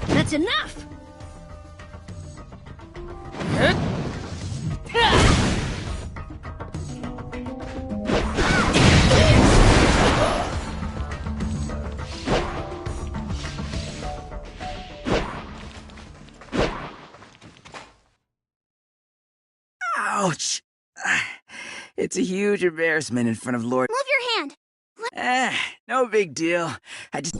That's enough! Ouch! It's a huge embarrassment in front of Lord. Move your hand! No big deal. I just...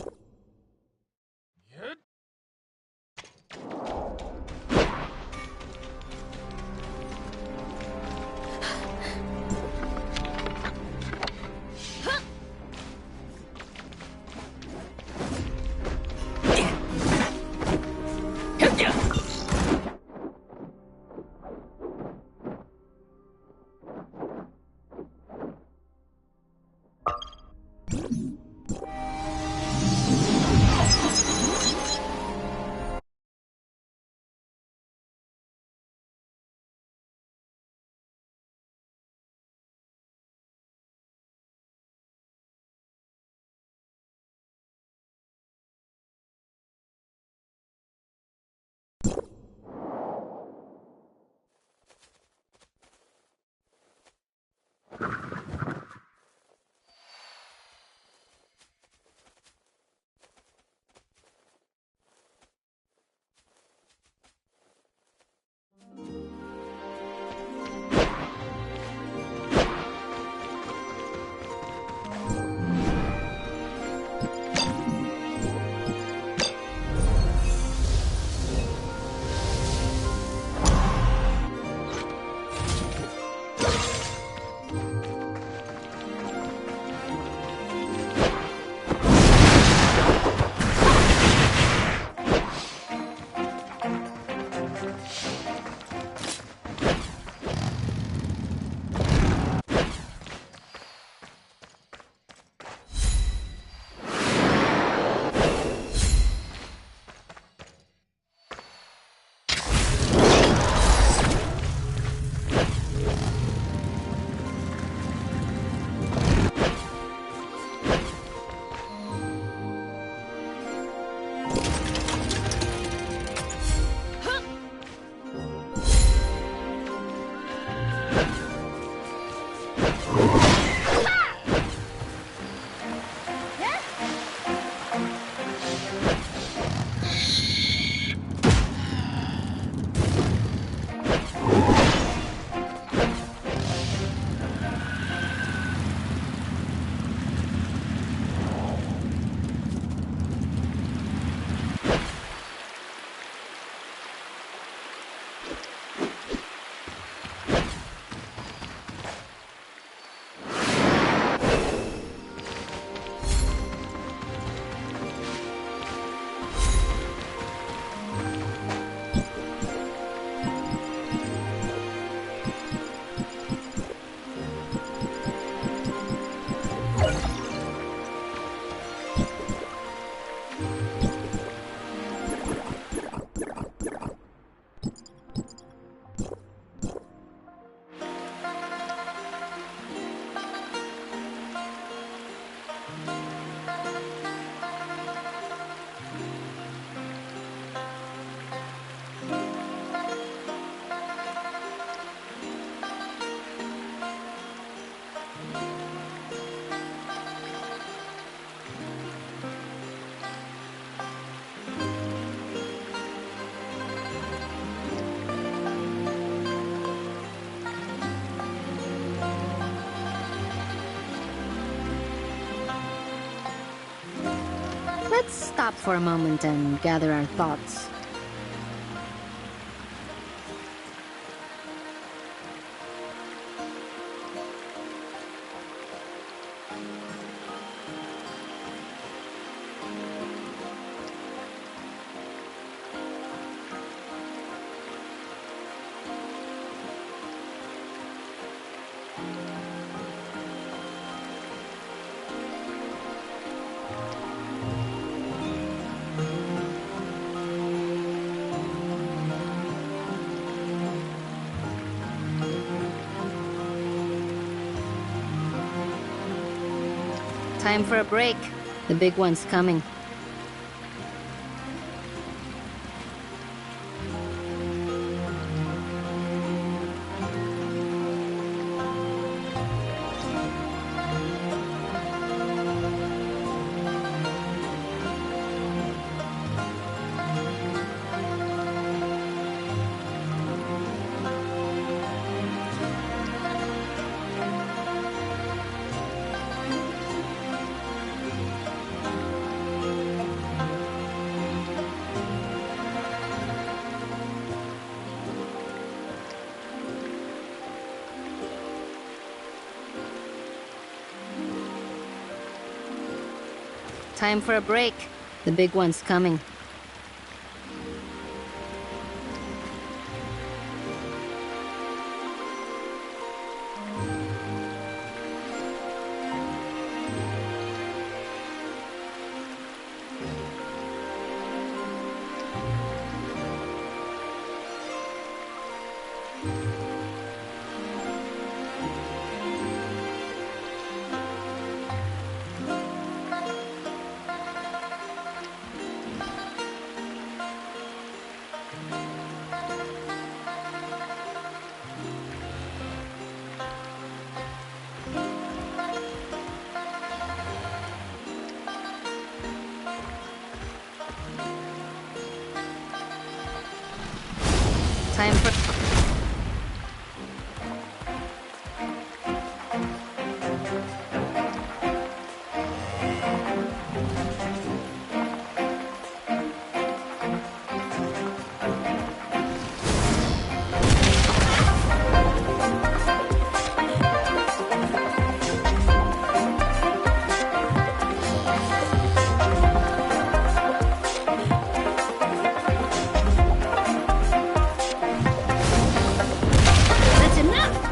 Let's stop for a moment and gather our thoughts. Time for a break. The big one's coming. Time for a break. The big one's coming. Time for... That's enough!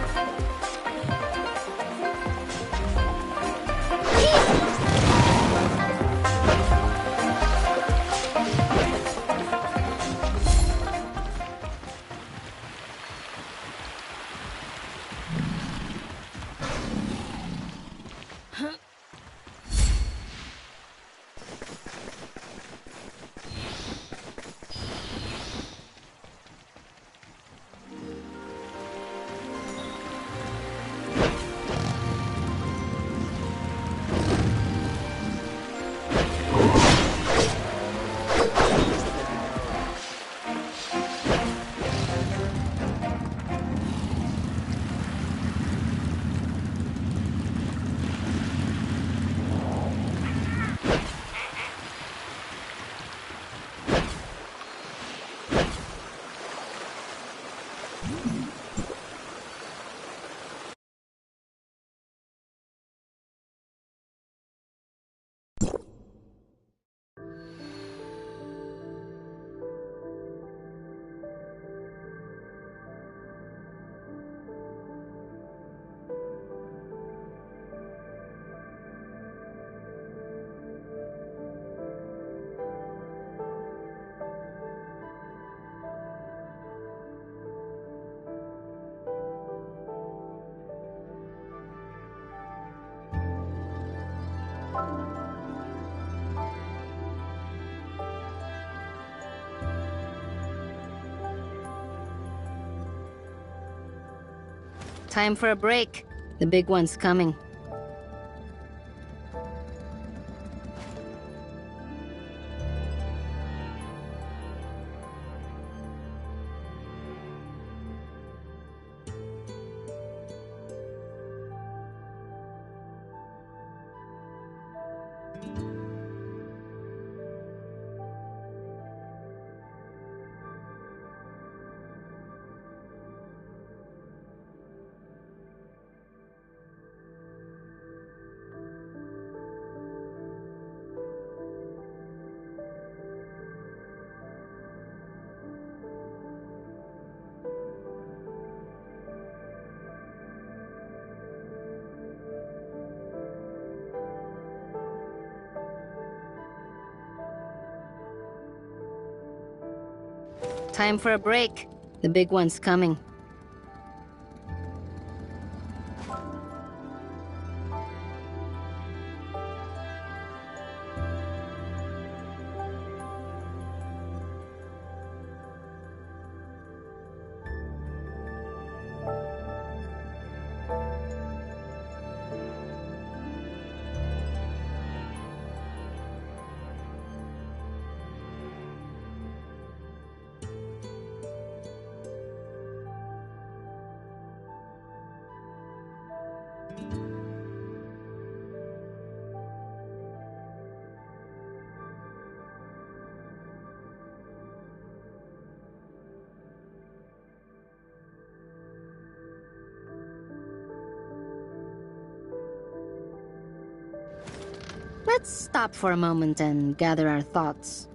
Time for a break. The big one's coming. Time for a break. The big one's coming. Let's stop for a moment and gather our thoughts.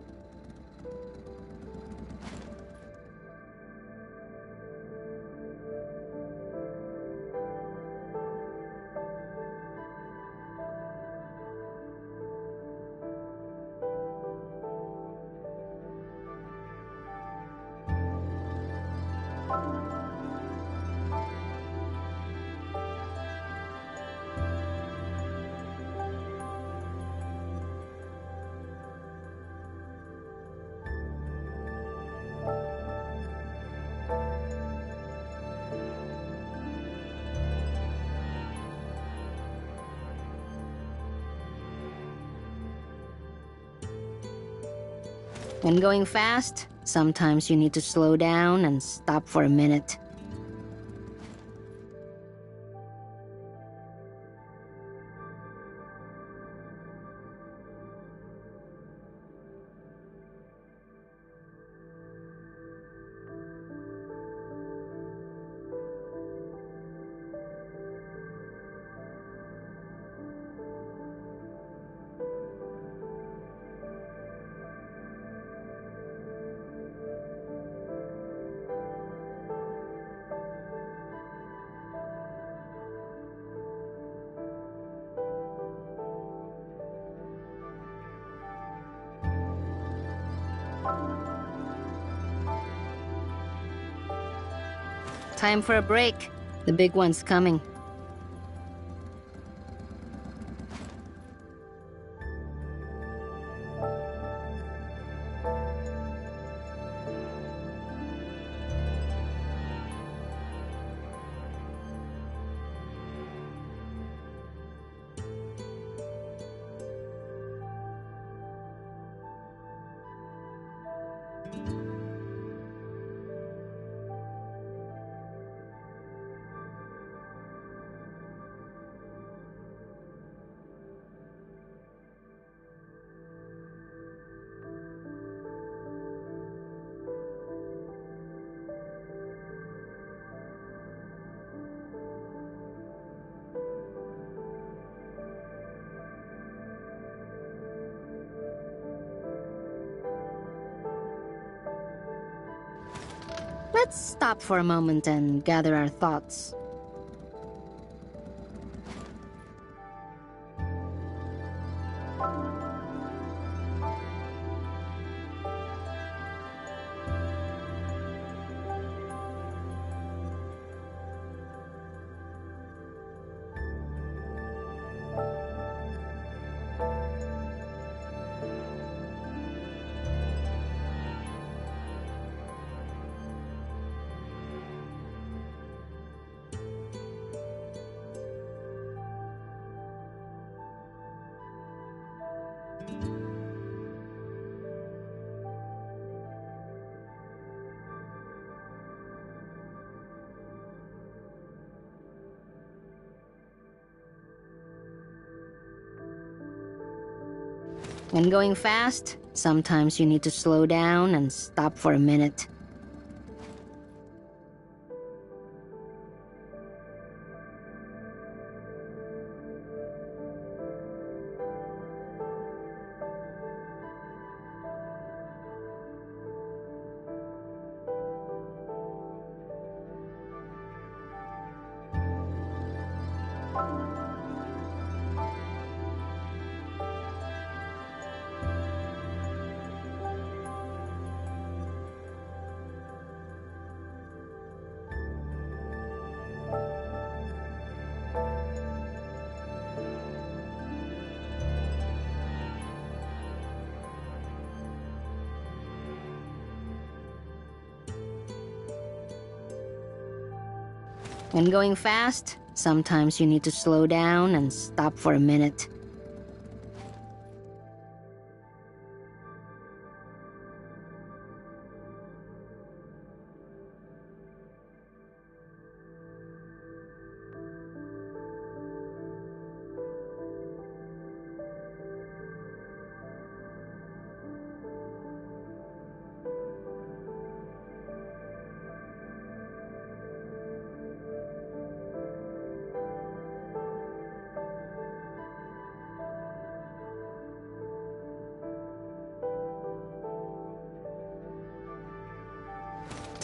When going fast, sometimes you need to slow down and stop for a minute. Time for a break. The big one's coming. Let's stop for a moment and gather our thoughts. When going fast, sometimes you need to slow down and stop for a minute. When going fast, sometimes you need to slow down and stop for a minute.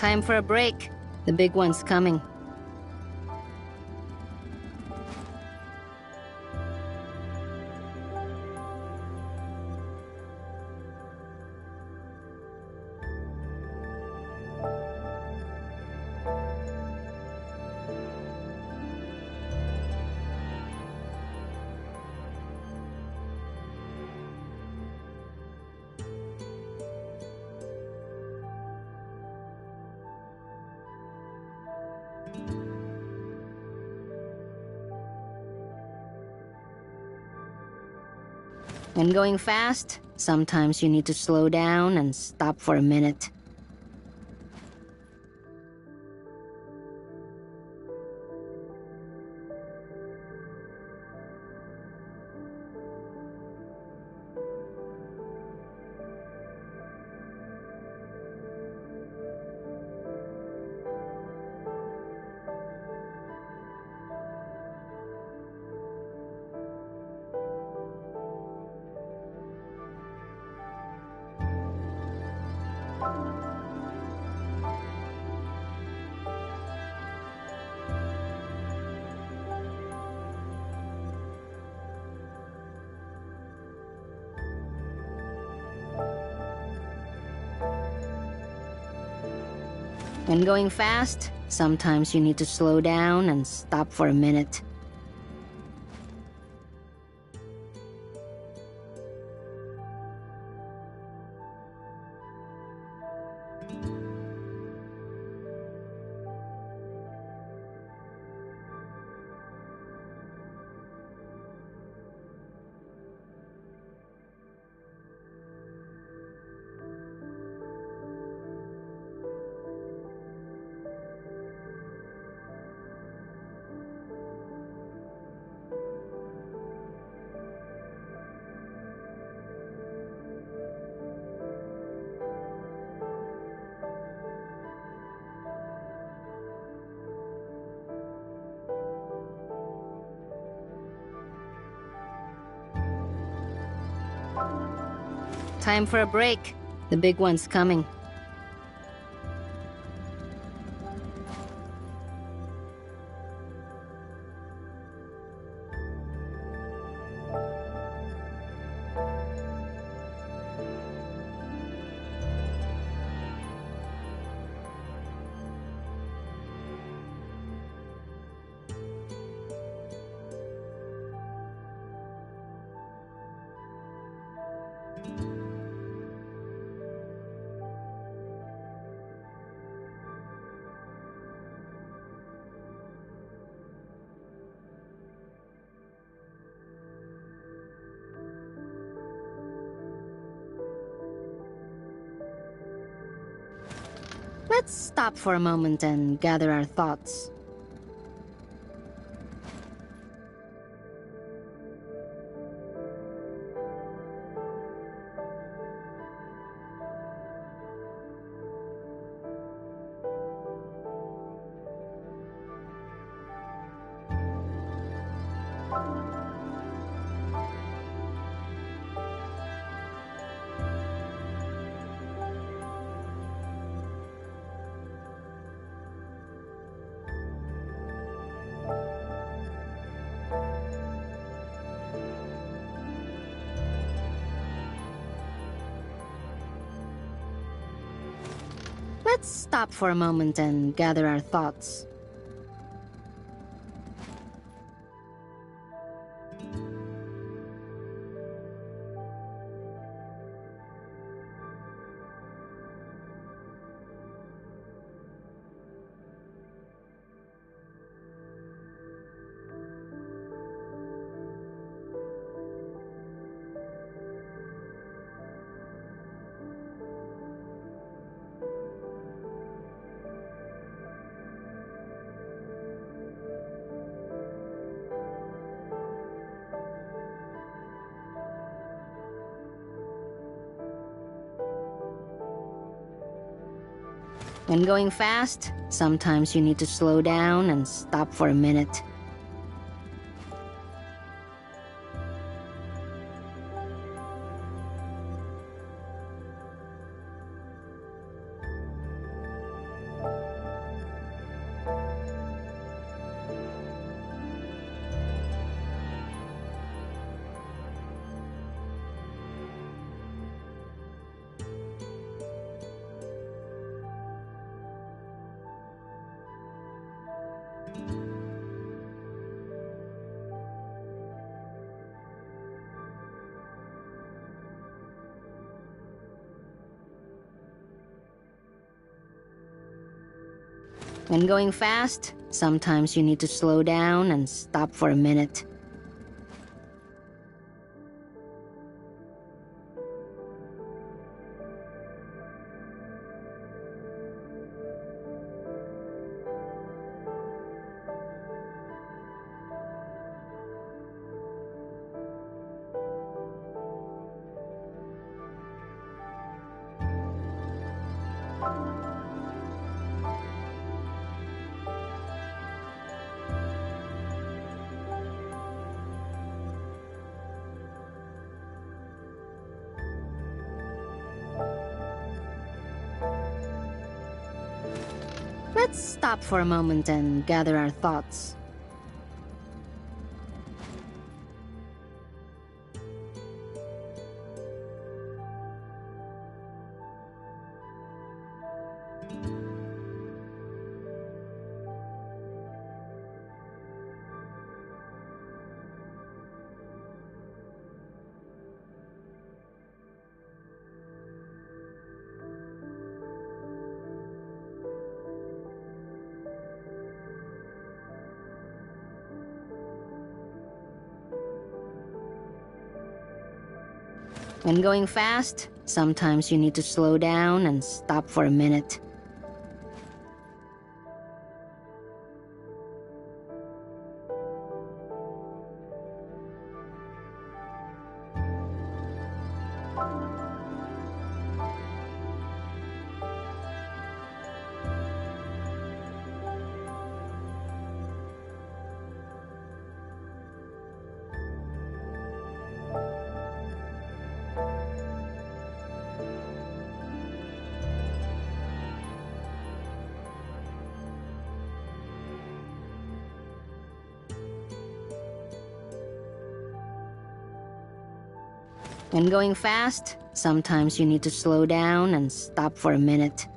Time for a break. The big one's coming. When going fast, sometimes you need to slow down and stop for a minute. When going fast, sometimes you need to slow down and stop for a minute. Time for a break. The big one's coming. Let's stop for a moment and gather our thoughts. Let's stop for a moment and gather our thoughts. When going fast, sometimes you need to slow down and stop for a minute. When going fast, sometimes you need to slow down and stop for a minute. Let's stop for a moment and gather our thoughts. When going fast, sometimes you need to slow down and stop for a minute. When going fast, sometimes you need to slow down and stop for a minute.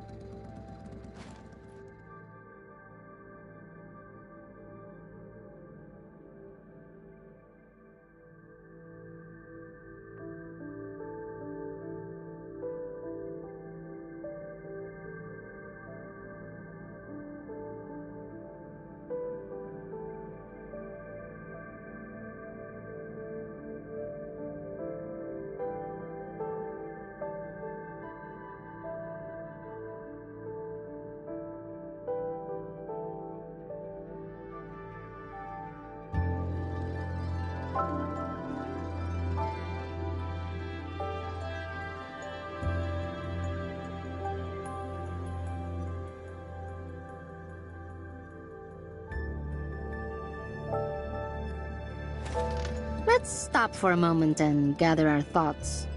Let's stop for a moment and gather our thoughts.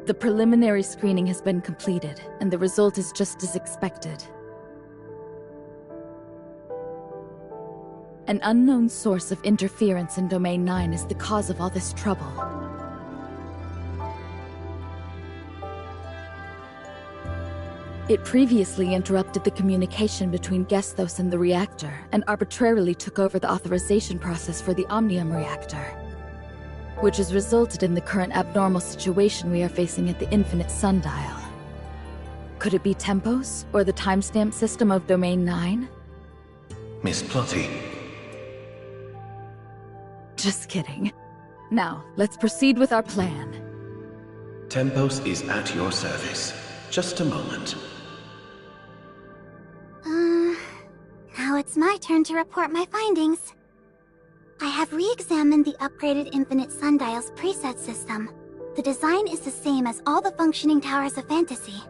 The preliminary screening has been completed, and the result is just as expected. An unknown source of interference in Domain 9 is the cause of all this trouble. It previously interrupted the communication between Gestos and the reactor, and arbitrarily took over the authorization process for the Omnium reactor, which has resulted in the current abnormal situation we are facing at the Infinite Sundial. Could it be Tempos, or the timestamp system of Domain 9? Miss Plotty. Just kidding. Now, let's proceed with our plan. Tempos is at your service. Just a moment. Now it's my turn to report my findings. I have re-examined the upgraded Infinite Sundial's preset system. The design is the same as all the functioning towers of Fantasy.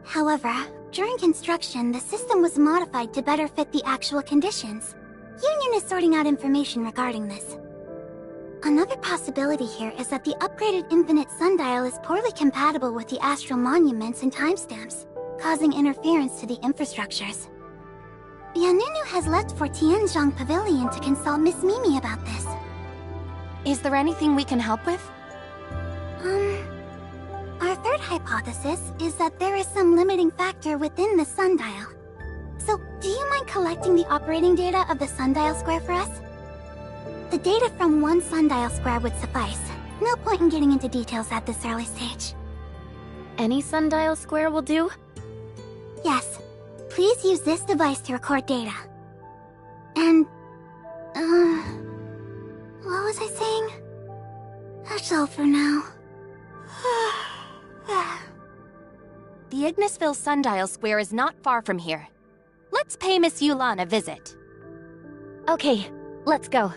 However, during construction, the system was modified to better fit the actual conditions. Union is sorting out information regarding this. Another possibility here is that the upgraded Infinite Sundial is poorly compatible with the astral monuments and timestamps, causing interference to the infrastructures. Yanunu has left for Tianzhong Pavilion to consult Miss Mimi about this. Is there anything we can help with? Our third hypothesis is that there is some limiting factor within the sundial. So, do you mind collecting the operating data of the sundial square for us? The data from one sundial square would suffice. No point in getting into details at this early stage. Any sundial square will do? Yes. Please use this device to record data. And... what was I saying? That's all for now. The Ignisville Sundial Square is not far from here. Let's pay Miss Yulan a visit. Okay, let's go.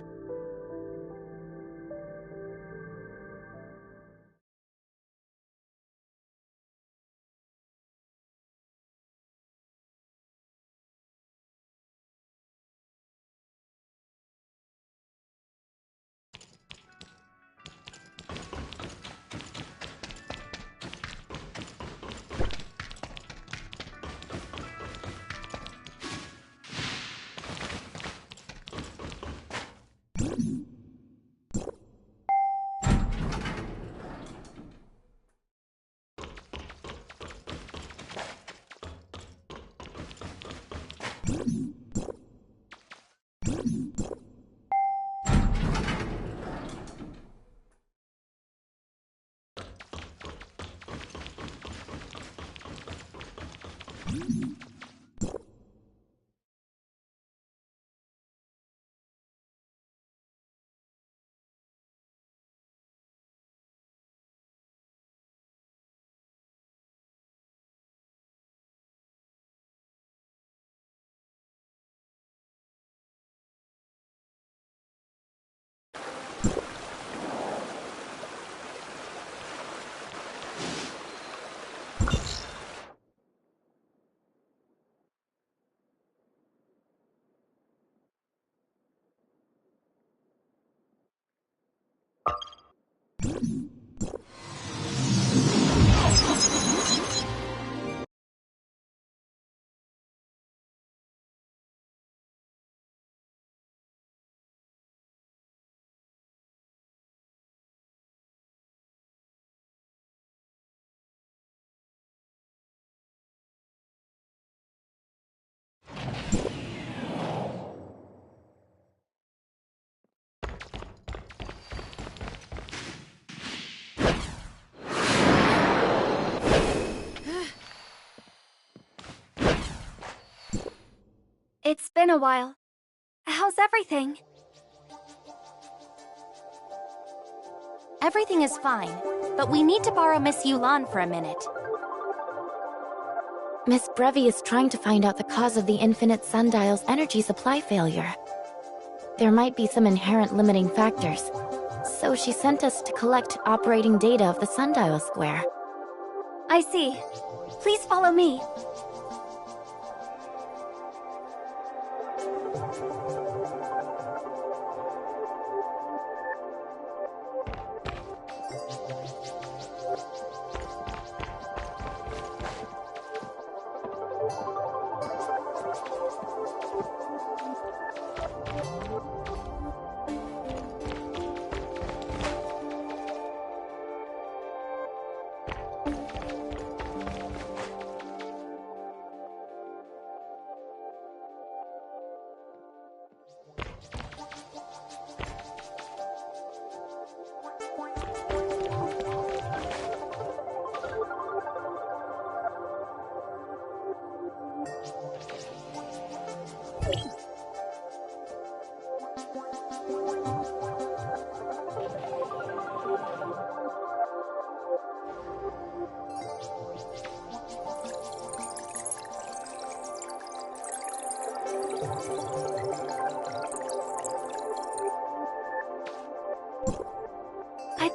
It's been a while. How's everything? Everything is fine, but we need to borrow Miss Yulan for a minute. Miss Brevi is trying to find out the cause of the Infinite Sundial's energy supply failure. There might be some inherent limiting factors, so she sent us to collect operating data of the Sundial Square. I see. Please follow me.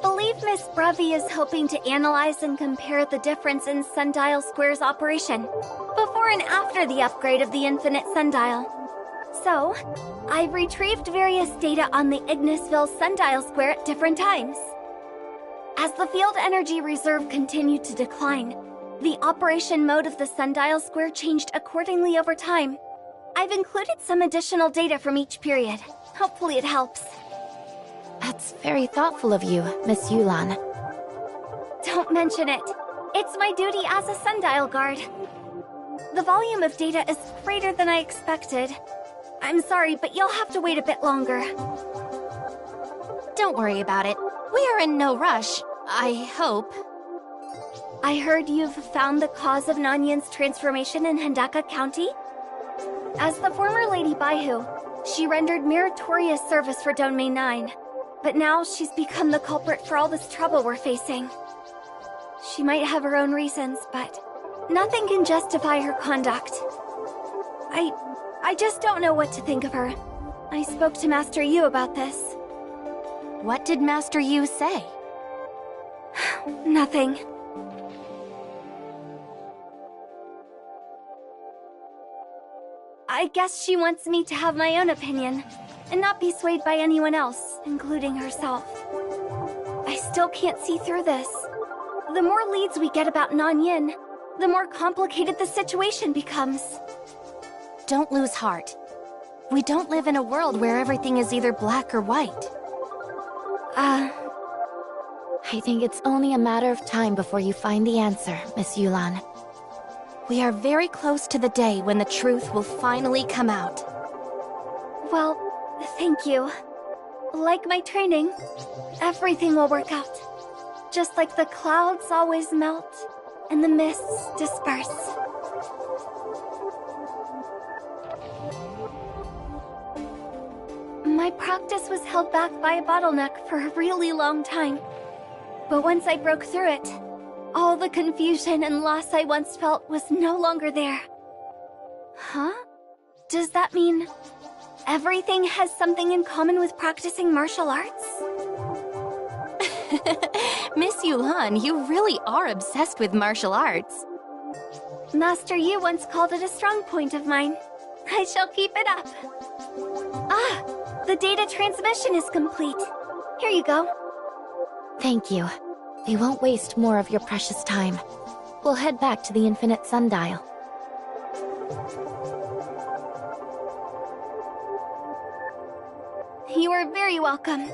believe Miss Brevi is hoping to analyze and compare the difference in Sundial Square's operation before and after the upgrade of the Infinite Sundial. So, I've retrieved various data on the Ignisville Sundial Square at different times. As the field energy reserve continued to decline, the operation mode of the Sundial Square changed accordingly over time. I've included some additional data from each period. Hopefully it helps. That's very thoughtful of you, Miss Yulan. Don't mention it. It's my duty as a Sundial Guard. The volume of data is greater than I expected. I'm sorry, but you'll have to wait a bit longer. Don't worry about it. We are in no rush, I hope. I heard you've found the cause of Nanyin's transformation in Hindaka County? As the former Lady Baihu, she rendered meritorious service for Domain 9. But now she's become the culprit for all this trouble we're facing. She might have her own reasons, but nothing can justify her conduct. I just don't know what to think of her. I spoke to Master Yu about this. What did Master Yu say? Nothing. I guess she wants me to have my own opinion, and not be swayed by anyone else, including herself. I still can't see through this. The more leads we get about Nanyin, the more complicated the situation becomes. Don't lose heart. We don't live in a world where everything is either black or white. I think it's only a matter of time before you find the answer, Miss Yulan. We are very close to the day when the truth will finally come out. Well, thank you. Like my training, everything will work out. Just like the clouds always melt and the mists disperse. My practice was held back by a bottleneck for a really long time. But once I broke through it, all the confusion and loss I once felt was no longer there. Huh? Does that mean everything has something in common with practicing martial arts? Miss Yulan, you really are obsessed with martial arts. Master Yu once called it a strong point of mine. I shall keep it up. Ah, the data transmission is complete. Here you go. Thank you. We won't waste more of your precious time. We'll head back to the Infinite Sundial. You are very welcome.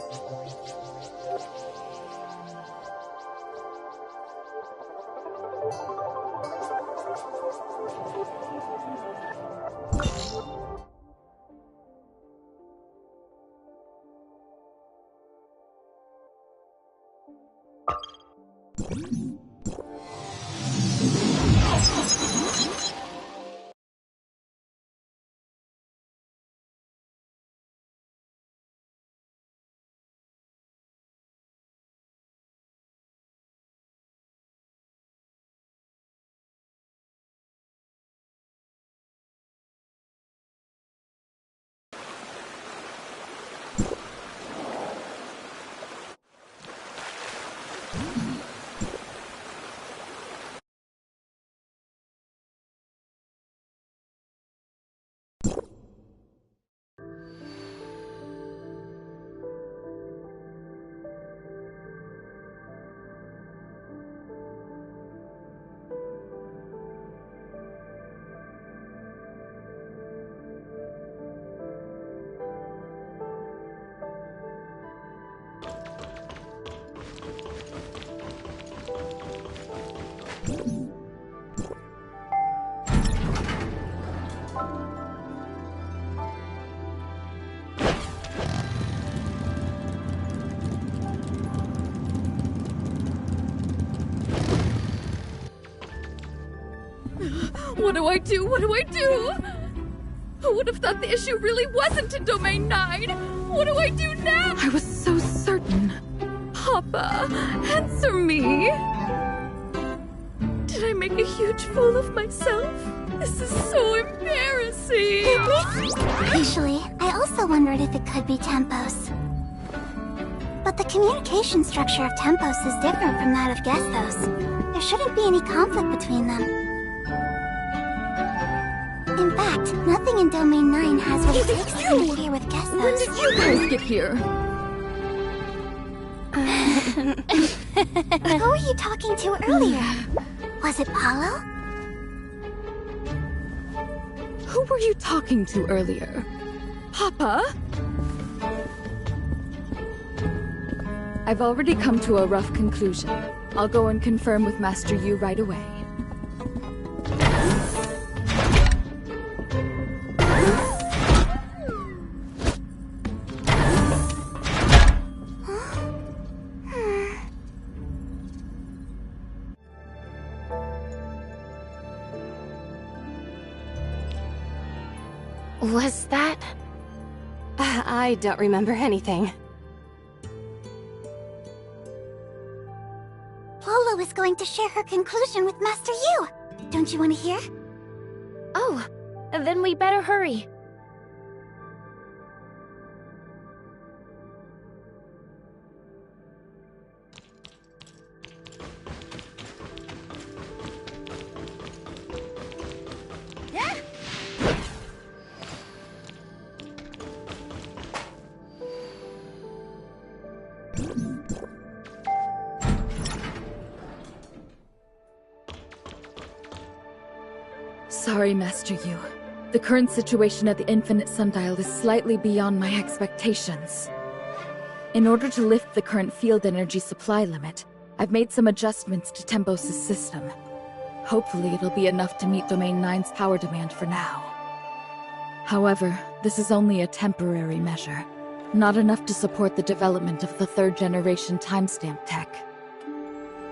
What do I do? What do I do? Who would have thought the issue really wasn't in Domain 9? What do I do now? I was so certain. Papa, answer me. Did I make a huge fool of myself? This is so embarrassing. Actually, I also wondered if it could be Tempos. But The communication structure of Tempos is different from that of Gestos. There shouldn't be any conflict between them. In fact, nothing in Domain 9 has what it takes to interfere with Gestos. When did you guys get here? Who were you talking to earlier? Was it Paulo? Who were you talking to earlier? Papa? I've already come to a rough conclusion. I'll go and confirm with Master Yu right away. Was that... I don't remember anything. Paulo is going to share her conclusion with Master Yu. Don't you want to hear? Oh, then we better hurry. Sorry, Master Yu. The current situation at the Infinite Sundial is slightly beyond my expectations. In order to lift the current field energy supply limit, I've made some adjustments to Tempos' system. Hopefully it'll be enough to meet Domain 9's power demand for now. However, this is only a temporary measure, not enough to support the development of the third-generation timestamp tech.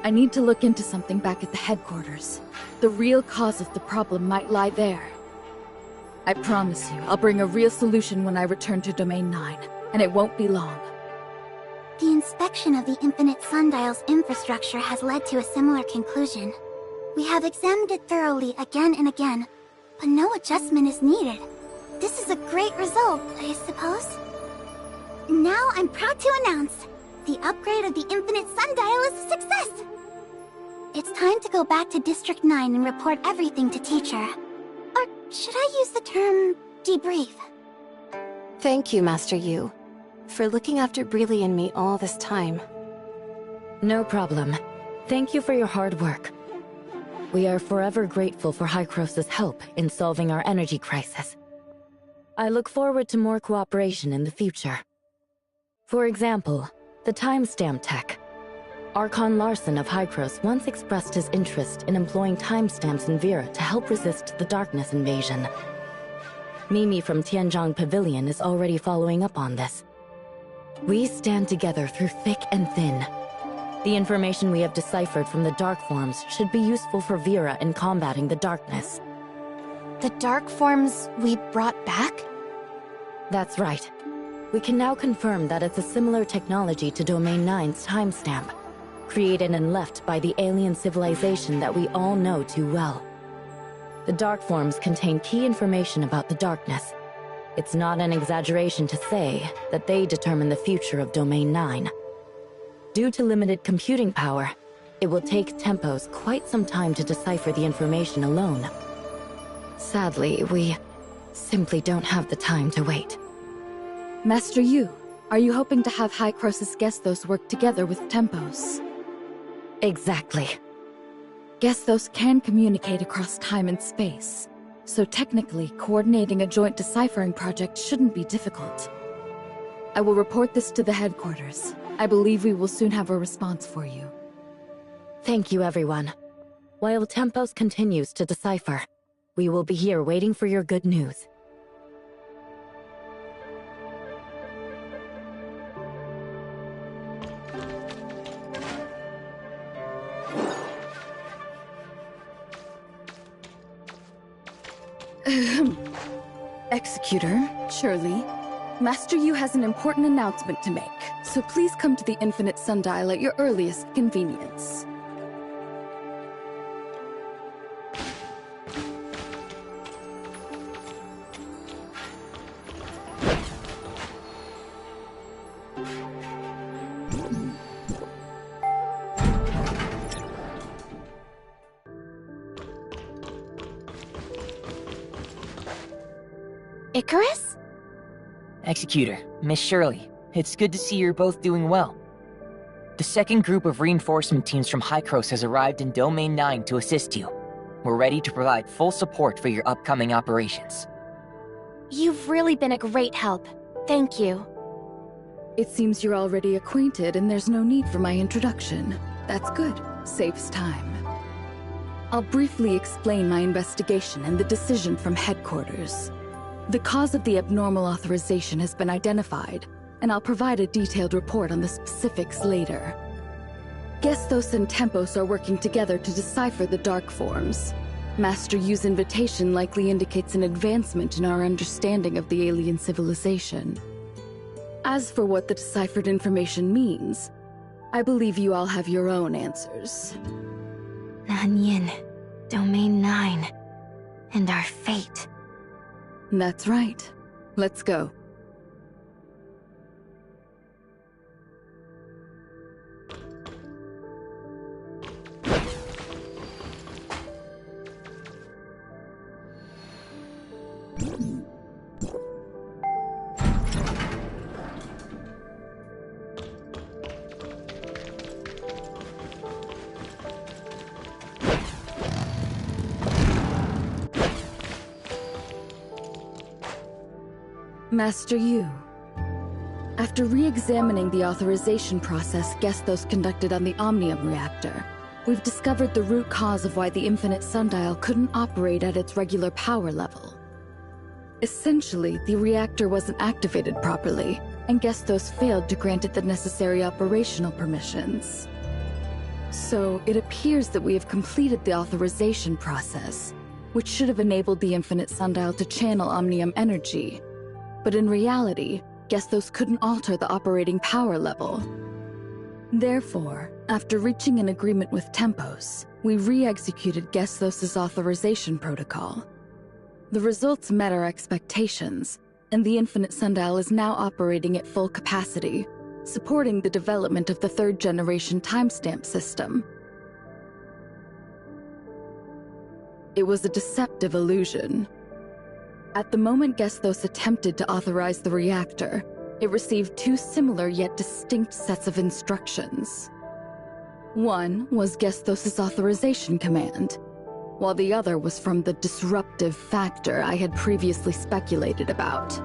I need to look into something back at the headquarters. The real cause of the problem might lie there. I promise you, I'll bring a real solution when I return to Domain 9, and it won't be long. The inspection of the Infinite Sundial's infrastructure has led to a similar conclusion. We have examined it thoroughly again and again, but no adjustment is needed. This is a great result, I suppose. Now I'm proud to announce, the upgrade of the Infinite Sundial is a success! It's time to go back to District 9 and report everything to Teacher. Or should I use the term debrief? Thank you, Master Yu, for looking after Breely and me all this time. No problem. Thank you for your hard work. We are forever grateful for Hycros' help in solving our energy crisis. I look forward to more cooperation in the future. For example, the timestamp tech. Archon Larson of Hycros once expressed his interest in employing timestamps in Vera to help resist the darkness invasion. Mimi from Tianzhong Pavilion is already following up on this. We stand together through thick and thin. The information we have deciphered from the dark forms should be useful for Vera in combating the darkness. The dark forms we brought back? That's right. We can now confirm that it's a similar technology to Domain 9's timestamp, created and left by the alien civilization that we all know too well. The dark forms contain key information about the darkness. It's not an exaggeration to say that they determine the future of Domain 9. Due to limited computing power, it will take Tempos quite some time to decipher the information alone. Sadly, we simply don't have the time to wait. Master Yu, are you hoping to have Hycros' Gestos work together with Tempos? Exactly. Gestos can communicate across time and space, so technically, coordinating a joint deciphering project shouldn't be difficult. I will report this to the headquarters. I believe we will soon have a response for you. Thank you, everyone. While Tempos continues to decipher, we will be here waiting for your good news. Executor, Shirley, Master Yu has an important announcement to make, so please come to the Infinite Sundial at your earliest convenience. Icarus? Executor, Miss Shirley, it's good to see you're both doing well. The second group of reinforcement teams from Hykros has arrived in Domain 9 to assist you. We're ready to provide full support for your upcoming operations. You've really been a great help. Thank you. It seems you're already acquainted and there's no need for my introduction. That's good. Saves time. I'll briefly explain my investigation and the decision from headquarters. The cause of the abnormal authorization has been identified, and I'll provide a detailed report on the specifics later. Gestos and Tempos are working together to decipher the dark forms. Master Yu's invitation likely indicates an advancement in our understanding of the alien civilization. As for what the deciphered information means, I believe you all have your own answers. Nanyin, Domain 9, and our fate. That's right. Let's go. Master Yu. After re-examining the authorization process Gestos conducted on the Omnium reactor, we've discovered the root cause of why the Infinite Sundial couldn't operate at its regular power level. Essentially, the reactor wasn't activated properly, and Gestos failed to grant it the necessary operational permissions. So, it appears that we have completed the authorization process, which should have enabled the Infinite Sundial to channel Omnium energy. But in reality, Gestos couldn't alter the operating power level. Therefore, after reaching an agreement with Tempos, we re-executed Gestos' authorization protocol. The results met our expectations, and the Infinite Sundial is now operating at full capacity, supporting the development of the third-generation timestamp system. It was a deceptive illusion. At the moment Gestos attempted to authorize the reactor, it received two similar yet distinct sets of instructions. One was Gestos' authorization command, while the other was from the disruptive factor I had previously speculated about.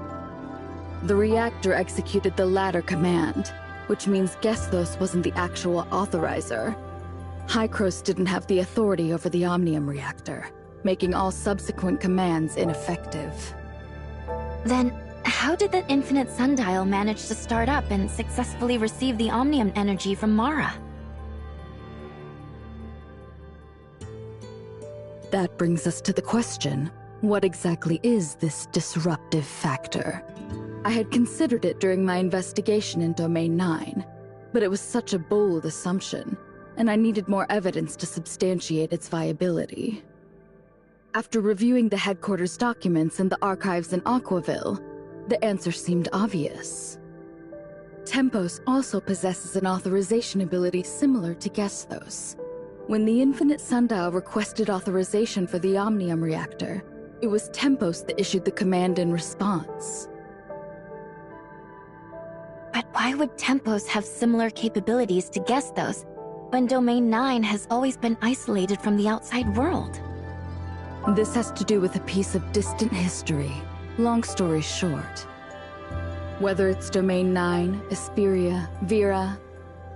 The reactor executed the latter command, which means Gestos wasn't the actual authorizer. Hykros didn't have the authority over the Omnium reactor, making all subsequent commands ineffective. Then, how did the Infinite Sundial manage to start up and successfully receive the Omnium energy from Mara? That brings us to the question, what exactly is this disruptive factor? I had considered it during my investigation in Domain 9, but it was such a bold assumption, and I needed more evidence to substantiate its viability. After reviewing the headquarters documents and the archives in Aquaville, the answer seemed obvious. Tempos also possesses an authorization ability similar to Gestos. When the Infinite Sundial requested authorization for the Omnium reactor, it was Tempos that issued the command in response. But why would Tempos have similar capabilities to Gestos, when Domain 9 has always been isolated from the outside world? This has to do with a piece of distant history. Long story short. Whether it's Domain 9, Esperia, Vera,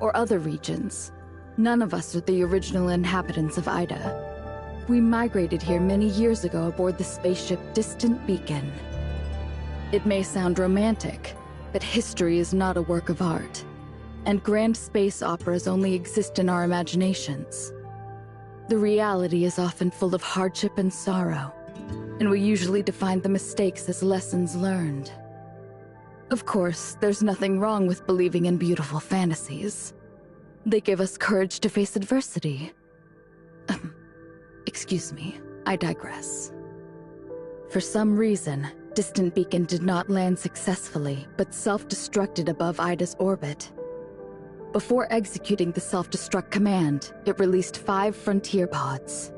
or other regions, none of us are the original inhabitants of Ida. We migrated here many years ago aboard the spaceship Distant Beacon. It may sound romantic, but history is not a work of art, and grand space operas only exist in our imaginations. The reality is often full of hardship and sorrow, and we usually define the mistakes as lessons learned. Of course, there's nothing wrong with believing in beautiful fantasies. They give us courage to face adversity. Excuse me, I digress. For some reason, Distant Beacon did not land successfully, but self-destructed above Ida's orbit. Before executing the self-destruct command, it released 5 frontier pods.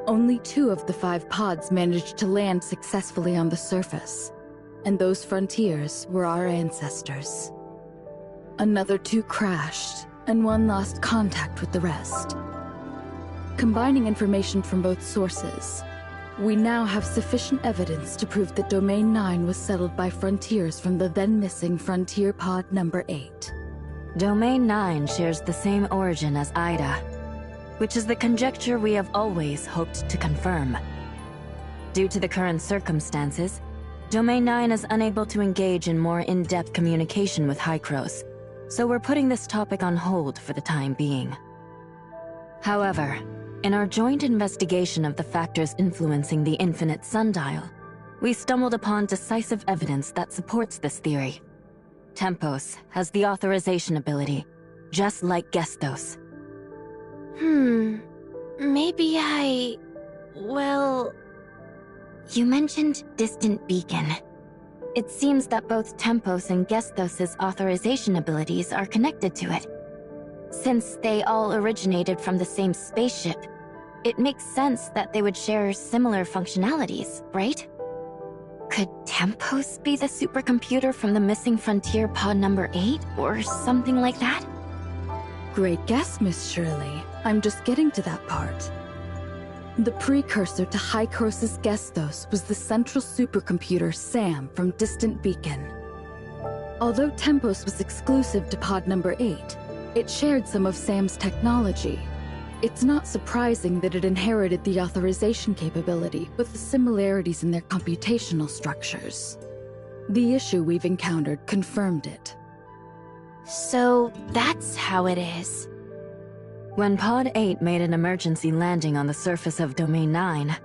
Only 2 of the 5 pods managed to land successfully on the surface, and those frontiers were our ancestors. Another 2 crashed, and 1 lost contact with the rest. Combining information from both sources, we now have sufficient evidence to prove that Domain 9 was settled by frontiers from the then-missing Frontier Pod number 8. Domain 9 shares the same origin as Ida, which is the conjecture we have always hoped to confirm. Due to the current circumstances, Domain 9 is unable to engage in more in-depth communication with Hykros, so we're putting this topic on hold for the time being. However, in our joint investigation of the factors influencing the infinite sundial, we stumbled upon decisive evidence that supports this theory. Tempos has the authorization ability, just like Gestos. Maybe well... You mentioned Distant Beacon. It seems that both Tempos and Gestos' authorization abilities are connected to it. Since they all originated from the same spaceship, it makes sense that they would share similar functionalities, right? Could Tempos be the supercomputer from the missing Frontier Pod number 8, or something like that? Great guess, Miss Shirley. I'm just getting to that part. The precursor to Hykros' Gestos was the central supercomputer SAM from Distant Beacon. Although Tempos was exclusive to Pod number 8, it shared some of SAM's technology. It's not surprising that it inherited the authorization capability with the similarities in their computational structures. The issue we've encountered confirmed it. So that's how it is. When Pod 8 made an emergency landing on the surface of Domain 9,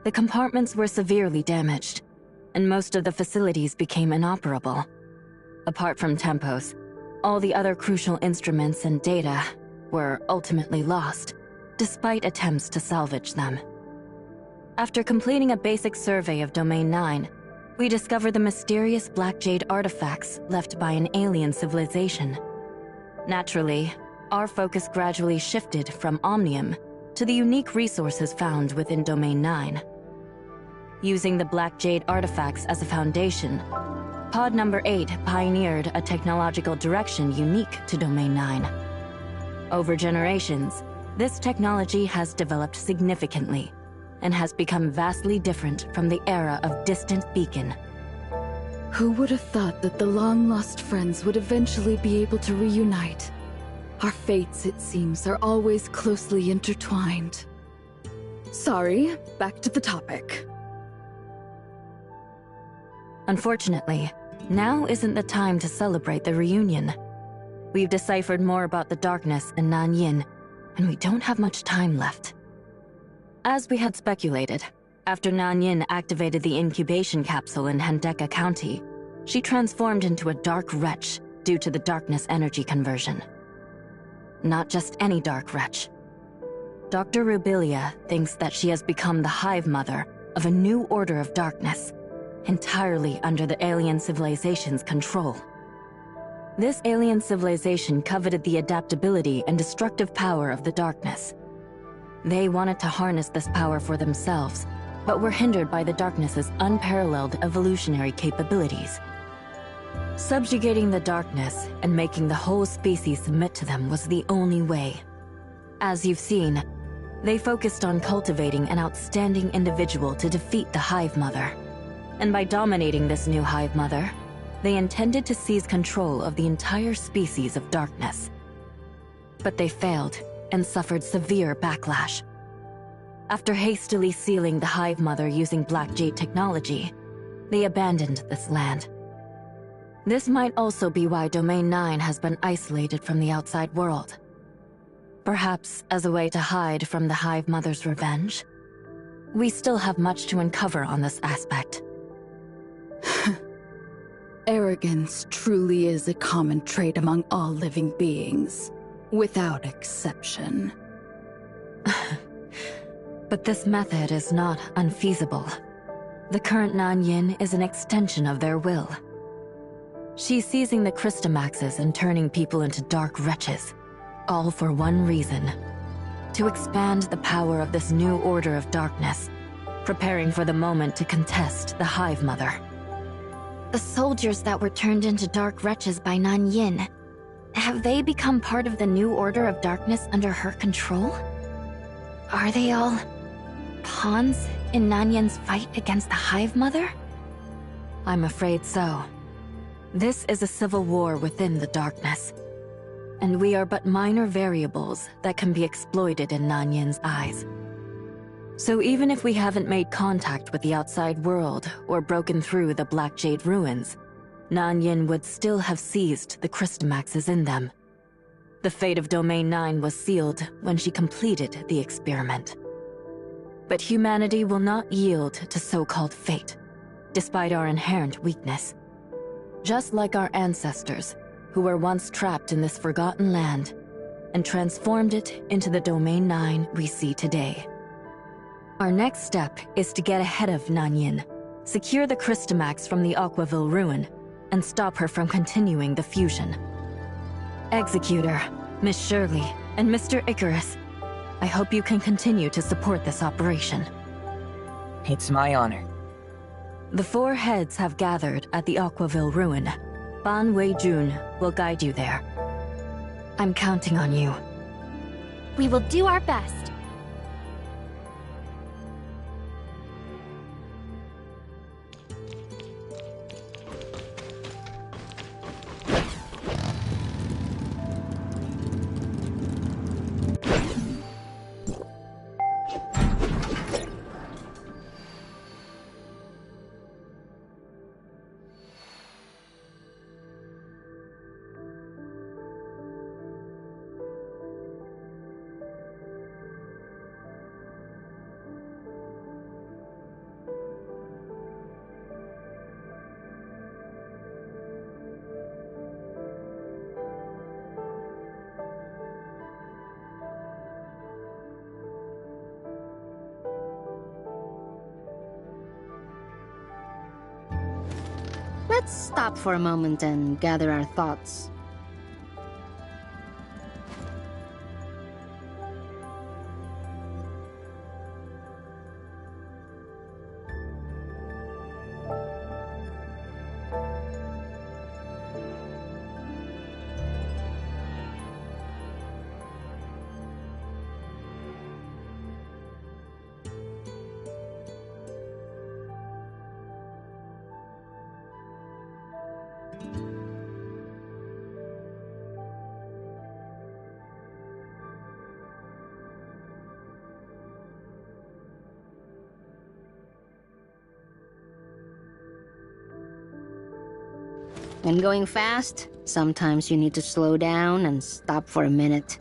the compartments were severely damaged, and most of the facilities became inoperable. Apart from Tempos, all the other crucial instruments and data were ultimately lost, despite attempts to salvage them. After completing a basic survey of Domain 9, we discovered the mysterious Black Jade artifacts left by an alien civilization. Naturally, our focus gradually shifted from Omnium to the unique resources found within Domain 9. Using the Black Jade artifacts as a foundation, Pod number 8 pioneered a technological direction unique to Domain 9. Over generations, this technology has developed significantly and has become vastly different from the era of Distant Beacon. Who would have thought that the long-lost friends would eventually be able to reunite? Our fates, it seems, are always closely intertwined. Sorry, back to the topic. Unfortunately, now isn't the time to celebrate the reunion. We've deciphered more about the darkness in Nanyin, and we don't have much time left. As we had speculated, after Nanyin activated the incubation capsule in Hendeka County, she transformed into a dark wretch due to the darkness energy conversion. Not just any dark wretch. Dr. Rubilia thinks that she has become the hive mother of a new order of darkness, entirely under the alien civilization's control. This alien civilization coveted the adaptability and destructive power of the darkness. They wanted to harness this power for themselves, but were hindered by the darkness's unparalleled evolutionary capabilities. Subjugating the darkness and making the whole species submit to them was the only way. As you've seen, they focused on cultivating an outstanding individual to defeat the Hive Mother. And by dominating this new Hive Mother, they intended to seize control of the entire species of darkness. But they failed and suffered severe backlash. After hastily sealing the Hive Mother using Black Jade technology, they abandoned this land. This might also be why Domain 9 has been isolated from the outside world. Perhaps as a way to hide from the Hive Mother's revenge? We still have much to uncover on this aspect. Arrogance truly is a common trait among all living beings, without exception. But this method is not unfeasible. The current Nanyin is an extension of their will. She's seizing the Christomaxes and turning people into dark wretches, all for one reason: to expand the power of this new order of darkness, preparing for the moment to contest the Hive Mother. The soldiers that were turned into dark wretches by Nan Yin, have they become part of the new order of darkness under her control? Are they all pawns in Nan Yin's fight against the Hive Mother? I'm afraid so. This is a civil war within the darkness, and we are but minor variables that can be exploited in Nan Yin's eyes. So even if we haven't made contact with the outside world or broken through the Black Jade ruins, Nan Yin would still have seized the Crystamaxes in them. The fate of Domain 9 was sealed when she completed the experiment. But humanity will not yield to so-called fate, despite our inherent weakness. Just like our ancestors, who were once trapped in this forgotten land and transformed it into the Domain 9 we see today. Our next step is to get ahead of Nan Yin, secure the Crystamax from the Aquaville ruin, and stop her from continuing the fusion. Executor, Miss Shirley, and Mr. Icarus, I hope you can continue to support this operation. It's my honor. The four heads have gathered at the Aquaville ruin. Ban Wei-jun will guide you there. I'm counting on you. We will do our best. Let's stop for a moment and gather our thoughts. When going fast, sometimes you need to slow down and stop for a minute.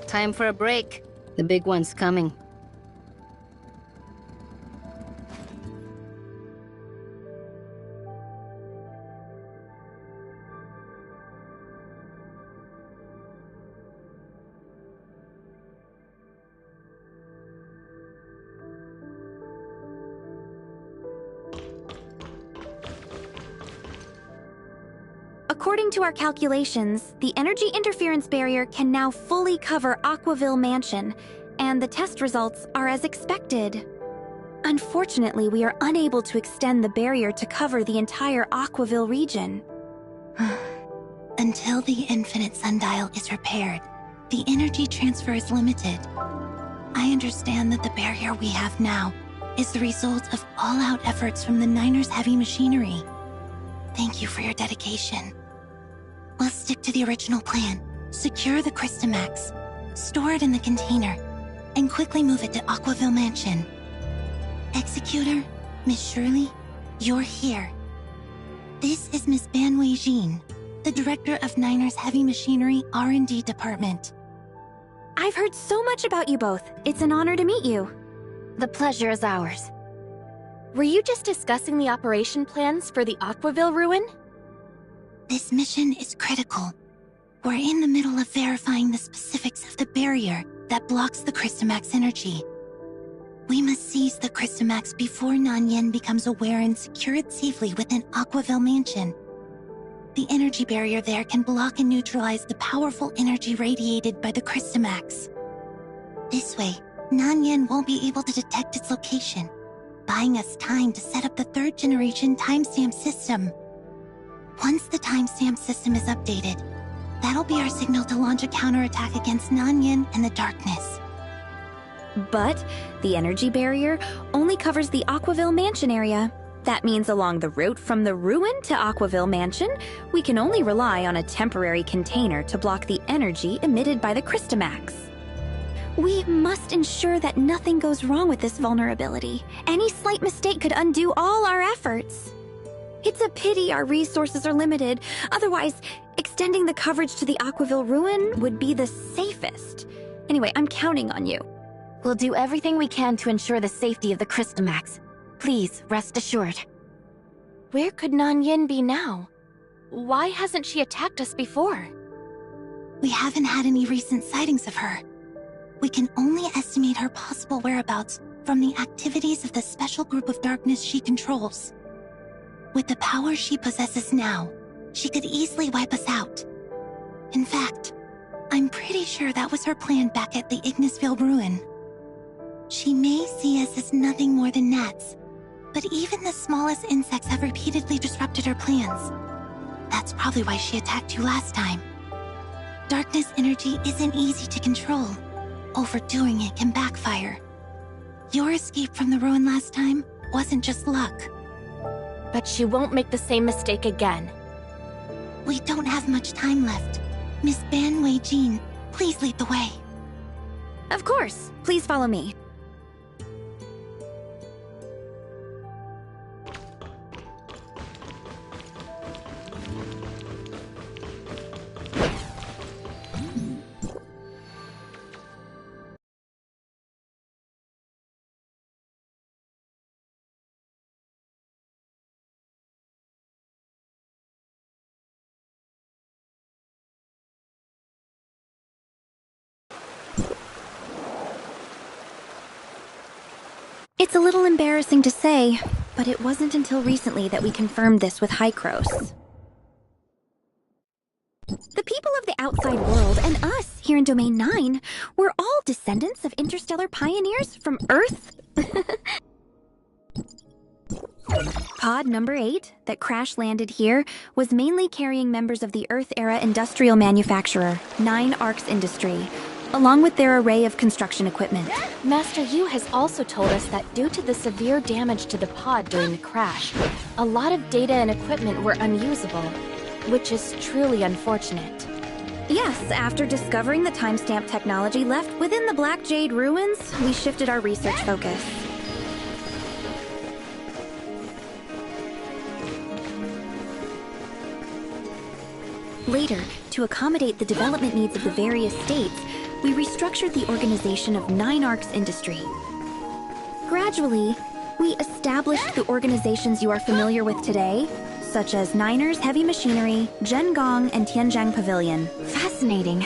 Time for a break. The big one's coming. According to our calculations, the energy interference barrier can now fully cover Aquaville Mansion, and the test results are as expected. Unfortunately, we are unable to extend the barrier to cover the entire Aquaville region. Until the infinite sundial is repaired, the energy transfer is limited. I understand that the barrier we have now is the result of all-out efforts from the Niners' heavy machinery. Thank you for your dedication. We'll stick to the original plan. Secure the Crystamax. Store it in the container, and quickly move it to Aquaville Mansion. Executor, Miss Shirley, you're here. This is Miss Banwei Jean, the director of Niner's Heavy Machinery R&D Department. I've heard so much about you both. It's an honor to meet you. The pleasure is ours. Were you just discussing the operation plans for the Aquaville ruin? This mission is critical. We're in the middle of verifying the specifics of the barrier that blocks the Crystamax energy. We must seize the Crystamax before Nanyan becomes aware and secure it safely within Aquaville Mansion. The energy barrier there can block and neutralize the powerful energy radiated by the Crystamax. This way, Nanyan won't be able to detect its location, buying us time to set up the third-generation timestamp system. Once the timestamp system is updated, that'll be our signal to launch a counterattack against Nanyan and the darkness. But the energy barrier only covers the Aquaville Mansion area. That means along the route from the ruin to Aquaville Mansion, we can only rely on a temporary container to block the energy emitted by the Crystamax. We must ensure that nothing goes wrong with this vulnerability. Any slight mistake could undo all our efforts. It's a pity our resources are limited. Otherwise, extending the coverage to the Aquaville ruin would be the safest. Anyway, I'm counting on you. We'll do everything we can to ensure the safety of the Crystamax. Please, rest assured. Where could Nanyan be now? Why hasn't she attacked us before? We haven't had any recent sightings of her. We can only estimate her possible whereabouts from the activities of the special group of darkness she controls. With the power she possesses now, she could easily wipe us out. In fact, I'm pretty sure that was her plan back at the Ignisville ruin. She may see us as nothing more than gnats, but even the smallest insects have repeatedly disrupted her plans. That's probably why she attacked you last time. Darkness energy isn't easy to control. Overdoing it can backfire. Your escape from the ruin last time wasn't just luck. But she won't make the same mistake again. We don't have much time left. Miss Banwei Jean, please lead the way. Of course. Please follow me. It's a little embarrassing to say, but it wasn't until recently that we confirmed this with Hykros. The people of the outside world and us here in Domain 9 were all descendants of interstellar pioneers from Earth. Pod number 8 that crash-landed here was mainly carrying members of the Earth-era industrial manufacturer, 9 Arcs Industry, along with their array of construction equipment. Master Yu has also told us that due to the severe damage to the pod during the crash, a lot of data and equipment were unusable, which is truly unfortunate. Yes, after discovering the timestamp technology left within the Black Jade ruins, we shifted our research focus. Later, to accommodate the development needs of the various states, we restructured the organization of 9 Arcs Industry. Gradually, we established the organizations you are familiar with today, such as Niner's Heavy Machinery, Zhengong, and Tianjiang Pavilion. Fascinating.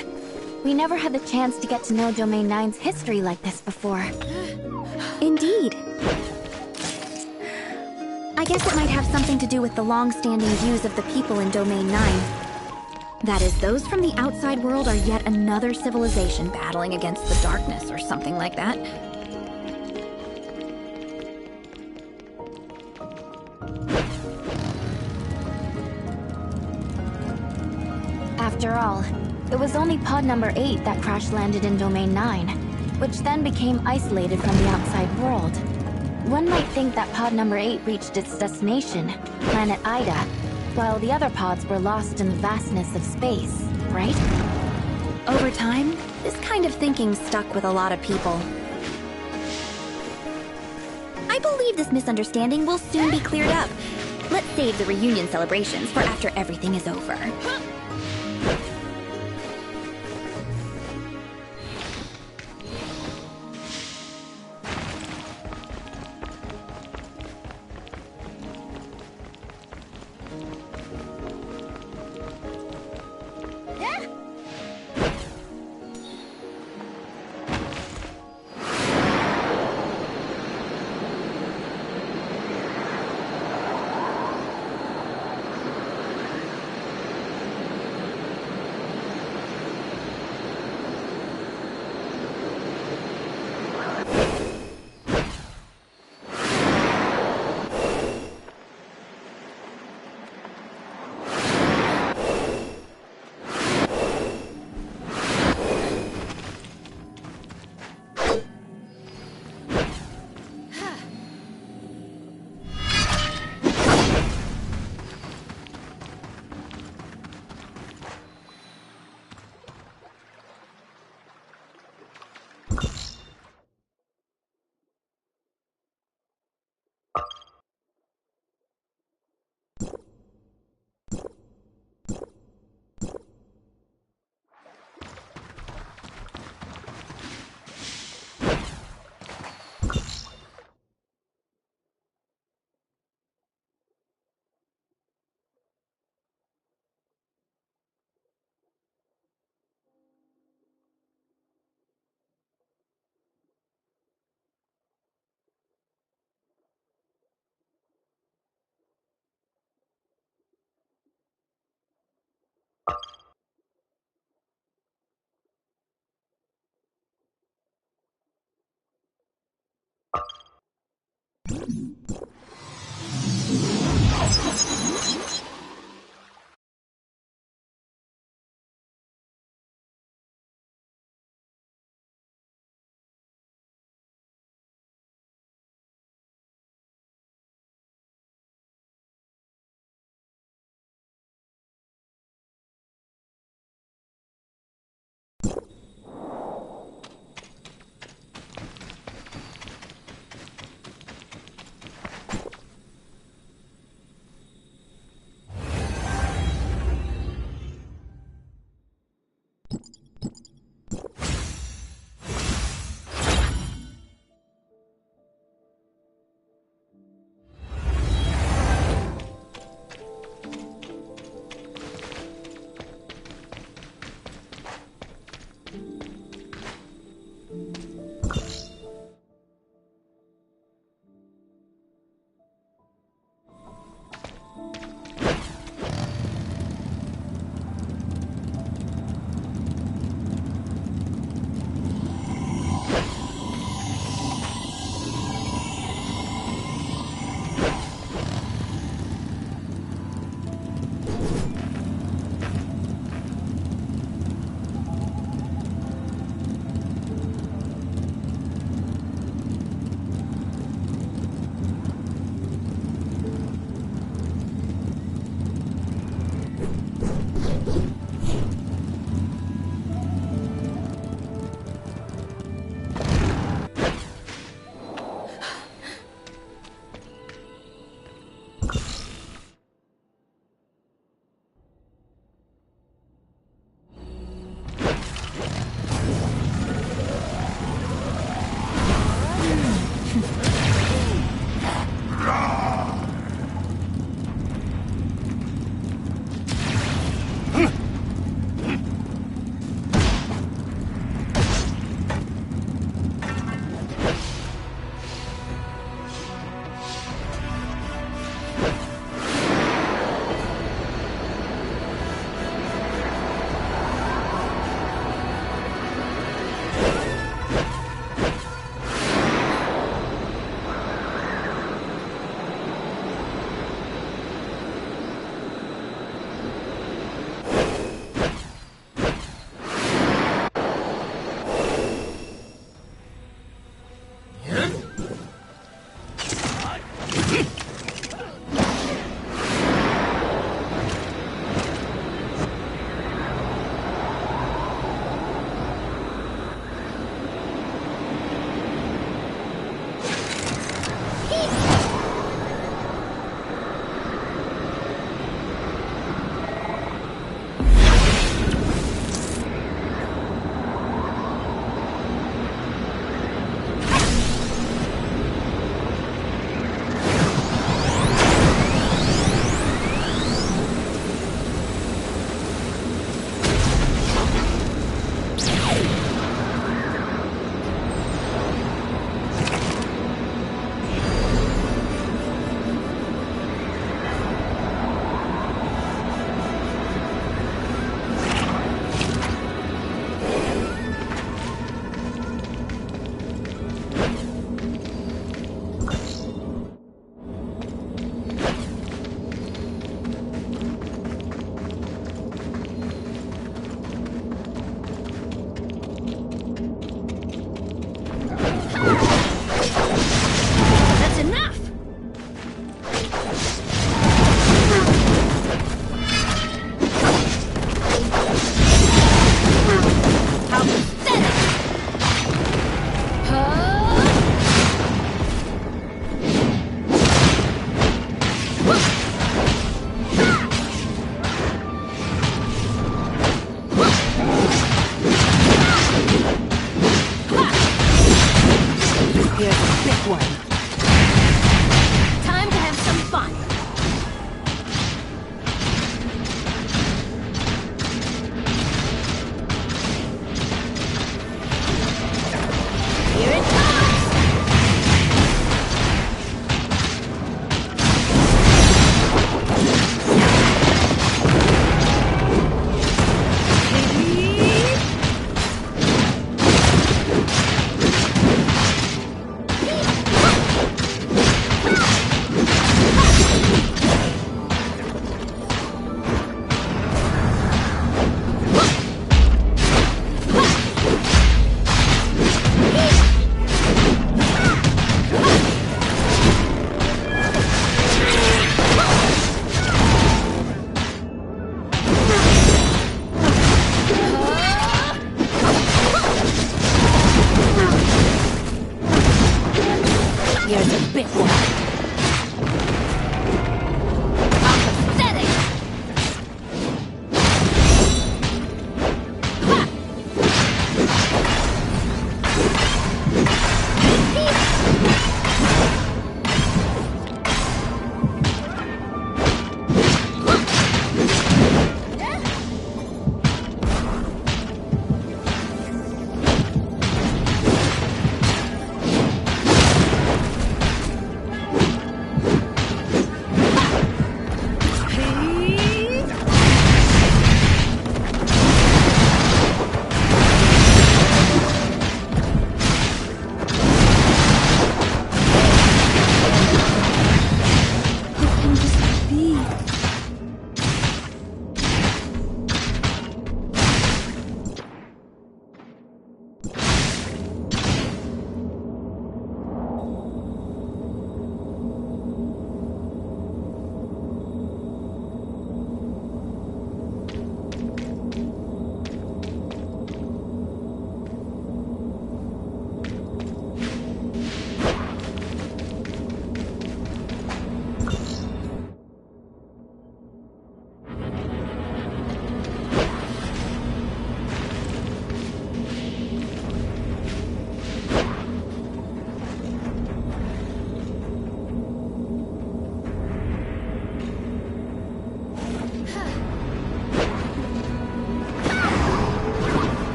We never had the chance to get to know Domain 9's history like this before. Indeed. I guess it might have something to do with the long-standing views of the people in Domain 9. That is, those from the outside world are yet another civilization battling against the darkness or something like that. After all, it was only pod number 8 that crash-landed in Domain 9, which then became isolated from the outside world. One might think that pod number 8 reached its destination, planet Ida, while the other pods were lost in the vastness of space, right? Over time, this kind of thinking stuck with a lot of people. I believe this misunderstanding will soon be cleared up. Let's save the reunion celebrations for after everything is over.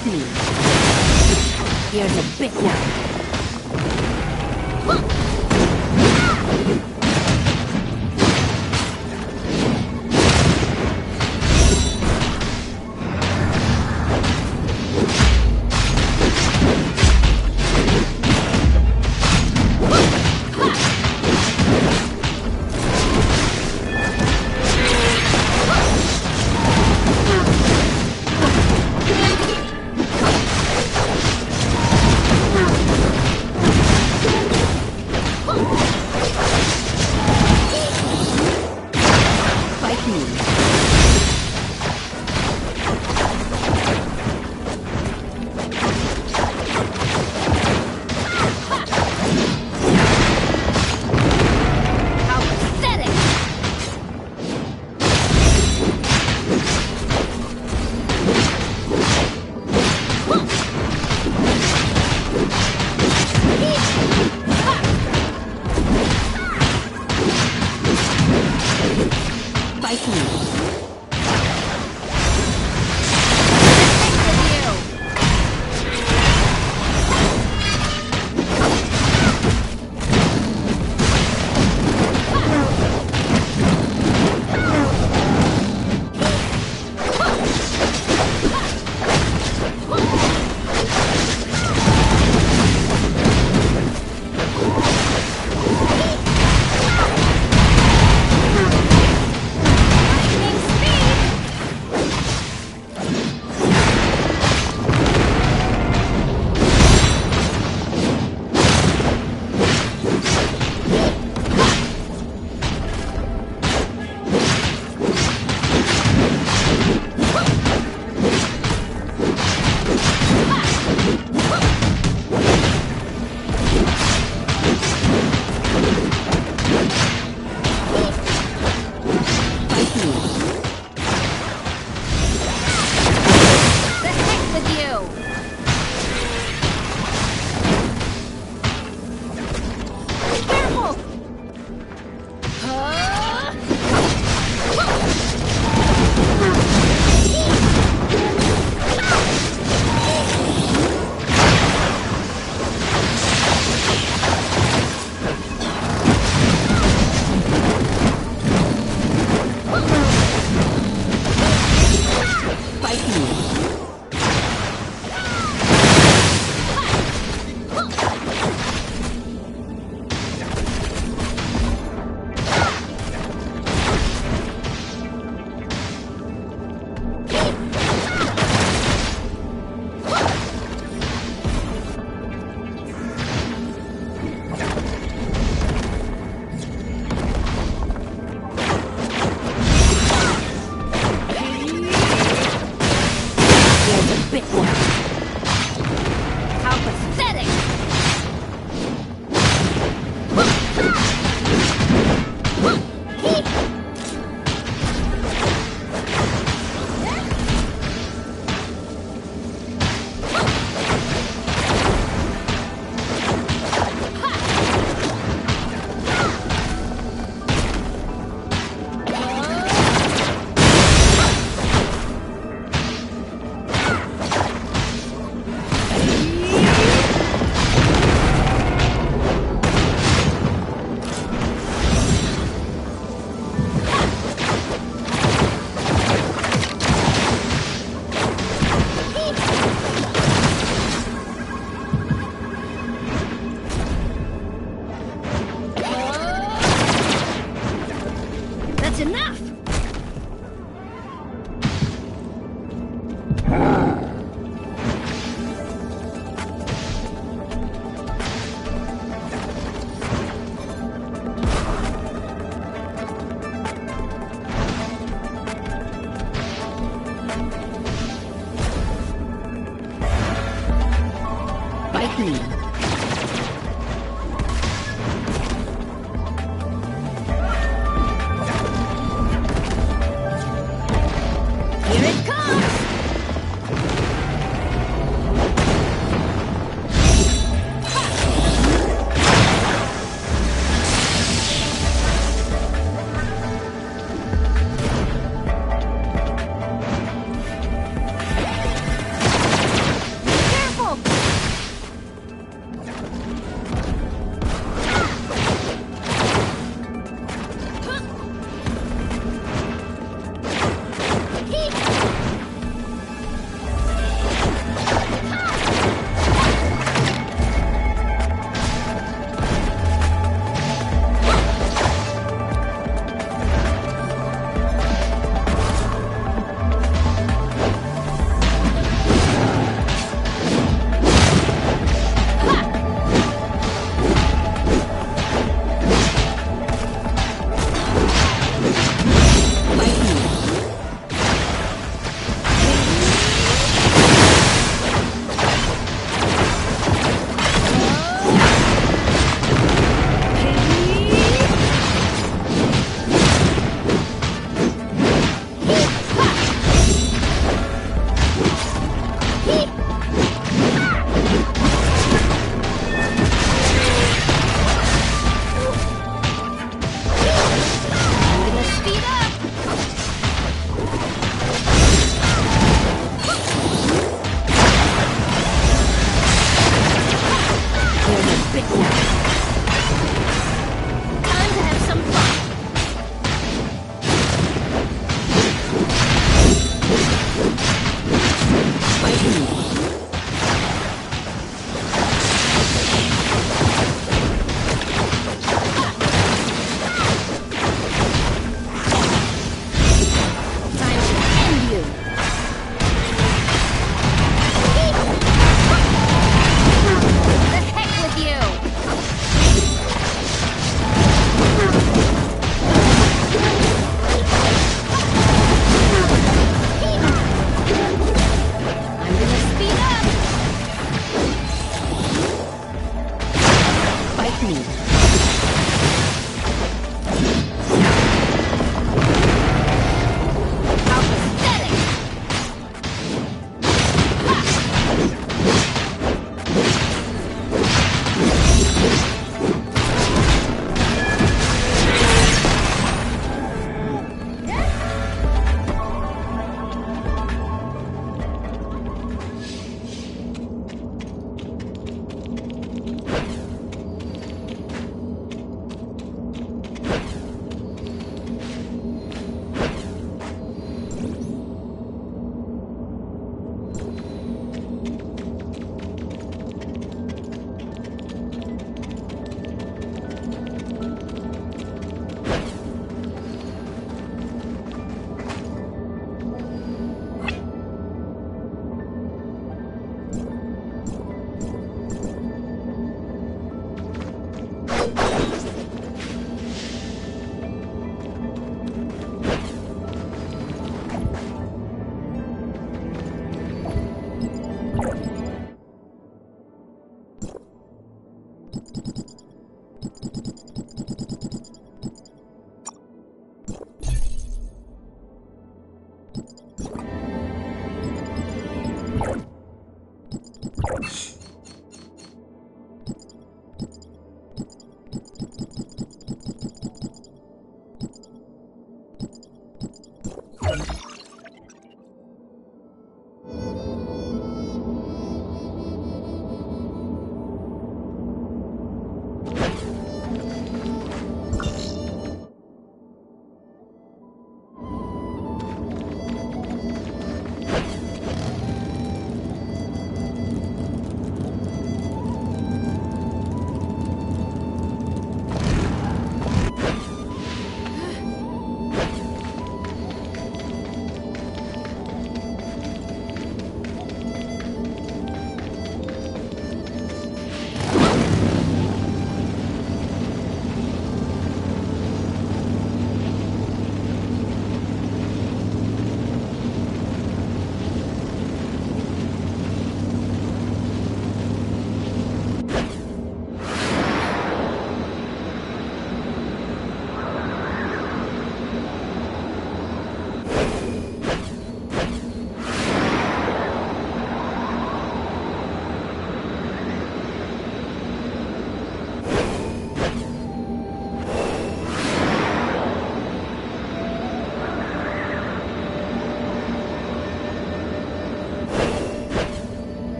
Fight me. Here's a big one.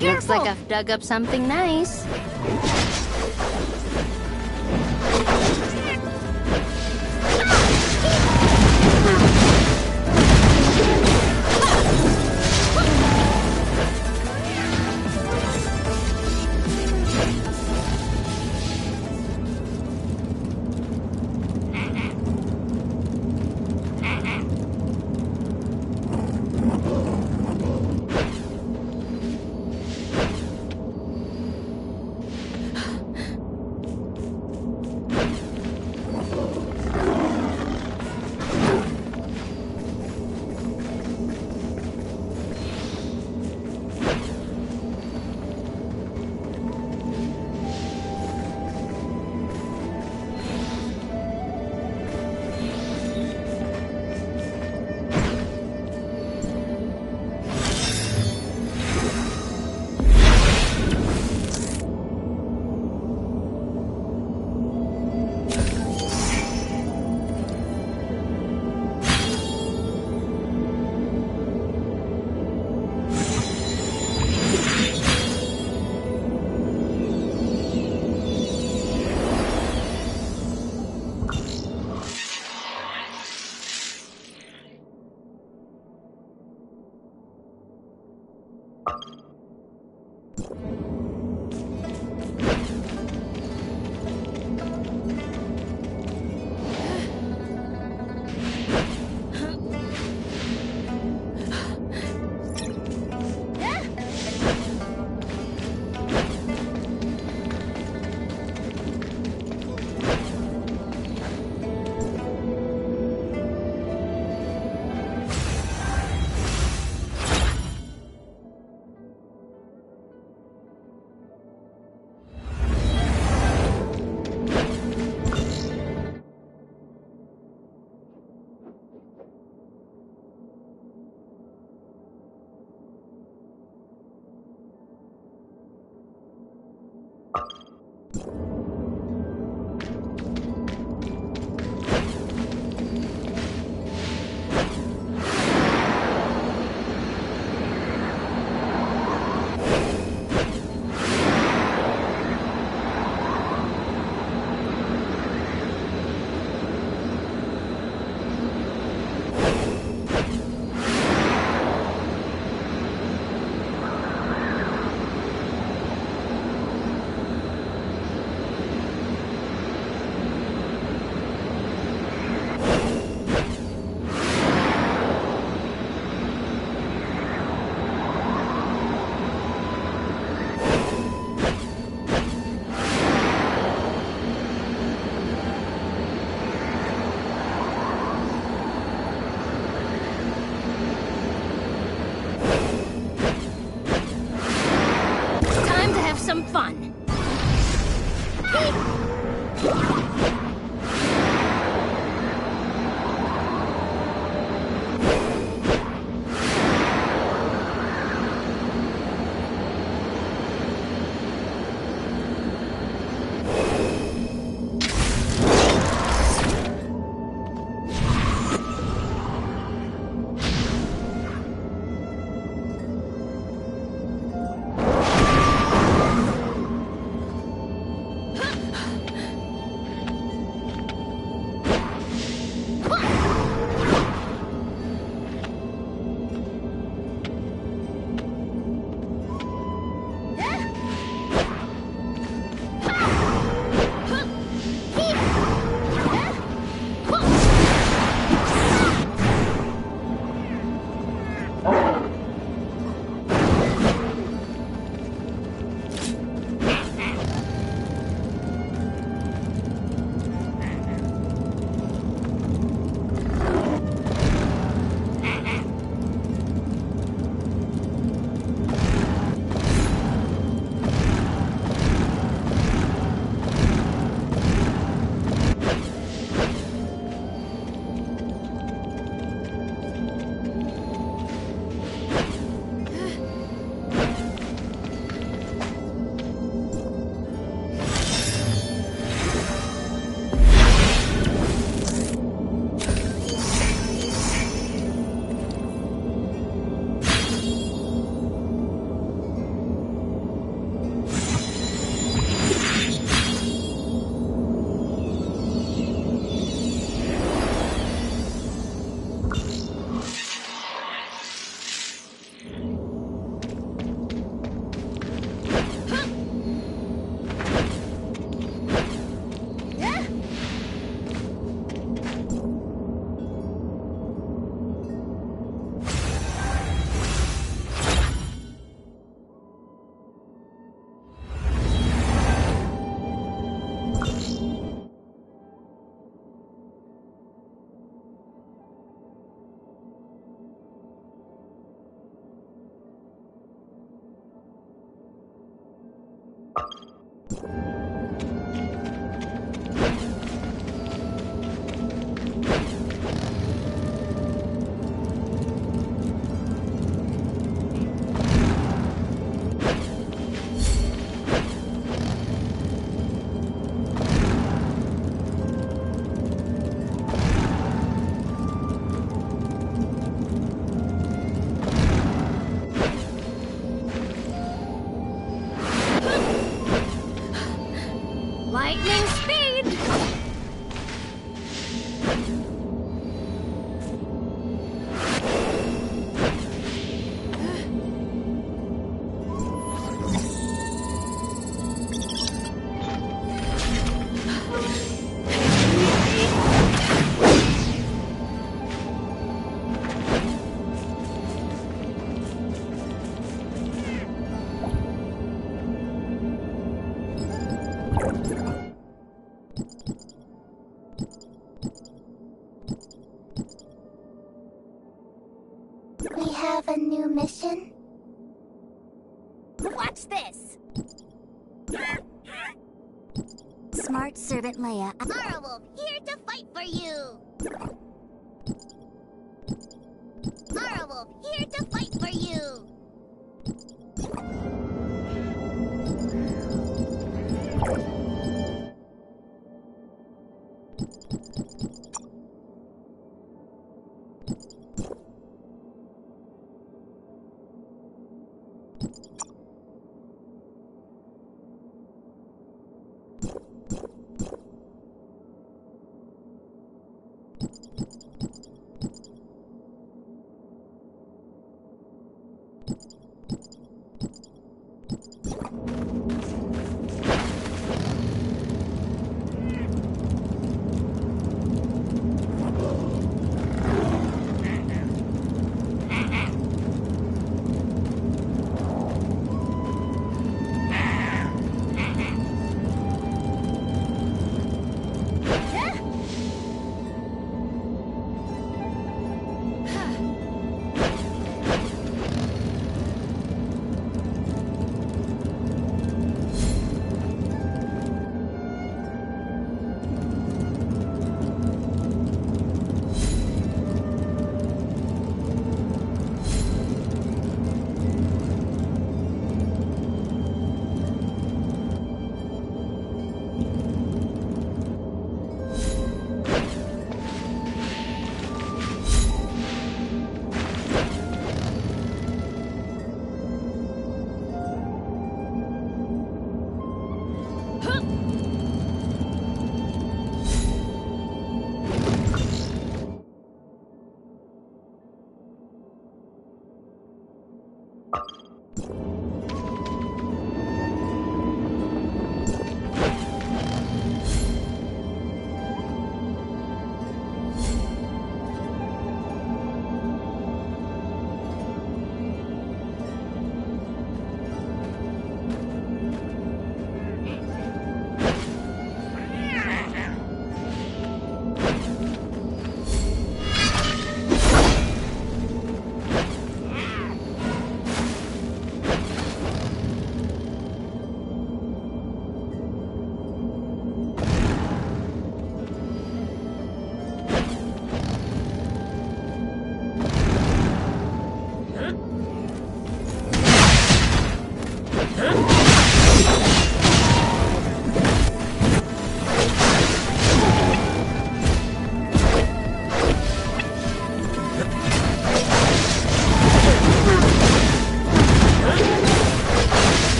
Looks like I've dug up something nice. Some fun. Lightning speed! We have a new mission? Watch this! Smart Servant Leia. Arwolf, here to fight for you! Arwolf, here to fight for you!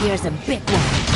Here's a big one.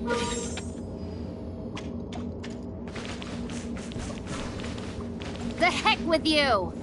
The heck with you!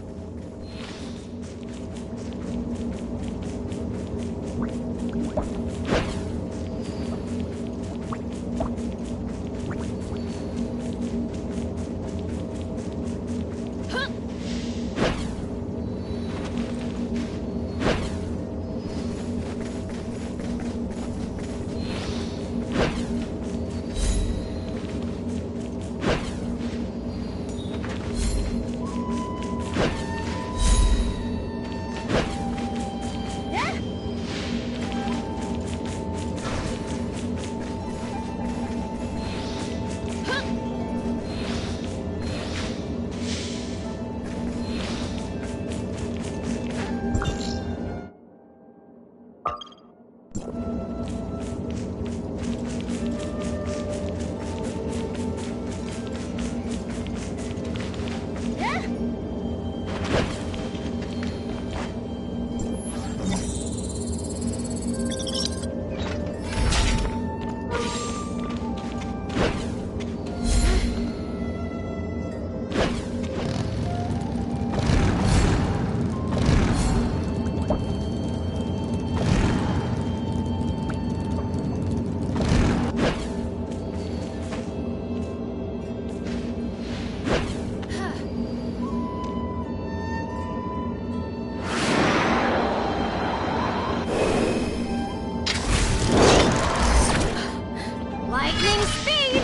Lightning speed!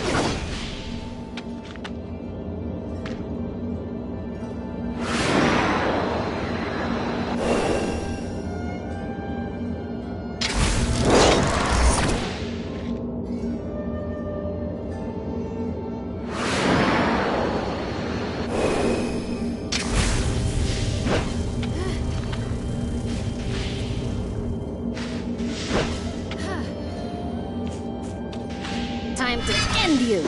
Time to end you!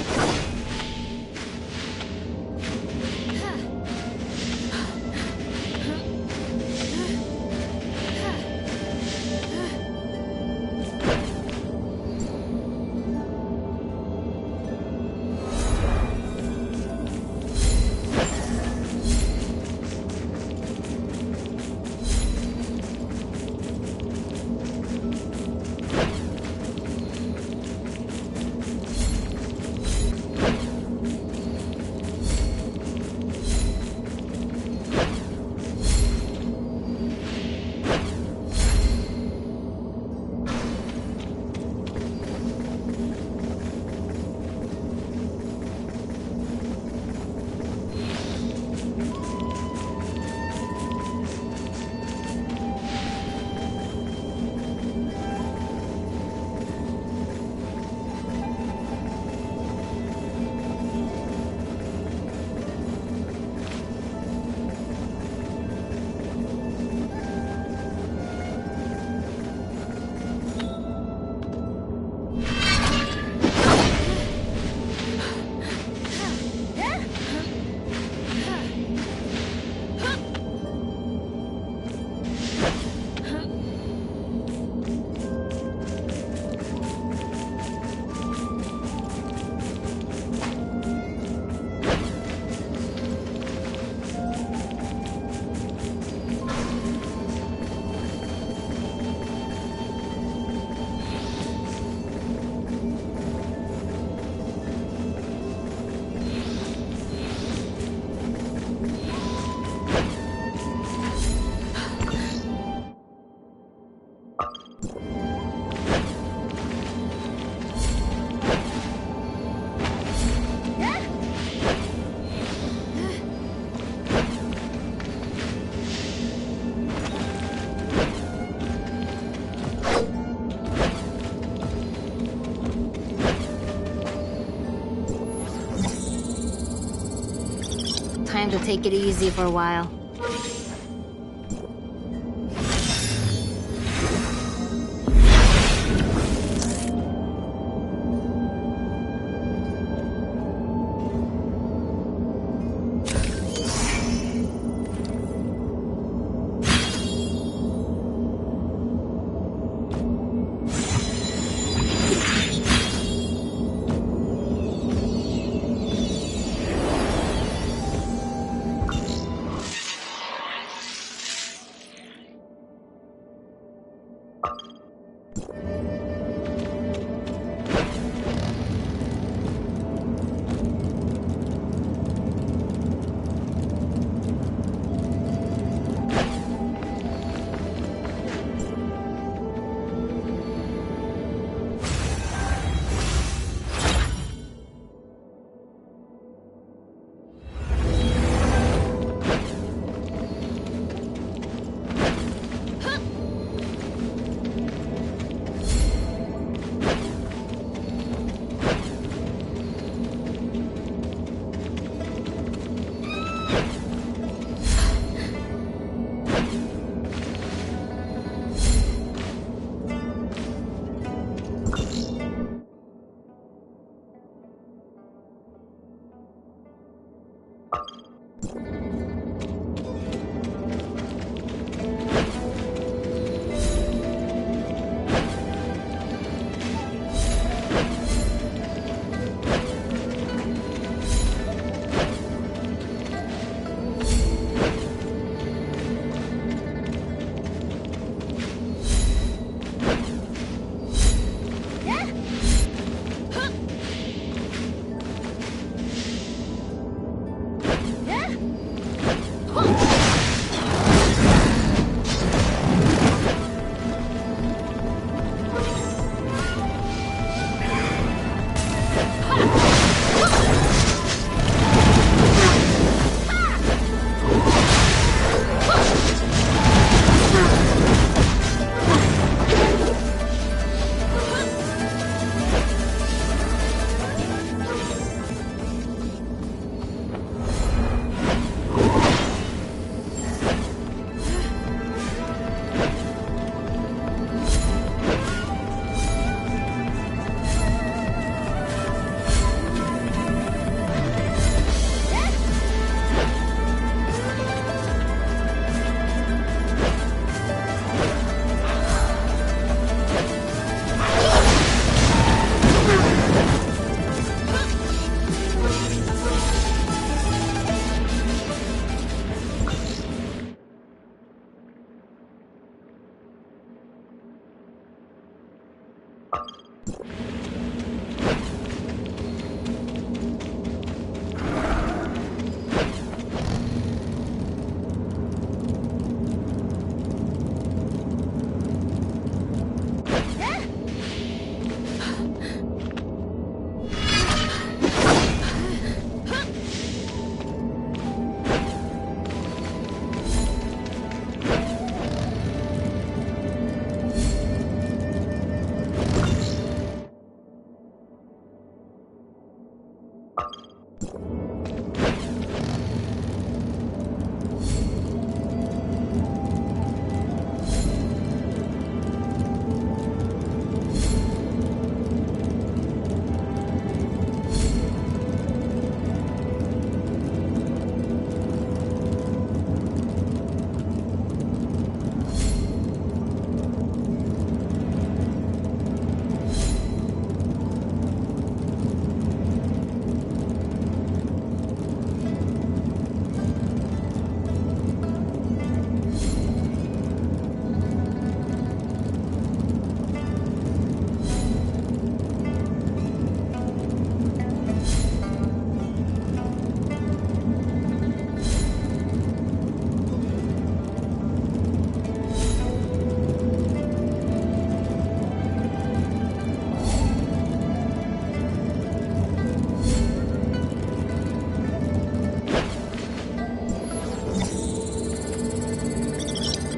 Time to take it easy for a while.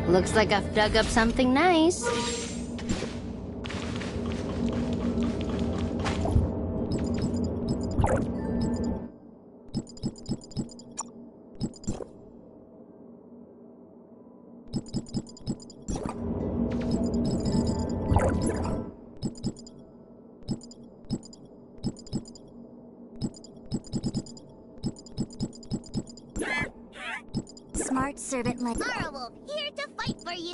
Looks like I've dug up something nice. Smart servant like Marwolf, here to fight for you.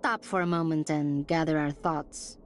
stop for a moment and gather our thoughts.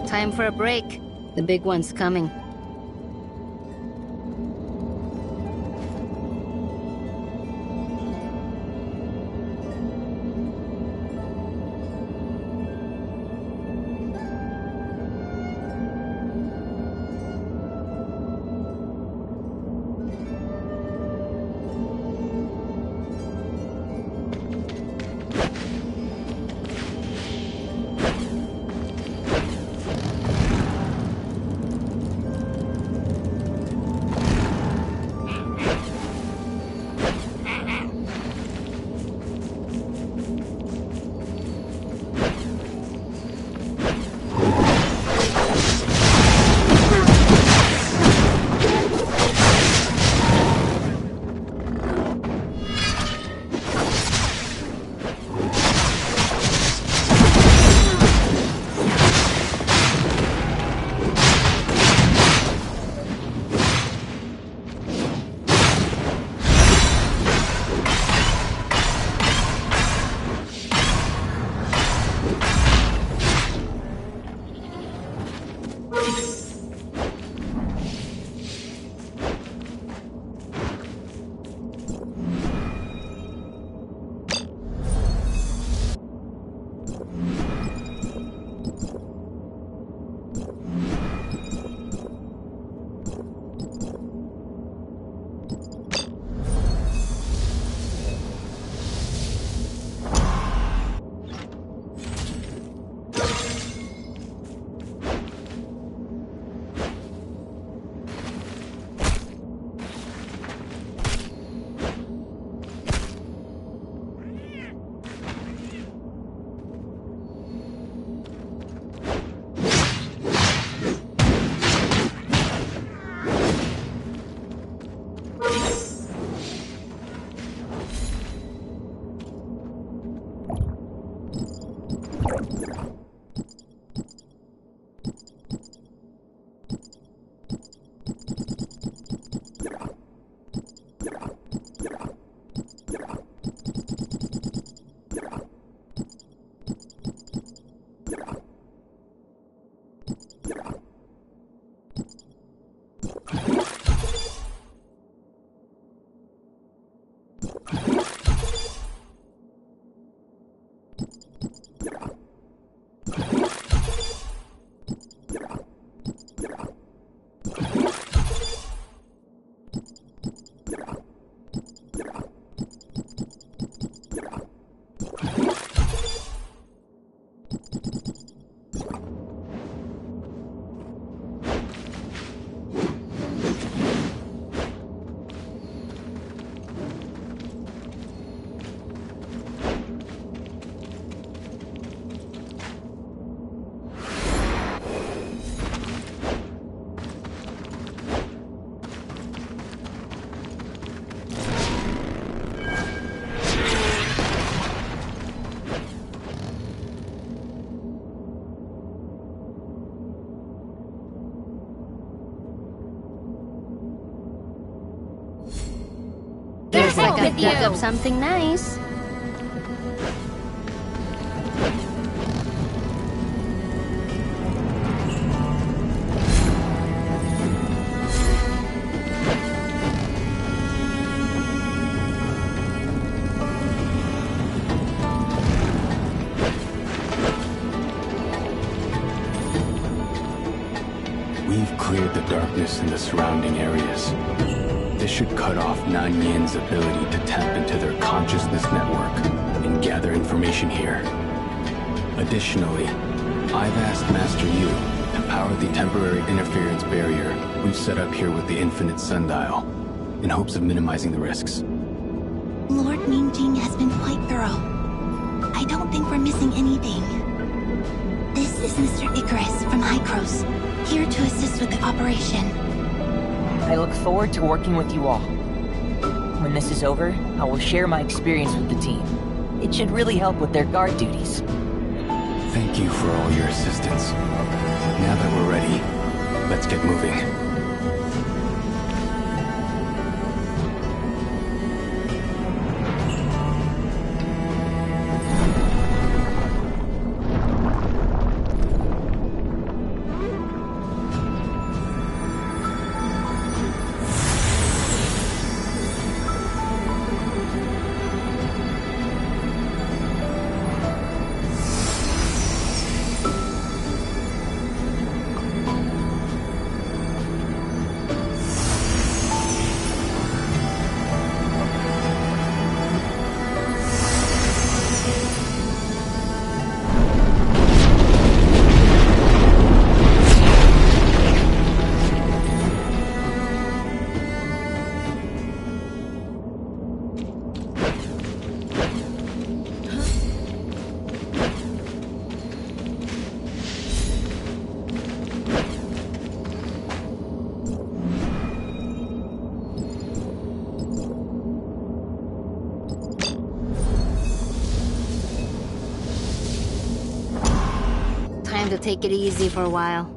Time for a break. The big one's coming. Looks like I picked up something nice. We've cleared the darkness in the surrounding areas. This should cut off Nan Yin's ability to tap into their consciousness network and gather information here. Additionally, I've asked Master Yu to power the temporary interference barrier we've set up here with the Infinite Sundial, in hopes of minimizing the risks. Lord Ningjing has been quite thorough. I don't think we're missing anything. This is Mr. Icarus from Hycros, here to assist with the operation. I look forward to working with you all. When this is over, I will share my experience with the team. It should really help with their guard duties. Thank you for all your assistance. Now that we're ready, let's get moving. Time to take it easy for a while.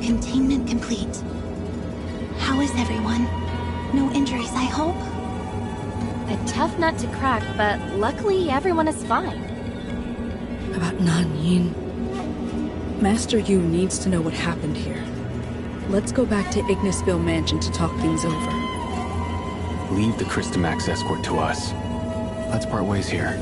Containment complete. How is everyone? No injuries, I hope? A tough nut to crack, but luckily everyone is fine. About Nanyin. Master Yu needs to know what happened here. Let's go back to Ignisville Mansion to talk things over. Leave the Christomax escort to us. Let's part ways here.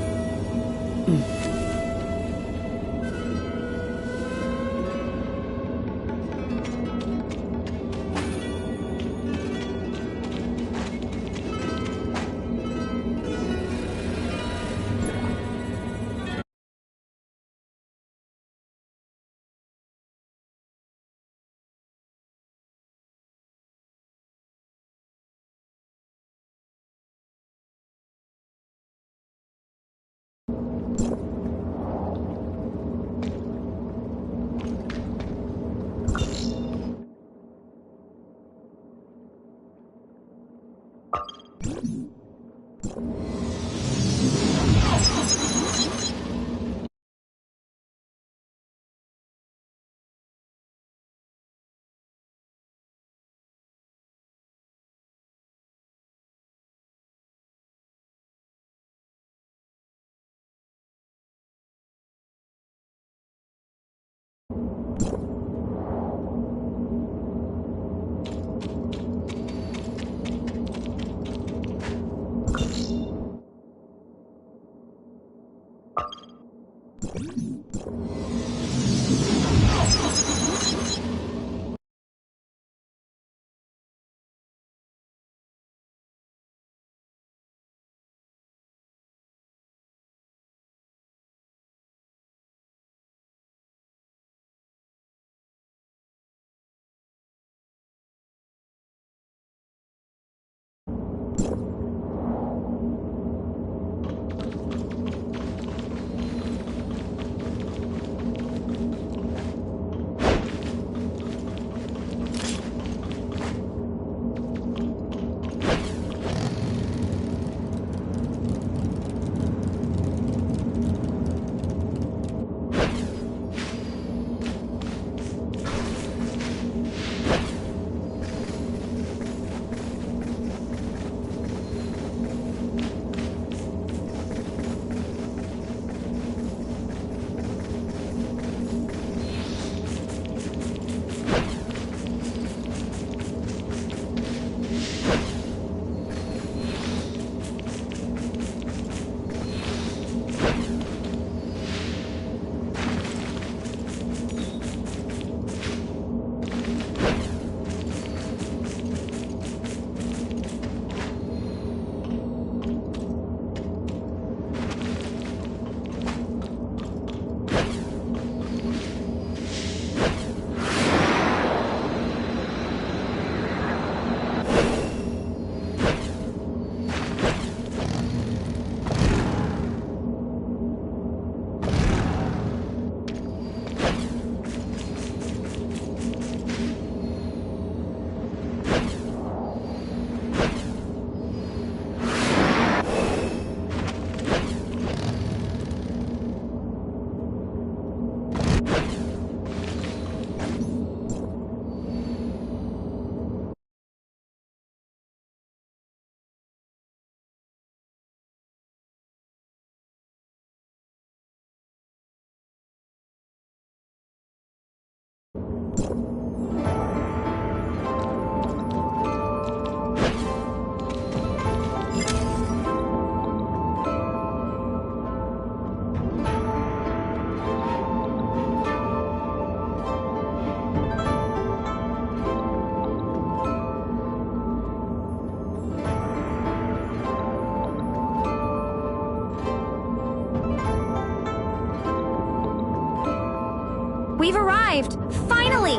We've arrived! Finally!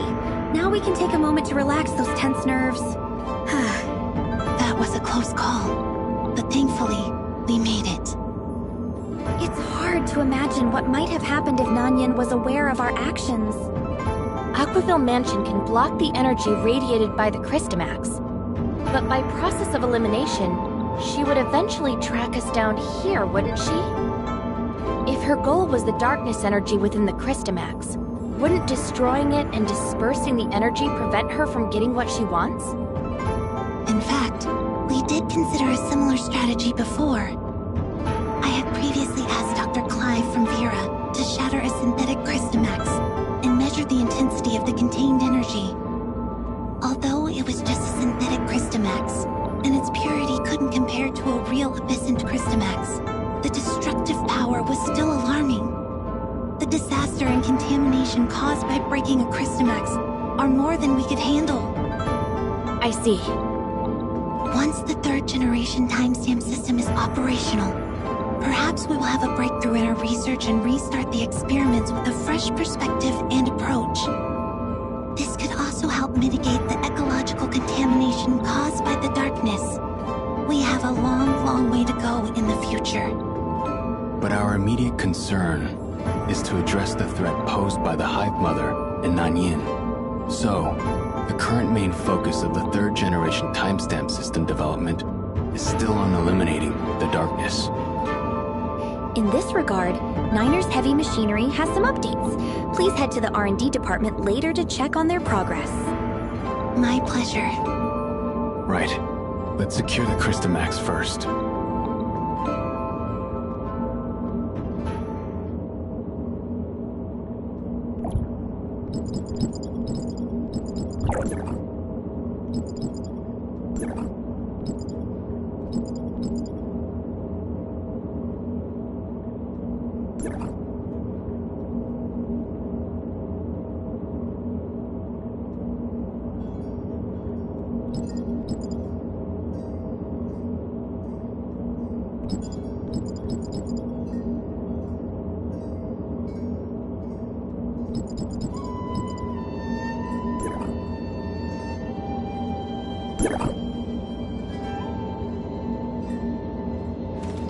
Now we can take a moment to relax those tense nerves. That was a close call, but thankfully, we made it. It's hard to imagine what might have happened if Nanyan was aware of our actions. Aquaville Mansion can block the energy radiated by the Christomax. But by process of elimination, she would eventually track us down here, wouldn't she? If her goal was the darkness energy within the Christomax, Wouldn't destroying it and dispersing the energy prevent her from getting what she wants? In fact, we did consider a similar strategy before. I had previously asked Dr. Clive from Vera to shatter a synthetic Crystamax and measure the intensity of the contained energy. Although it was just a synthetic Crystamax, and its purity couldn't compare to a real Abyssant Crystamax, the destructive power was still alarming. The disaster and contamination caused by breaking a Crystamax are more than we could handle. I see. Once the third-generation timestamp system is operational, perhaps we will have a breakthrough in our research and restart the experiments with a fresh perspective and approach. This could also help mitigate the ecological contamination caused by the darkness. We have a long, long way to go in the future. But our immediate concern is to address the threat posed by the Hive Mother and Nanyin. So, the current main focus of the third-generation timestamp system development is still on eliminating the darkness. In this regard, Niner's heavy machinery has some updates. Please head to the R&D department later to check on their progress. My pleasure. Right. Let's secure the Crystamax first.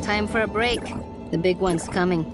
Time for a break. The big one's coming.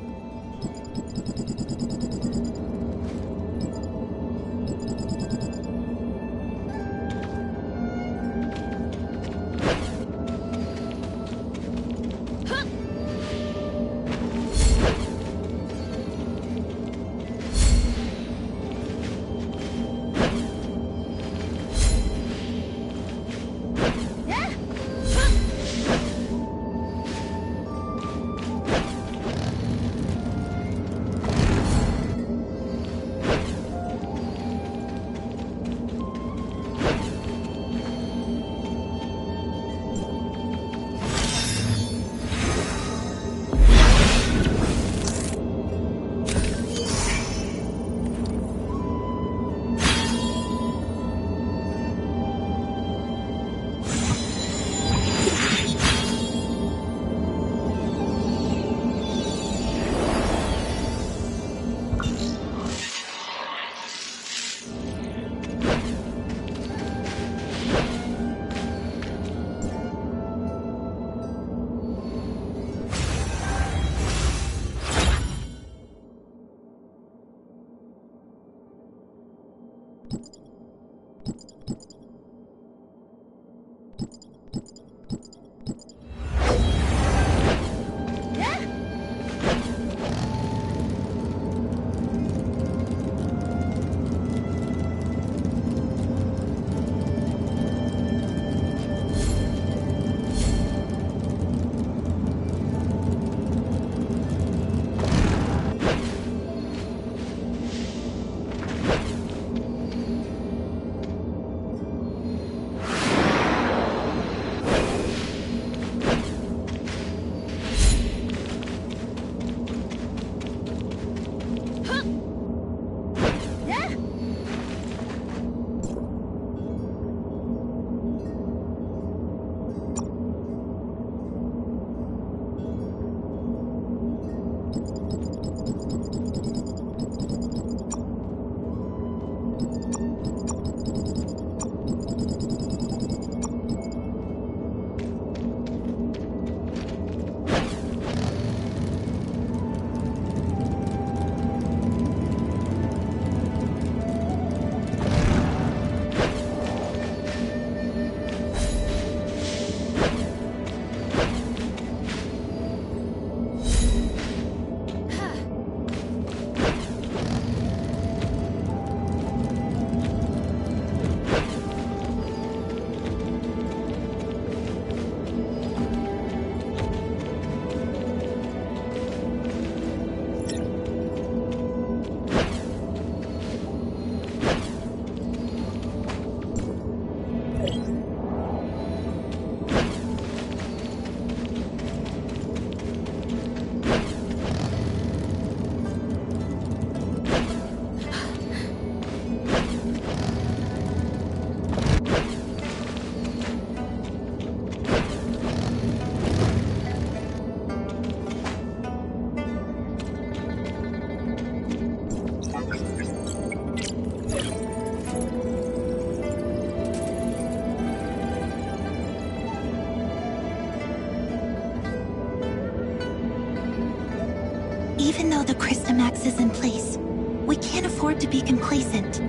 Even though the Crystamax is in place, we can't afford to be complacent.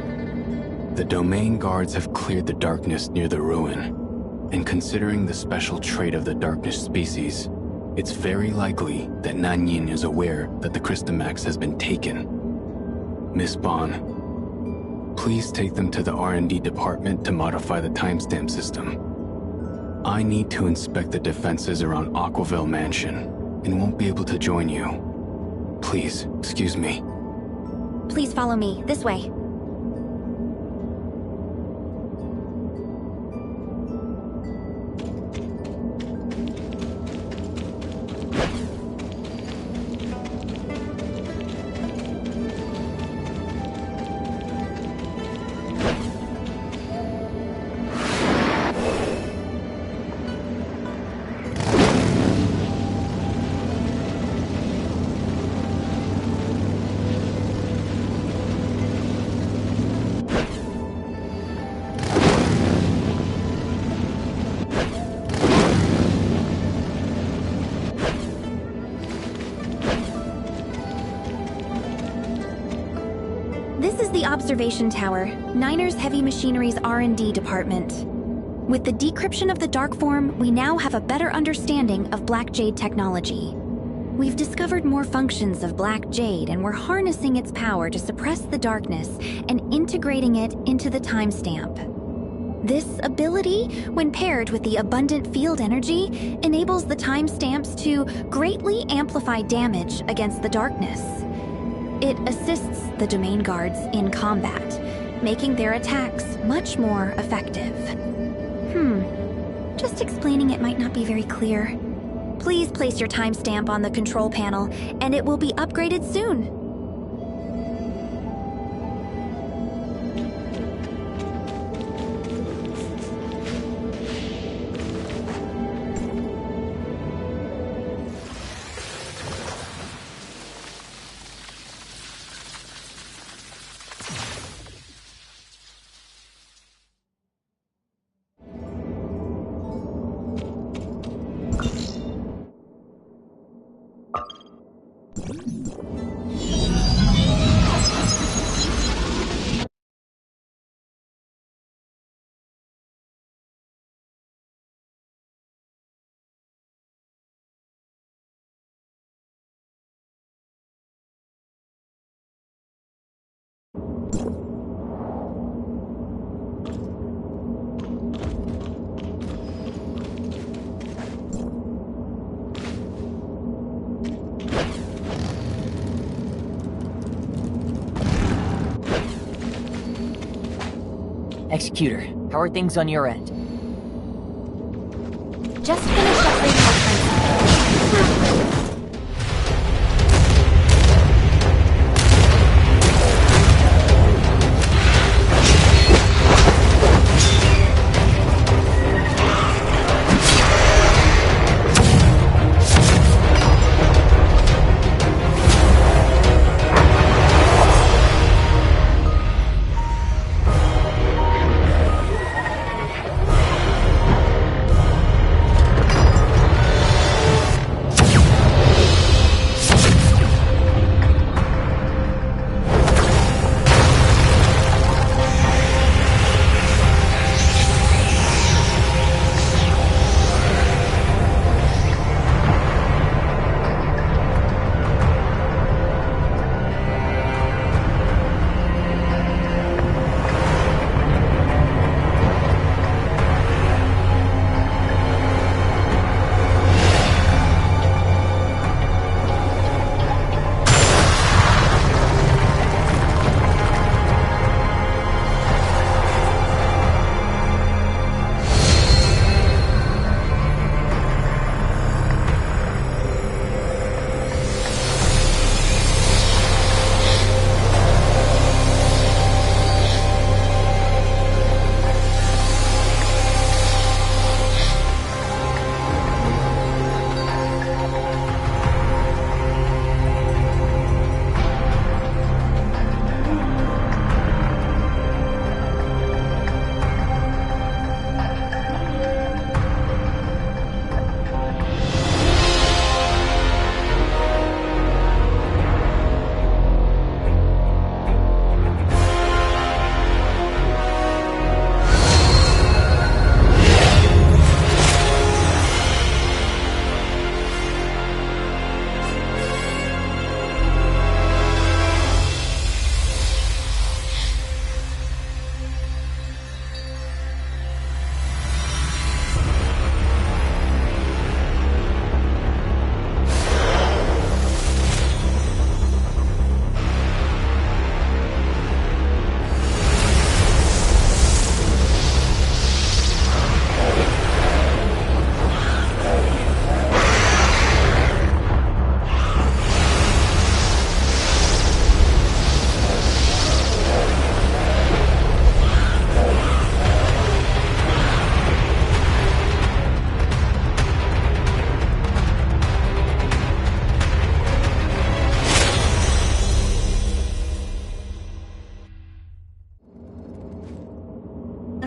The domain guards have cleared the darkness near the ruin, and considering the special trait of the darkness species, it's very likely that Nanyin is aware that the Crystamax has been taken. Miss Bond, please take them to the R&D department to modify the timestamp system. I need to inspect the defenses around Aquaville Mansion, and won't be able to join you. Please, excuse me. Please follow me, this way. This is the observation tower, Niner's Heavy Machinery's R&D department. With the decryption of the dark form, we now have a better understanding of Black Jade technology. We've discovered more functions of Black Jade, and we're harnessing its power to suppress the darkness and integrating it into the timestamp. This ability, when paired with the abundant field energy, enables the timestamps to greatly amplify damage against the darkness. It assists the domain guards in combat, making their attacks much more effective. Just explaining it might not be very clear. Please place your timestamp on the control panel, and it will be upgraded soon. Executor, how are things on your end? Just finished upgrading my timestamp.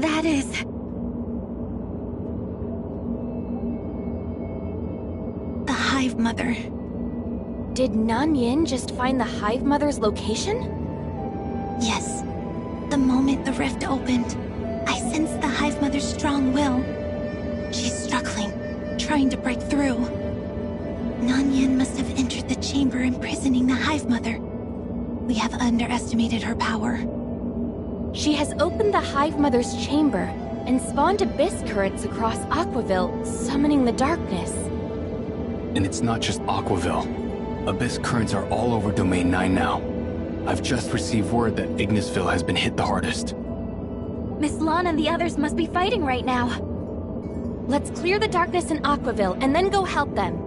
That is... The Hive Mother. Did Nanyin just find the Hive Mother's location? Yes. The moment the rift opened, I sensed the Hive Mother's strong will. She's struggling, trying to break through. Nanyin must have entered the chamber imprisoning the Hive Mother. We have underestimated her power. She has opened the Hive Mother's chamber and spawned abyss currents across Aquaville, summoning the darkness. And it's not just Aquaville. Abyss currents are all over Domain 9 now. I've just received word that Ignisville has been hit the hardest. Miss Lan and the others must be fighting right now. Let's clear the darkness in Aquaville and then go help them.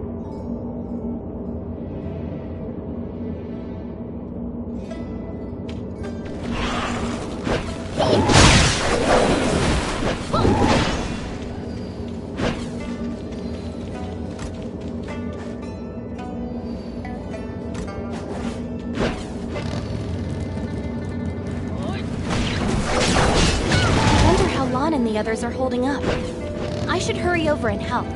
The others are holding up. I should hurry over and help.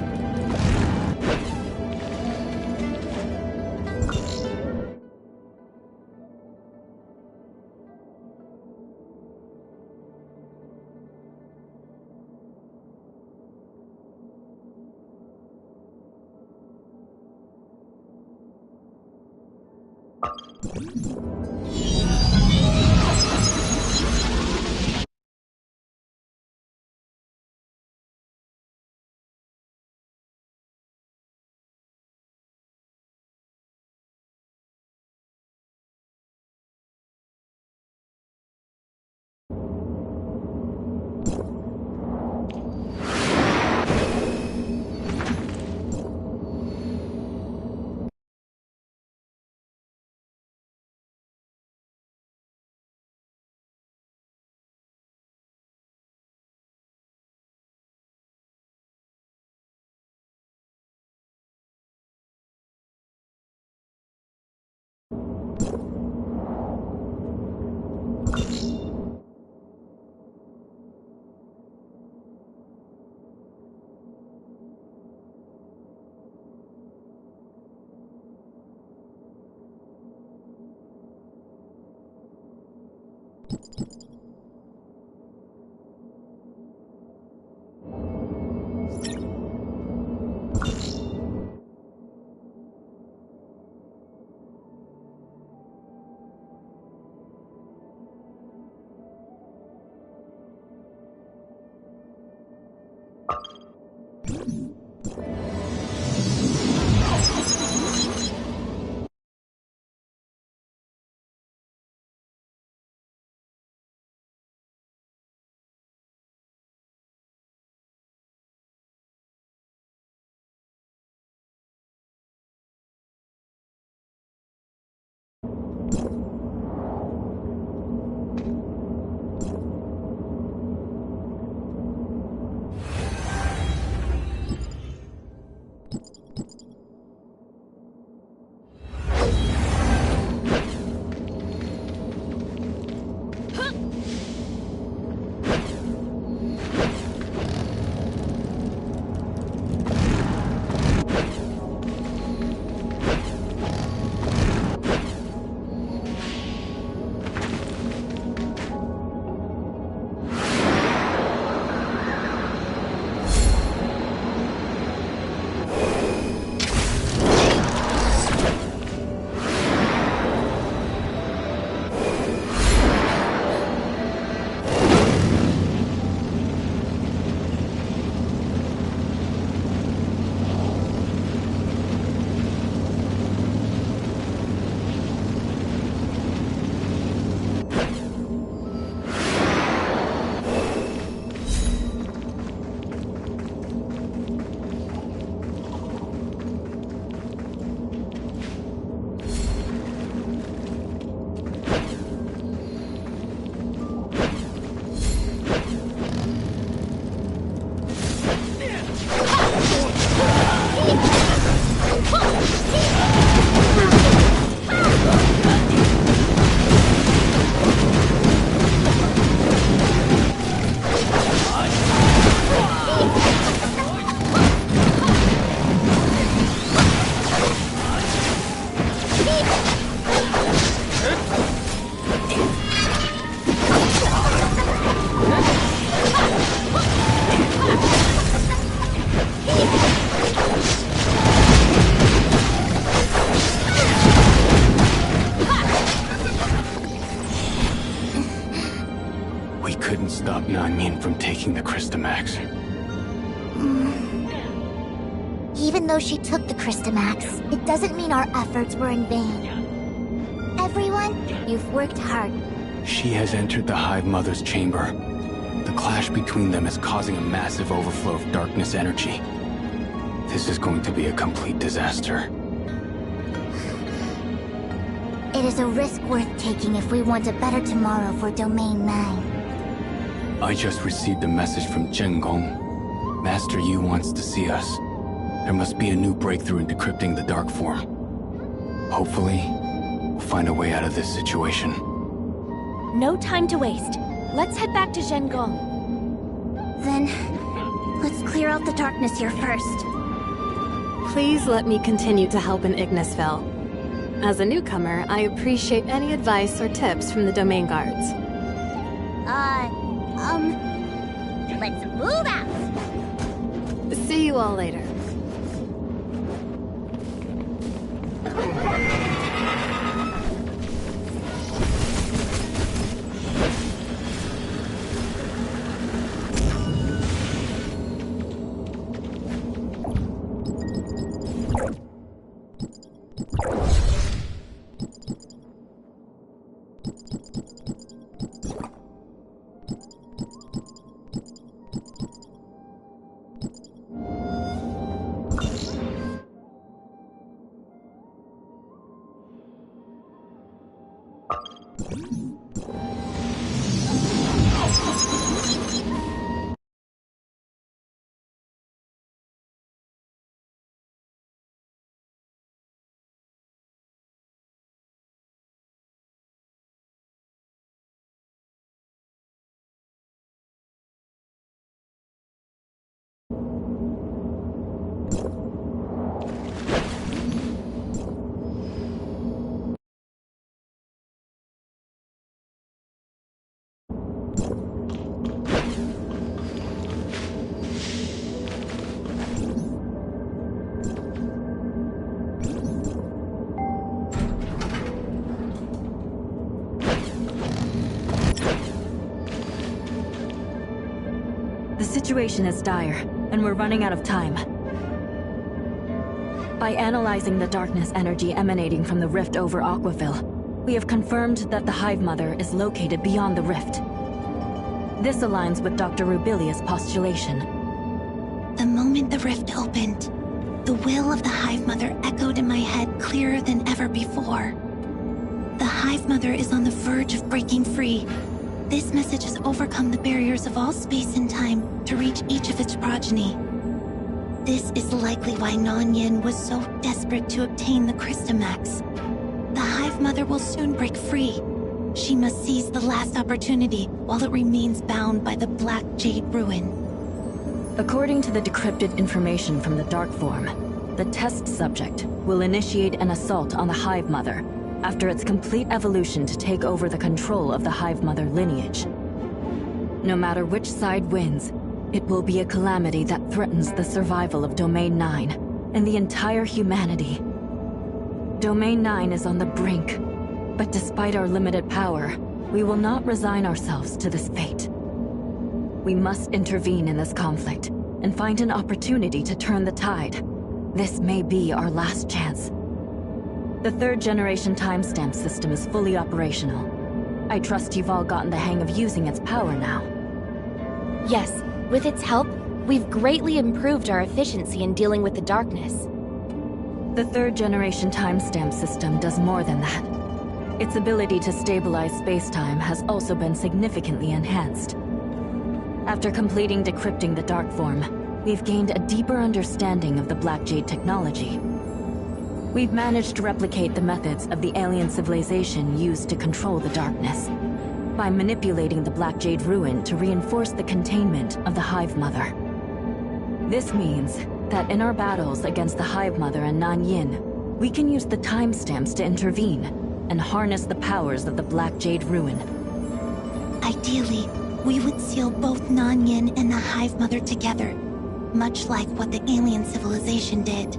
taking the Crystamax. Even though she took the Crystamax, it doesn't mean our efforts were in vain. Everyone, you've worked hard. She has entered the Hive Mother's chamber. The clash between them is causing a massive overflow of darkness energy. This is going to be a complete disaster. It is a risk worth taking if we want a better tomorrow for Domain 9. I just received a message from Zhengong. Master Yu wants to see us. There must be a new breakthrough in decrypting the dark form. Hopefully, we'll find a way out of this situation. No time to waste. Let's head back to Zhengong. Then, let's clear out the darkness here first. Please let me continue to help in Ignisville. As a newcomer, I appreciate any advice or tips from the Domain Guards. Let's move out! See you all later. The situation is dire, and we're running out of time. By analyzing the darkness energy emanating from the rift over Aquaville, we have confirmed that the Hive Mother is located beyond the rift. This aligns with Dr. Rubilia's postulation. The moment the rift opened, the will of the Hive Mother echoed in my head clearer than ever before. The Hive Mother is on the verge of breaking free. This message has overcome the barriers of all space and time to reach each of its progeny. This is likely why Nanyin was so desperate to obtain the Crystamax. The Hive Mother will soon break free. She must seize the last opportunity while it remains bound by the Black Jade Ruin. According to the decrypted information from the Dark Form, the test subject will initiate an assault on the Hive Mother after its complete evolution to take over the control of the Hive Mother lineage. No matter which side wins, it will be a calamity that threatens the survival of Domain 9 and the entire humanity. Domain 9 is on the brink, but despite our limited power, we will not resign ourselves to this fate. We must intervene in this conflict and find an opportunity to turn the tide. This may be our last chance. The third-generation timestamp system is fully operational. I trust you've all gotten the hang of using its power now. Yes, with its help, we've greatly improved our efficiency in dealing with the darkness. The third-generation timestamp system does more than that. Its ability to stabilize space-time has also been significantly enhanced. After completing decrypting the Dark Form, we've gained a deeper understanding of the Black Jade technology. We've managed to replicate the methods of the alien civilization used to control the darkness, by manipulating the Black Jade Ruin to reinforce the containment of the Hive Mother. This means that in our battles against the Hive Mother and Nanyin, we can use the timestamps to intervene and harness the powers of the Black Jade Ruin. Ideally, we would seal both Nanyin and the Hive Mother together, much like what the alien civilization did.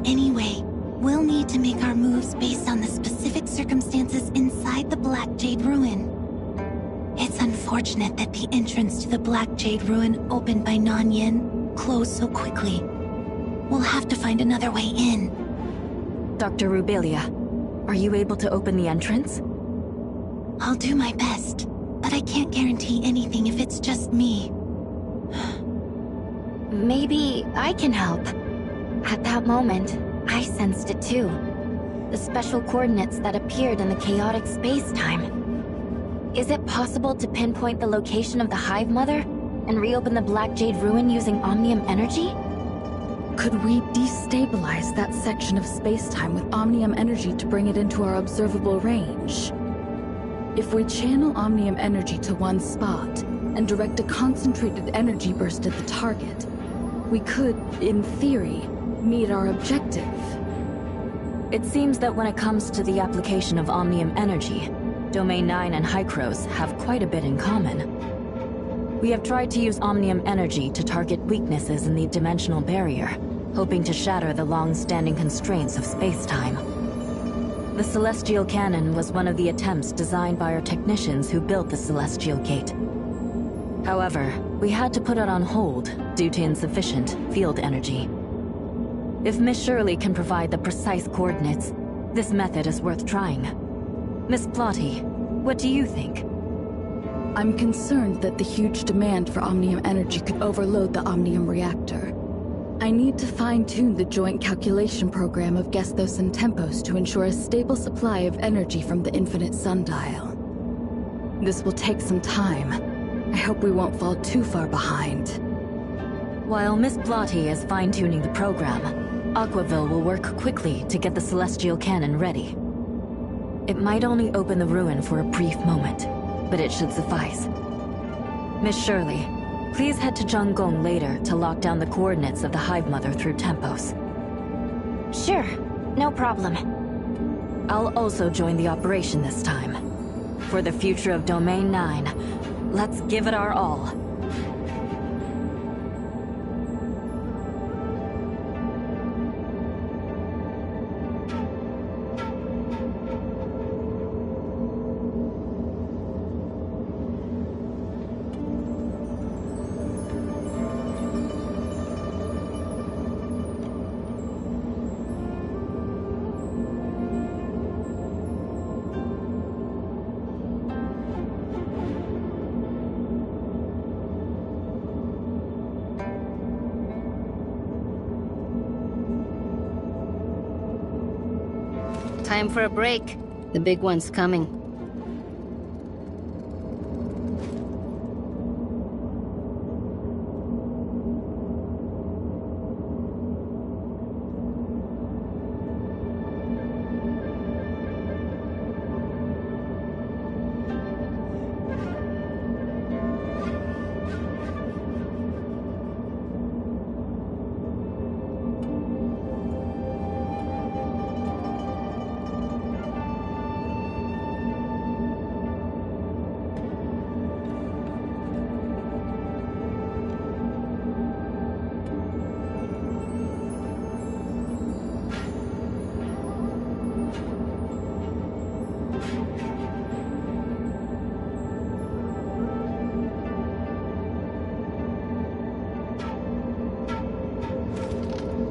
Anyway, we'll need to make our moves based on the specific circumstances inside the Black Jade Ruin. It's unfortunate that the entrance to the Black Jade Ruin opened by Nanyin closed so quickly. We'll have to find another way in. Dr. Rubilia, are you able to open the entrance? I'll do my best, but I can't guarantee anything if it's just me. Maybe I can help. At that moment, I sensed it too. The special coordinates that appeared in the chaotic space-time. Is it possible to pinpoint the location of the Hive Mother and reopen the Black Jade Ruin using Omnium energy? Could we destabilize that section of space-time with Omnium energy to bring it into our observable range? If we channel Omnium energy to one spot and direct a concentrated energy burst at the target, we could, in theory, meet our objective. It seems that when it comes to the application of Omnium energy, Domain 9 and Hykros have quite a bit in common. We have tried to use Omnium energy to target weaknesses in the dimensional barrier, hoping to shatter the long-standing constraints of space-time. The Celestial Cannon was one of the attempts designed by our technicians who built the Celestial Gate. However, we had to put it on hold due to insufficient field energy. If Miss Shirley can provide the precise coordinates, this method is worth trying. Miss Plotty, what do you think? I'm concerned that the huge demand for Omnium energy could overload the Omnium reactor. I need to fine-tune the joint calculation program of Gestos and Tempos to ensure a stable supply of energy from the infinite sundial. This will take some time. I hope we won't fall too far behind. While Miss Plotty is fine-tuning the program, Aquaville will work quickly to get the Celestial Cannon ready. It might only open the ruin for a brief moment, but it should suffice. Miss Shirley, please head to Zhanggong later to lock down the coordinates of the Hive Mother through Tempos. Sure, no problem. I'll also join the operation this time. For the future of Domain 9, let's give it our all. Time for a break. The big one's coming.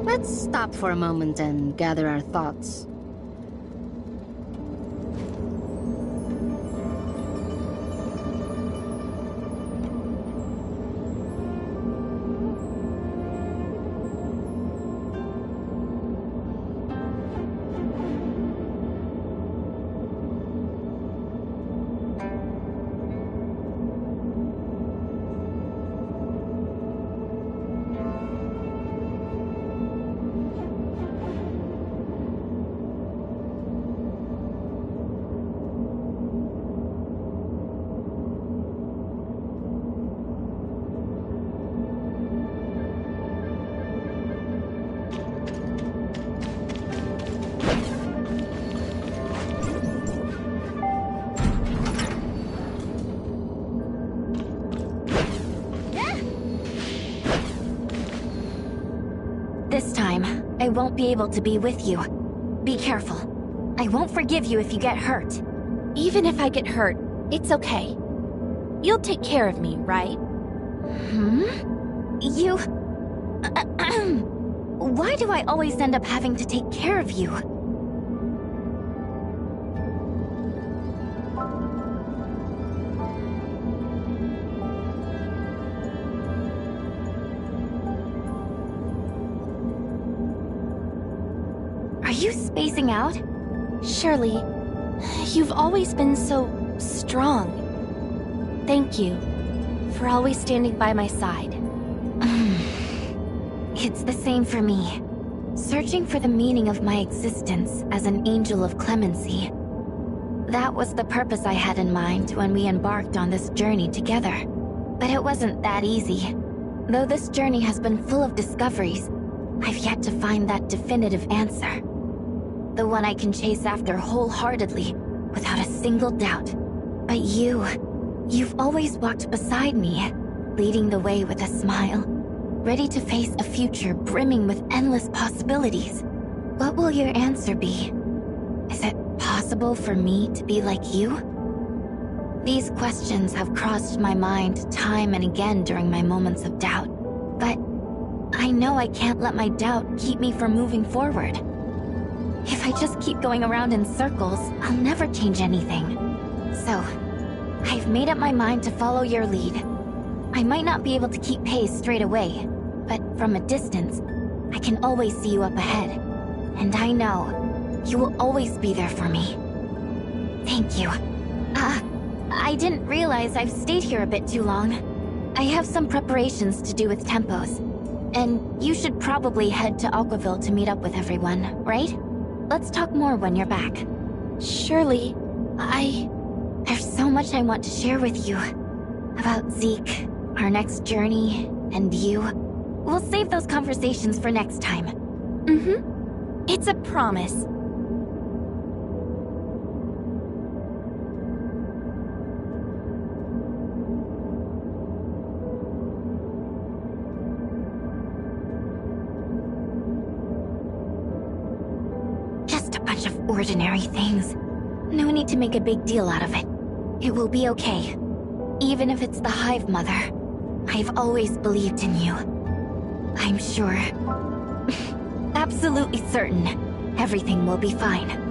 Let's stop for a moment and gather our thoughts. This time, I won't be able to be with you. Be careful. I won't forgive you if you get hurt. Even if I get hurt, it's okay. You'll take care of me, right? You... Why do I always end up having to take care of you? Are you spacing out? Shirley, you've always been so strong. Thank you for always standing by my side. It's the same for me. Searching for the meaning of my existence as an angel of clemency. That was the purpose I had in mind when we embarked on this journey together. But it wasn't that easy. Though this journey has been full of discoveries, I've yet to find that definitive answer. The one I can chase after wholeheartedly, without a single doubt. But you've always walked beside me, leading the way with a smile, ready to face a future brimming with endless possibilities. What will your answer be? Is it possible for me to be like you? These questions have crossed my mind time and again during my moments of doubt, but I know I can't let my doubt keep me from moving forward. If I just keep going around in circles, I'll never change anything. So, I've made up my mind to follow your lead. I might not be able to keep pace straight away, but from a distance, I can always see you up ahead. And I know you will always be there for me. Thank you. I didn't realize I've stayed here a bit too long. I have some preparations to do with Tempos. And you should probably head to Aquaville to meet up with everyone, right? Let's talk more when you're back. Shirley, There's so much I want to share with you. About Zeke, our next journey, and you. We'll save those conversations for next time. It's a promise. Ordinary things. No need to make a big deal out of it. It will be okay. Even if it's the Hive Mother. I've always believed in you. I'm sure. Absolutely certain. Everything will be fine.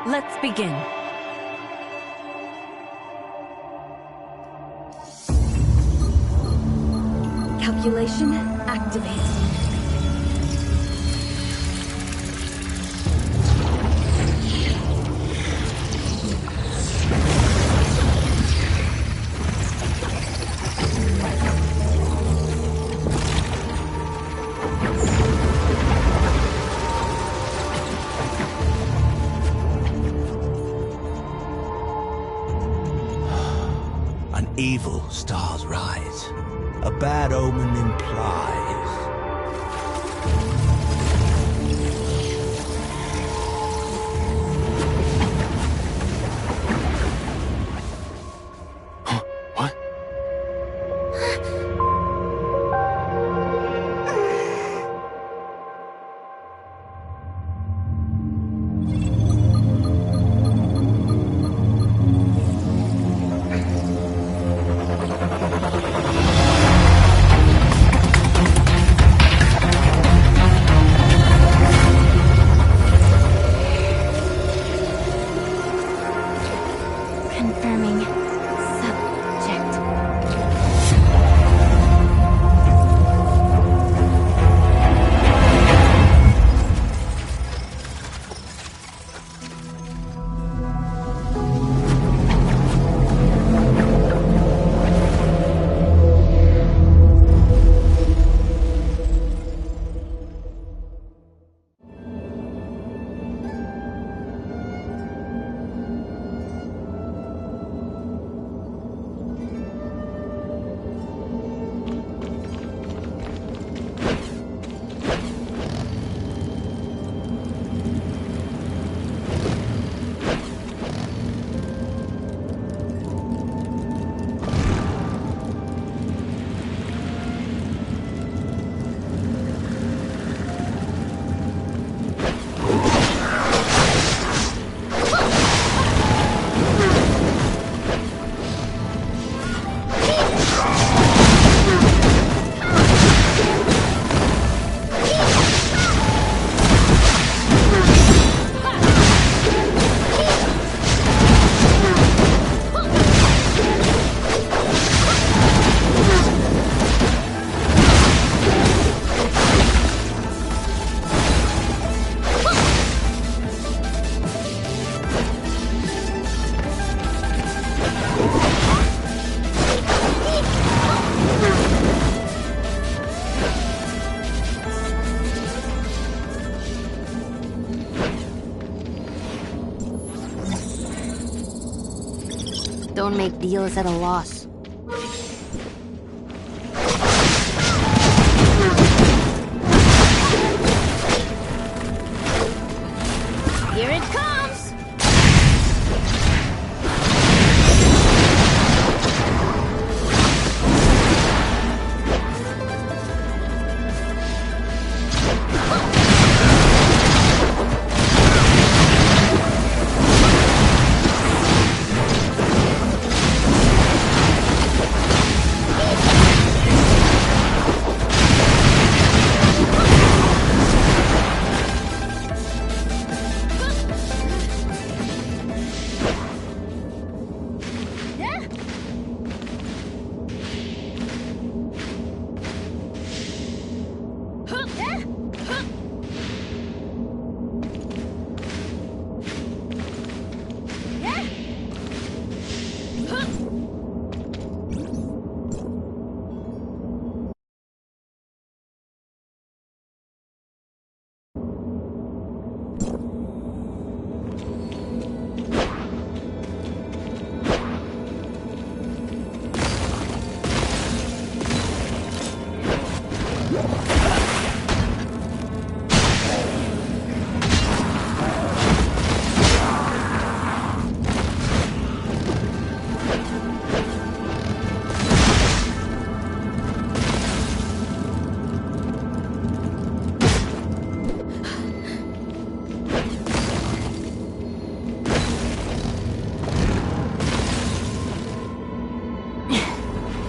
Let's begin. Calculation activate. An evil star's rise. A bad omen implies. What? Confirming subject. Don't make deals at a loss. Here it comes!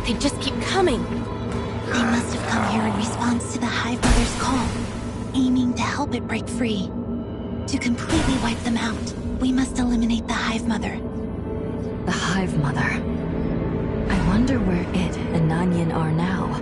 They just keep coming. They must have come here in response to the Hive Mother's call, aiming to help it break free. To completely wipe them out. We must eliminate the Hive Mother. The Hive Mother. I wonder where it and Nanyin are now.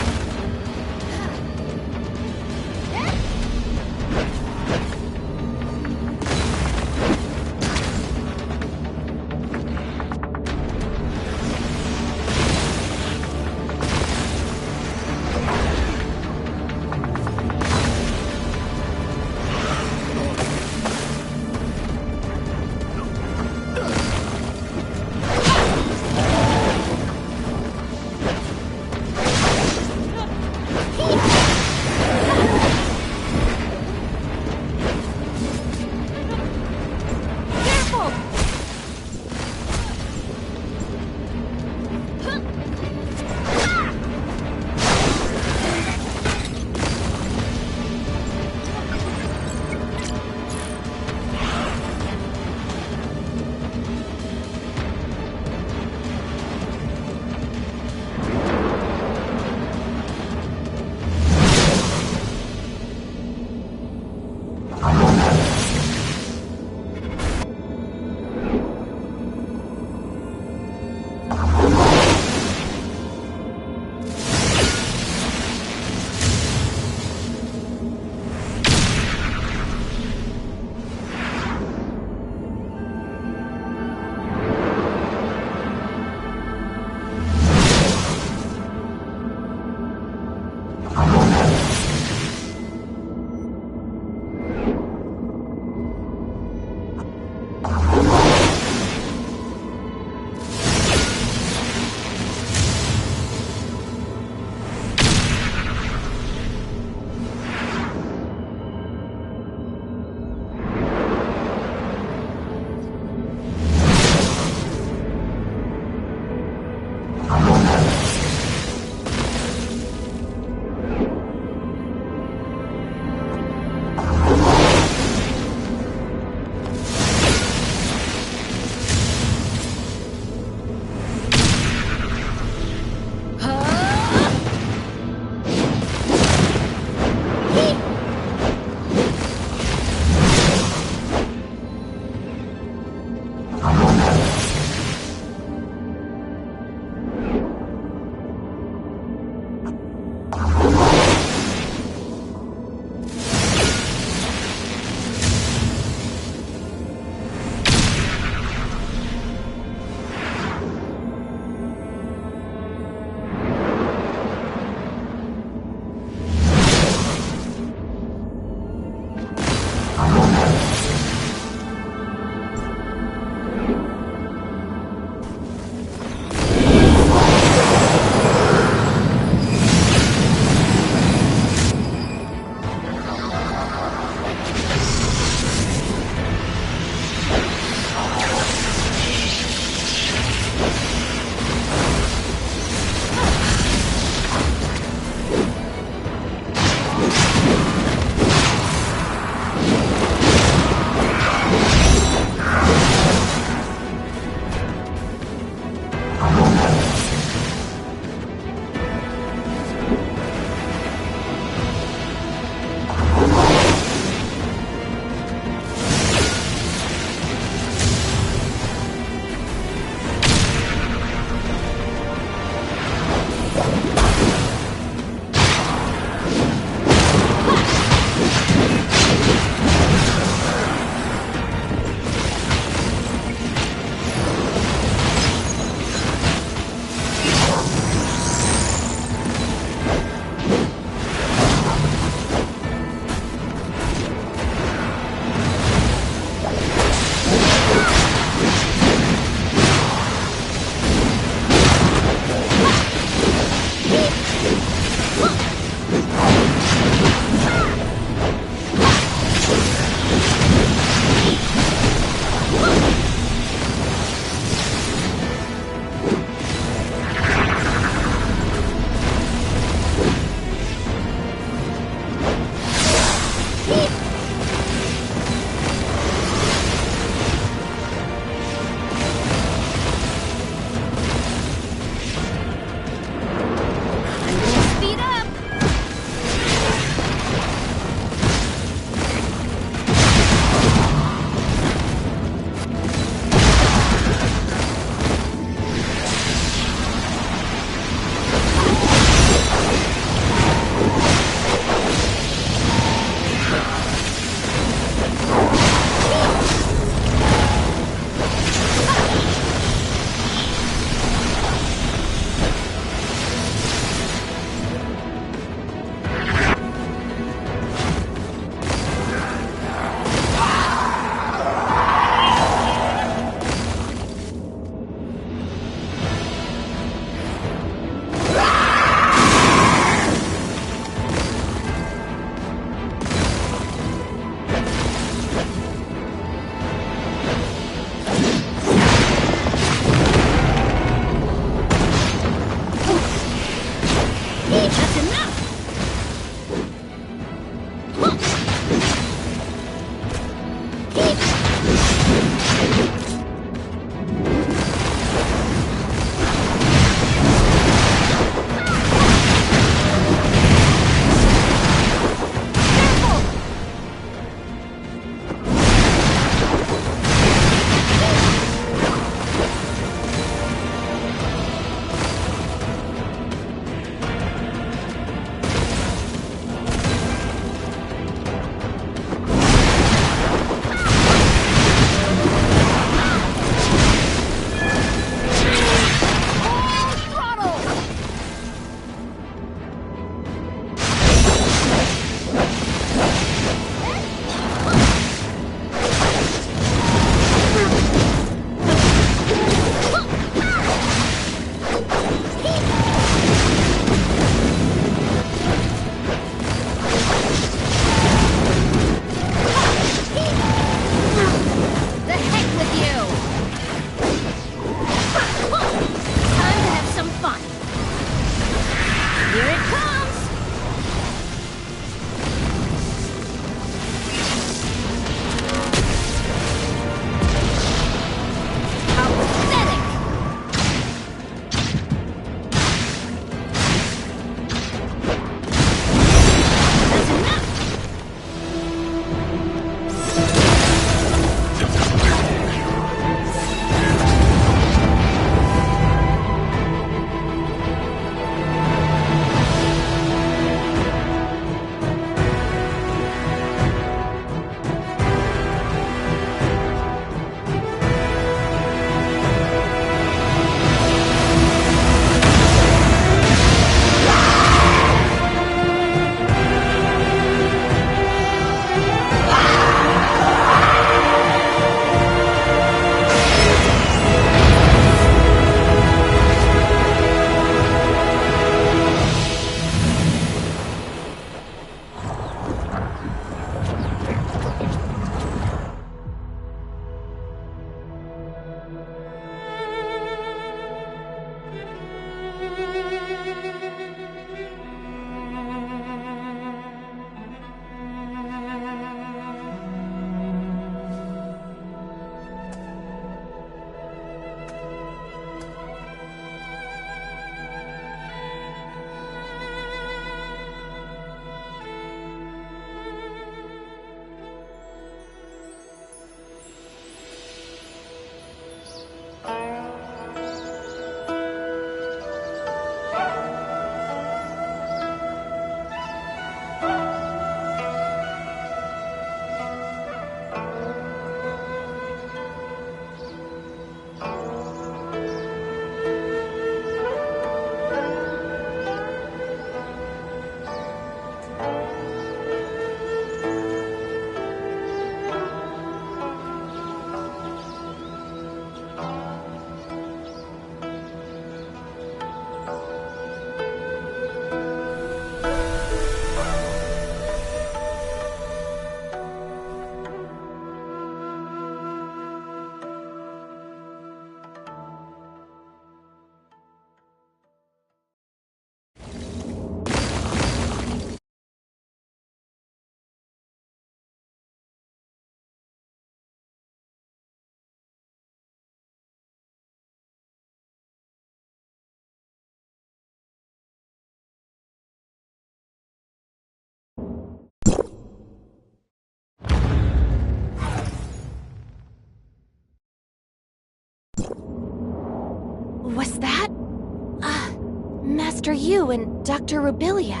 Master Yu and Dr. Rubilia.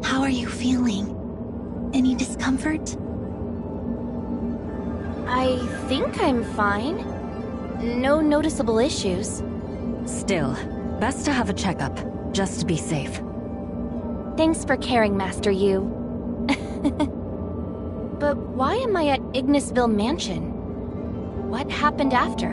How are you feeling? Any discomfort? I think I'm fine. No noticeable issues. Still, best to have a checkup, just to be safe. Thanks for caring, Master Yu. But why am I at Ignisville Mansion? What happened after?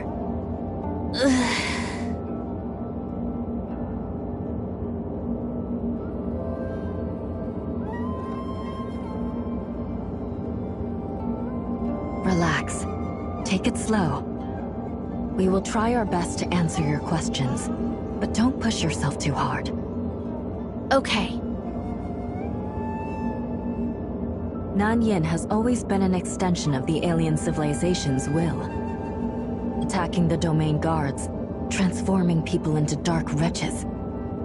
Relax. Take it slow. We will try our best to answer your questions, but don't push yourself too hard. Okay. Nanyin has always been an extension of the alien civilization's will. Attacking the domain guards, transforming people into dark wretches.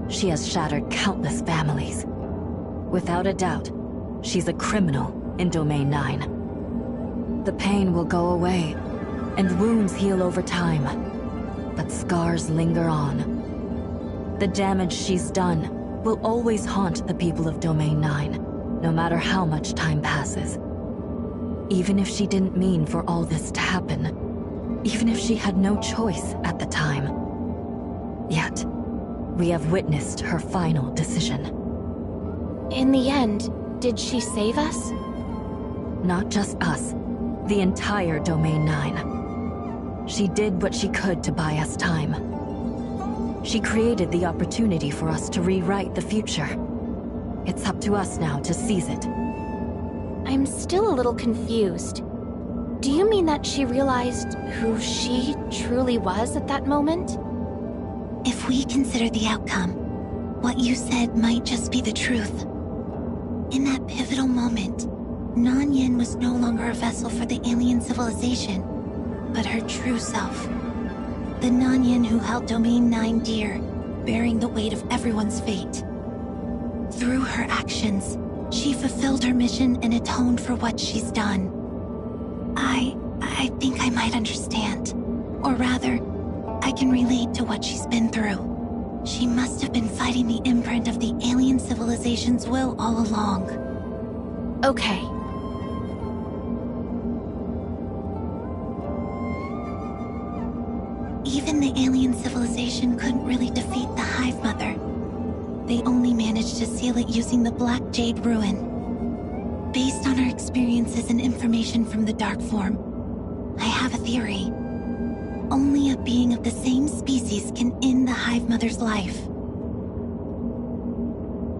She has shattered countless families. Without a doubt, she's a criminal in Domain 9. The pain will go away, and wounds heal over time, but scars linger on. The damage she's done will always haunt the people of Domain 9. No matter how much time passes. Even if she didn't mean for all this to happen. Even if she had no choice at the time. Yet, we have witnessed her final decision. In the end, did she save us? Not just us. The entire Domain 9. She did what she could to buy us time. She created the opportunity for us to rewrite the future. It's up to us now to seize it. I'm still a little confused. Do you mean that she realized who she truly was at that moment? If we consider the outcome, what you said might just be the truth. In that pivotal moment, Nanyin was no longer a vessel for the alien civilization, but her true self. The Nanyin who held Domain 9 dear, bearing the weight of everyone's fate. Through her actions, she fulfilled her mission and atoned for what she's done. I think I might understand. Or rather, I can relate to what she's been through. She must have been fighting the imprint of the alien civilization's will all along. Okay. Even the alien civilization couldn't really defeat the Hive Mother. They only managed to seal it using the Black Jade Ruin. Based on our experiences and information from the Dark Form, I have a theory. Only a being of the same species can end the Hive Mother's life.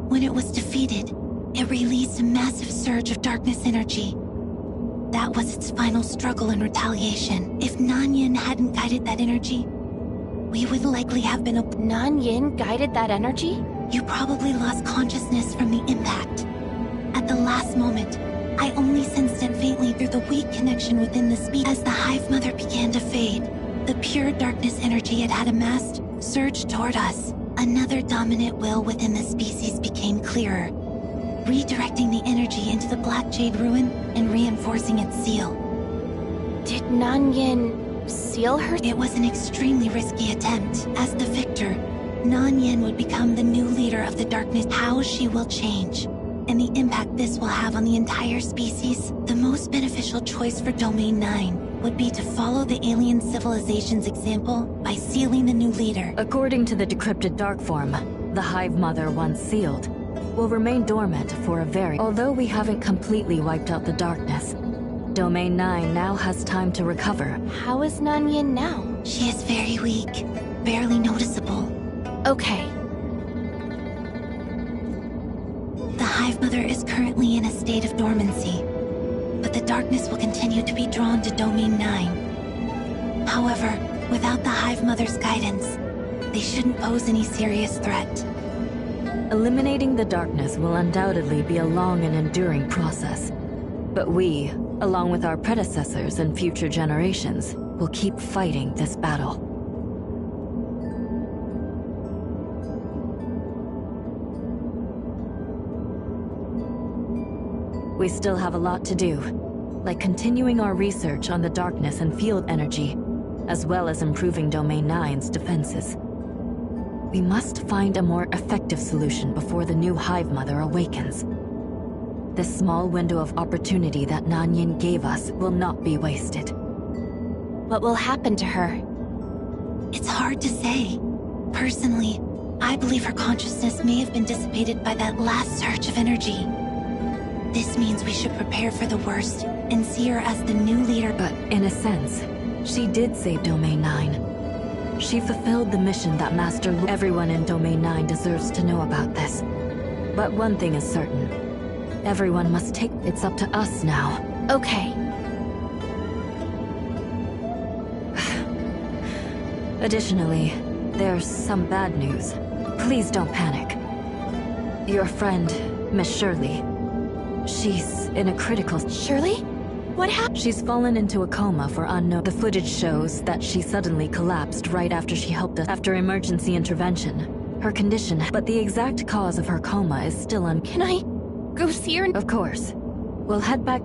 When it was defeated, it released a massive surge of darkness energy. That was its final struggle and retaliation. If Nanyin hadn't guided that energy, we would likely have been Nanyin guided that energy? You probably lost consciousness from the impact. At the last moment, I only sensed it faintly through the weak connection within the species. As the Hive Mother began to fade, the pure darkness energy it had amassed surged toward us. Another dominant will within the species became clearer, redirecting the energy into the Black Jade Ruin and reinforcing its seal. Did Nanyin seal her? It was an extremely risky attempt. As the victor, Nanyin would become the new leader of the darkness. How she will change, and the impact this will have on the entire species, the most beneficial choice for Domain 9 would be to follow the alien civilization's example by sealing the new leader. According to the decrypted Dark Form, the Hive Mother once sealed will remain dormant for a Although we haven't completely wiped out the darkness, Domain 9 now has time to recover. How is Nanyin now? She is very weak, barely noticeable. Okay. The Hive Mother is currently in a state of dormancy, but the darkness will continue to be drawn to Domain 9. However, without the Hive Mother's guidance, they shouldn't pose any serious threat. Eliminating the darkness will undoubtedly be a long and enduring process. But we, along with our predecessors and future generations, will keep fighting this battle. We still have a lot to do, like continuing our research on the darkness and field energy, as well as improving Domain 9's defenses. We must find a more effective solution before the new Hive Mother awakens. This small window of opportunity that Nanyin gave us will not be wasted. What will happen to her? It's hard to say. Personally, I believe her consciousness may have been dissipated by that last surge of energy. This means we should prepare for the worst and see her as the new leader. But in a sense, she did save Domain 9. She fulfilled the mission that Master Lu. Everyone in Domain 9 deserves to know about this. But one thing is certain. Everyone must take. It's up to us now. Okay. Additionally, there's some bad news. Please don't panic. Your friend, Miss Shirley, she's in a critical... Shirley? What happened? She's fallen into a coma for unknown... The footage shows that she suddenly collapsed right after she helped us after emergency intervention. Her condition, but the exact cause of her coma is still Can I go see her? Of course. We'll head back...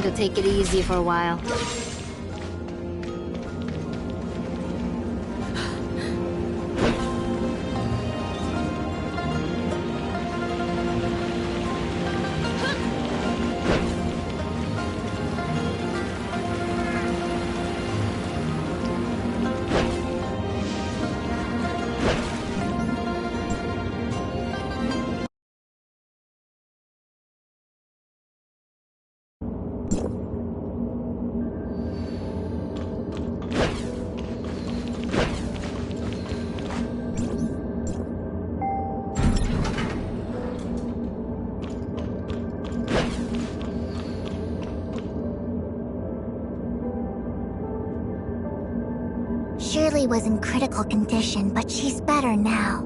to take it easy for a while. Shirley was in critical condition, but she's better now.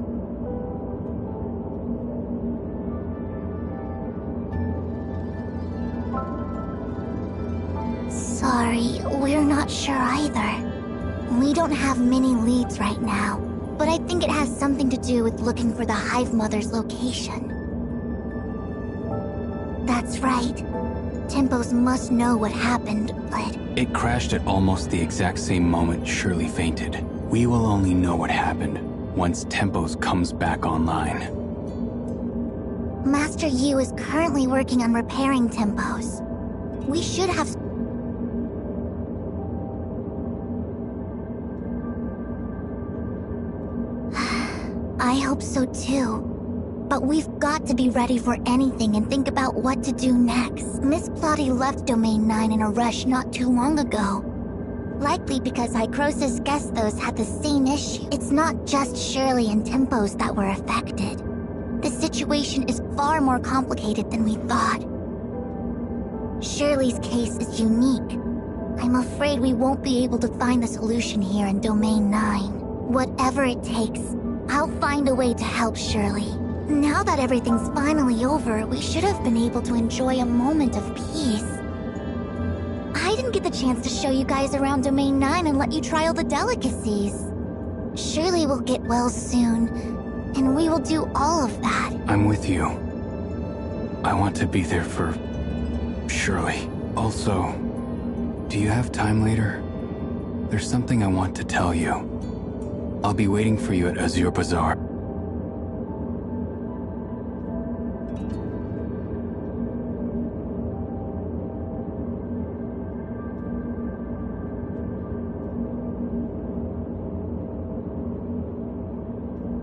Sorry, we're not sure either. We don't have many leads right now, but I think it has something to do with looking for the Hive Mother's location. That's right. Tempos must know what happened, but... It crashed at almost the exact same moment Shirley fainted. We will only know what happened once Tempos comes back online. Master Yu is currently working on repairing Tempos. We should have... I hope so too. But we've got to be ready for anything and think about what to do next. Miss Plotty left Domain 9 in a rush not too long ago. Likely because Hycrosis Gestos had the same issue. It's not just Shirley and Tempos that were affected. The situation is far more complicated than we thought. Shirley's case is unique. I'm afraid we won't be able to find the solution here in Domain 9. Whatever it takes, I'll find a way to help Shirley. Now that everything's finally over, we should have been able to enjoy a moment of peace. I didn't get the chance to show you guys around Domain 9 and let you try all the delicacies. Shirley will get well soon, and we will do all of that. I'm with you. I want to be there for Shirley. Also, do you have time later? There's something I want to tell you. I'll be waiting for you at Azure Bazaar.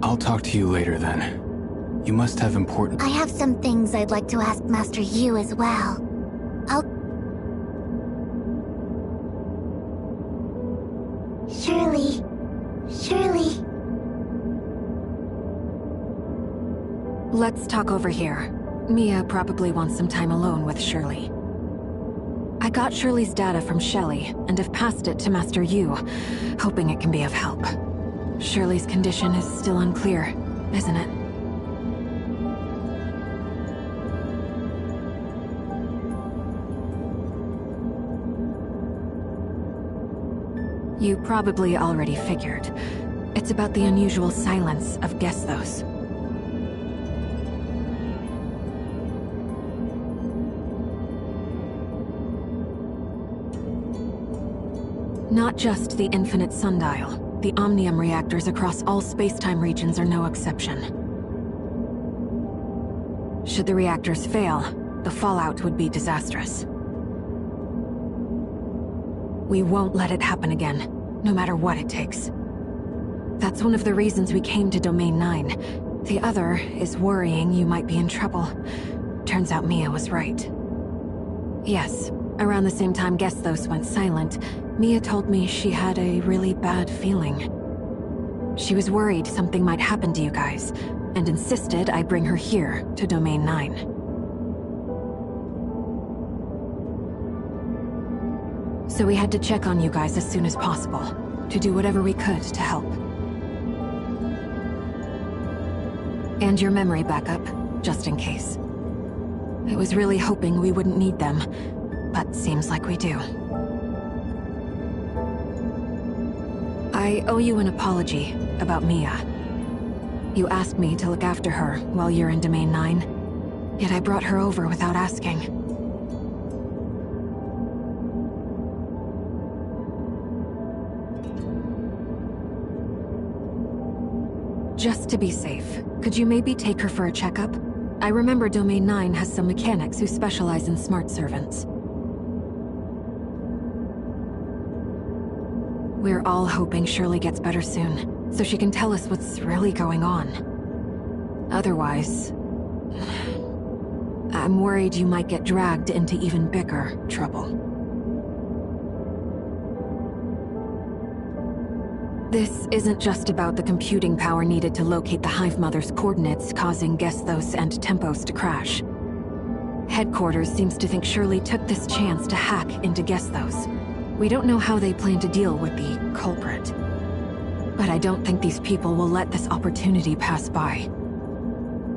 I'll talk to you later then. You must have important... I have some things I'd like to ask Master Yu as well. Shirley. Shirley. Let's talk over here. Mia probably wants some time alone with Shirley. I got Shirley's data from Shelley, and have passed it to Master Yu, hoping it can be of help. Shirley's condition is still unclear, isn't it? You probably already figured. It's about the unusual silence of Gestos. Not just the infinite sundial. The Omnium reactors across all space-time regions are no exception. Should the reactors fail, the fallout would be disastrous. We won't let it happen again, no matter what it takes. That's one of the reasons we came to Domain 9. The other is worrying you might be in trouble. Turns out Mia was right. Yes, around the same time Gestos went silent, Mia told me she had a really bad feeling. She was worried something might happen to you guys, and insisted I bring her here to Domain 9. So we had to check on you guys as soon as possible, to do whatever we could to help. And your memory backup, just in case. I was really hoping we wouldn't need them, but seems like we do. I owe you an apology about Mia. You asked me to look after her while you're in Domain 9, yet I brought her over without asking. Just to be safe, could you maybe take her for a checkup? I remember Domain 9 has some mechanics who specialize in smart servants. We're all hoping Shirley gets better soon, so she can tell us what's really going on. Otherwise, I'm worried you might get dragged into even bigger trouble. This isn't just about the computing power needed to locate the Hive Mother's coordinates causing Gesthos and Tempos to crash. Headquarters seems to think Shirley took this chance to hack into Gesthos. We don't know how they plan to deal with the culprit. But I don't think these people will let this opportunity pass by.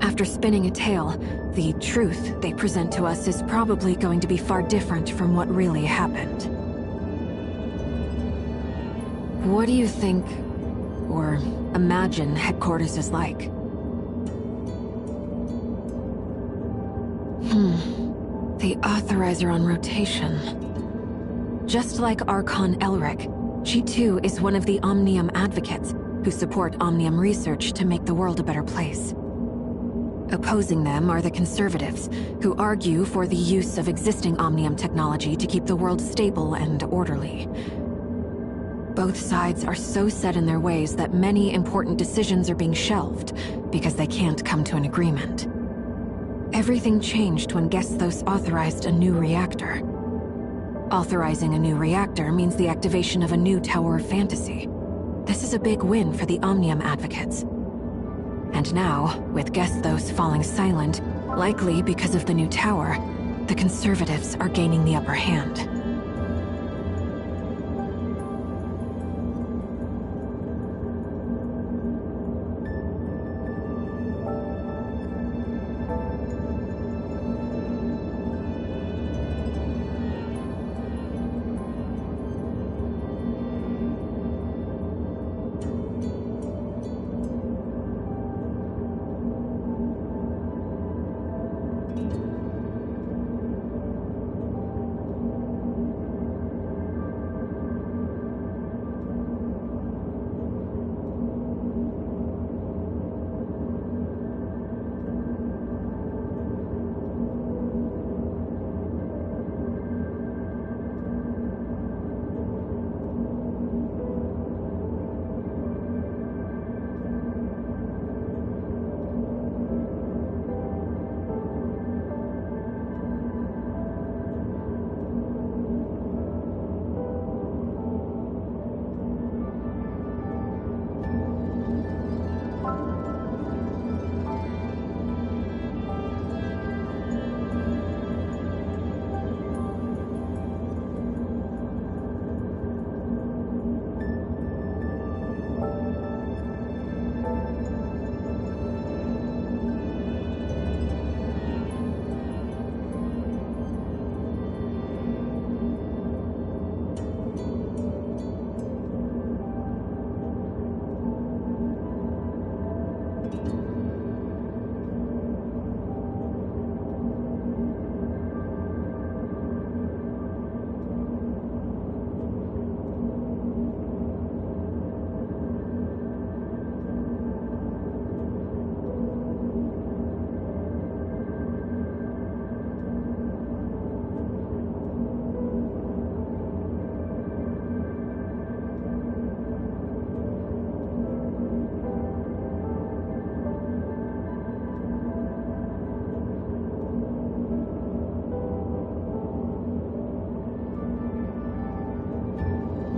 After spinning a tale, the truth they present to us is probably going to be far different from what really happened. What do you think, or imagine, Headquarters is like? The Authorizer on rotation. Just like Archon Elric, she too is one of the Omnium advocates who support Omnium research to make the world a better place. Opposing them are the Conservatives, who argue for the use of existing Omnium technology to keep the world stable and orderly. Both sides are so set in their ways that many important decisions are being shelved because they can't come to an agreement. Everything changed when Gesthos authorized a new reactor. Authorizing a new reactor means the activation of a new Tower of Fantasy. This is a big win for the Omnium advocates. And now, with Gesthos falling silent, likely because of the new tower, the Conservatives are gaining the upper hand.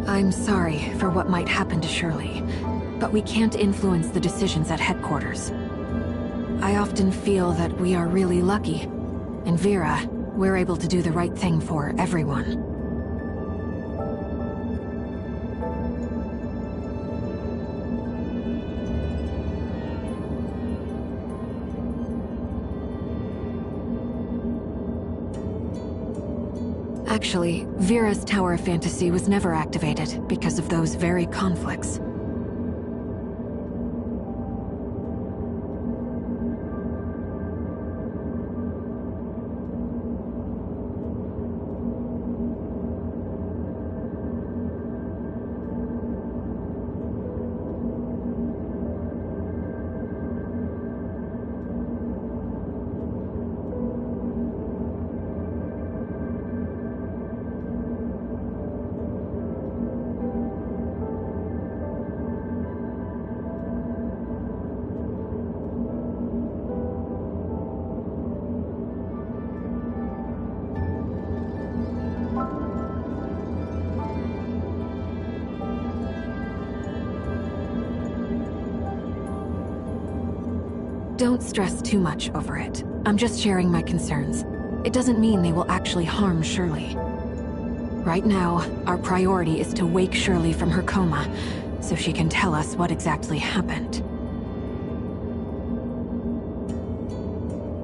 I'm sorry for what might happen to Shirley, but we can't influence the decisions at Headquarters. I often feel that we are really lucky. In Vera, we're able to do the right thing for everyone. Actually, Vera's Tower of Fantasy was never activated because of those very conflicts. Don't stress too much over it. I'm just sharing my concerns. It doesn't mean they will actually harm Shirley. Right now, our priority is to wake Shirley from her coma, so she can tell us what exactly happened.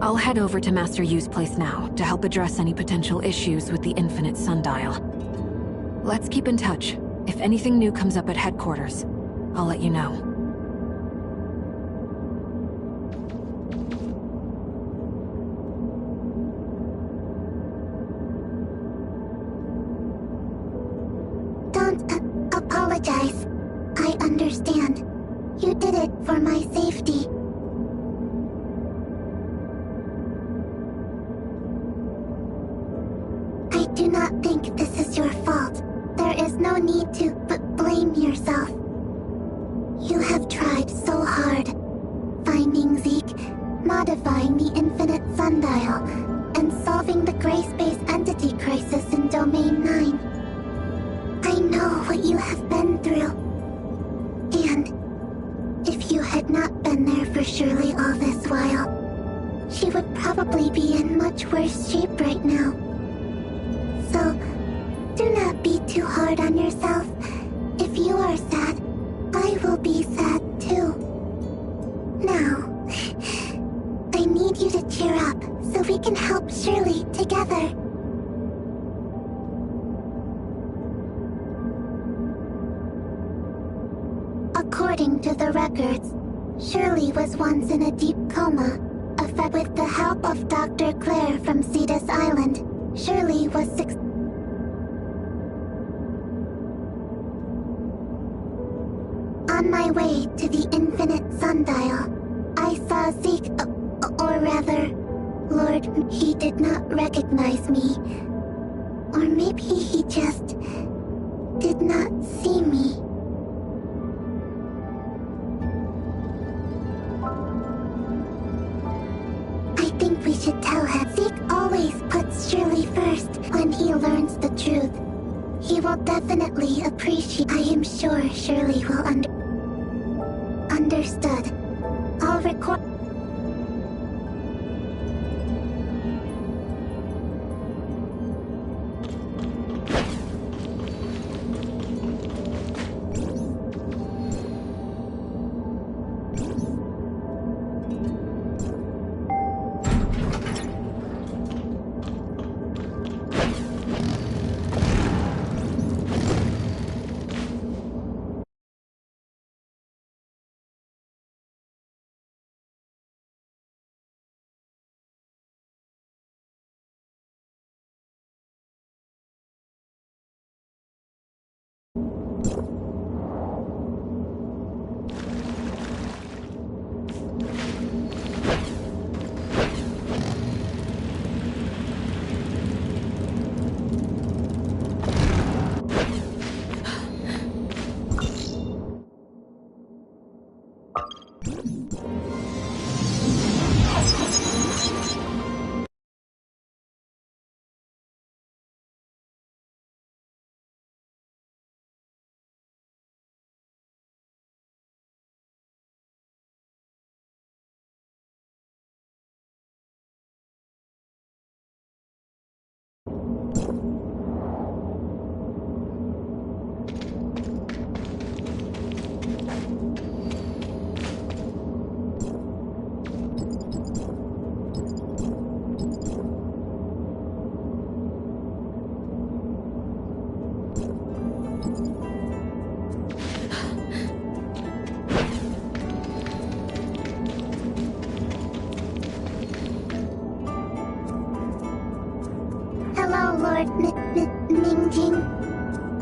I'll head over to Master Yu's place now to help address any potential issues with the Infinite Sundial. Let's keep in touch. If anything new comes up at headquarters, I'll let you know. Don't apologize. I understand. You did it for my safety. I do not think this is your fault. There is no need to blame yourself. You have tried so hard. Finding Zeke, modifying the Infinite Sundial, and solving the Gray Space Entity Crisis in Domain 9. I know what you have been through. And if you had not been there for Shirley all this while, she would probably be in much worse shape right now. So, do not be too hard on yourself. If you are sad, I will be sad too. Now, I need you to cheer up so we can help Shirley together. According to the records, Shirley was once in a deep coma. With the help of Dr. Claire from Cetus Island, Shirley was On my way to the Infinite Sundial, I saw Zeke, or rather, Lord, he did not recognize me. Or maybe he just did not see me. I think we should tell him. Zeke always puts Shirley first when he learns the truth. He will definitely appreciate. I am sure Shirley will understood. I'll record.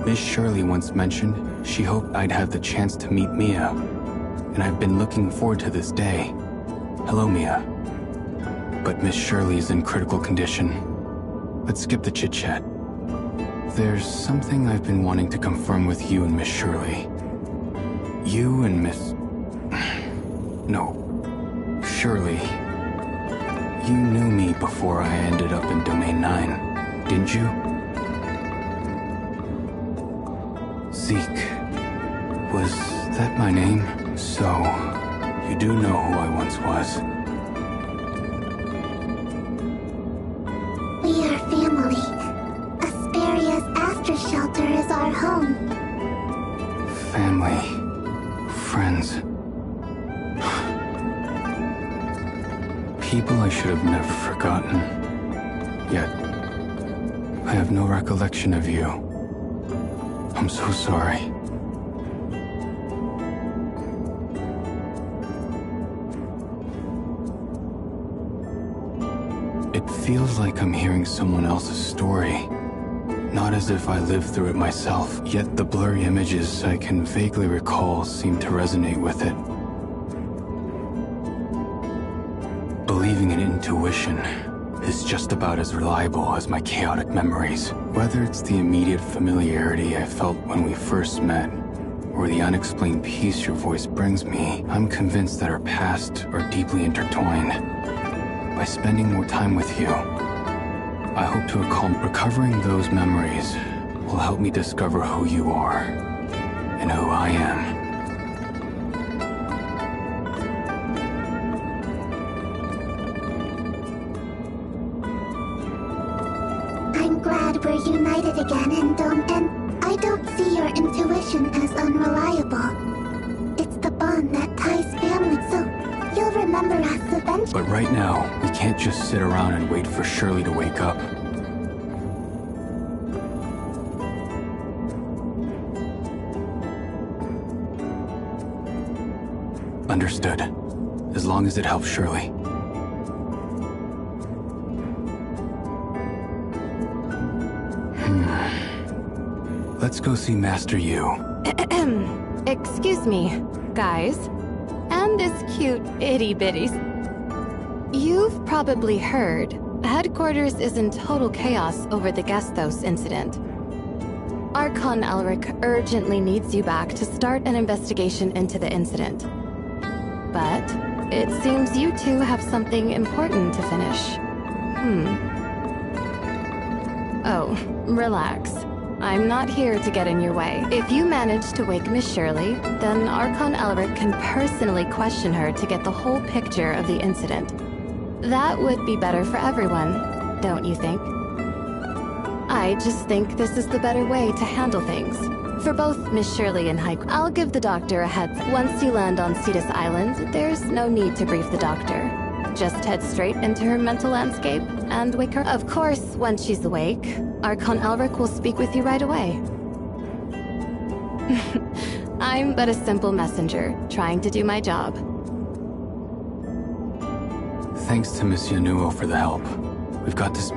Miss Shirley once mentioned she hoped I'd have the chance to meet Mia, and I've been looking forward to this day. Hello, Mia. But Miss Shirley is in critical condition. Let's skip the chit-chat. There's something I've been wanting to confirm with you and Miss Shirley. You and Miss... No. Shirley. You knew me before I ended up in Domain 9, didn't you? Zeke. Was that my name? So, You do know who I once was. We are family. Asperia's Astra Shelter is our home. Family. Friends. People I should have never forgotten. Yet, I have no recollection of you. I'm so sorry. It feels like I'm hearing someone else's story. Not as if I lived through it myself, yet the blurry images I can vaguely recall seem to resonate with it. Believing in intuition is just about as reliable as my chaotic memories. Whether it's the immediate familiarity I felt when we first met, or the unexplained peace your voice brings me, I'm convinced that our pasts are deeply intertwined. By spending more time with you, I hope to recovering those memories will help me discover who you are and who I am. I'm glad we're united again and I don't see your intuition as unreliable. It's the bond that ties family, so you'll remember us eventually. But right now, we can't just sit around and wait for Shirley to wake up. Understood. As long as it helps Shirley. Let's go see Master Yu. Excuse me, guys. And this cute itty-bitties. You've probably heard, Headquarters is in total chaos over the Gestos incident. Archon Elric urgently needs you back to start an investigation into the incident. But it seems you two have something important to finish. Oh, relax. I'm not here to get in your way. If you manage to wake Miss Shirley, then Archon Elric can personally question her to get the whole picture of the incident. That would be better for everyone, don't you think? I just think this is the better way to handle things. For both Miss Shirley and Hike, I'll give the doctor a heads. Once you land on Cetus Island, there's no need to brief the doctor. Just head straight into her mental landscape and wake her. Of course, once she's awake, Archon Elric will speak with you right away. I'm but a simple messenger, trying to do my job. Thanks to Miss Yanuo for the help. We've got this.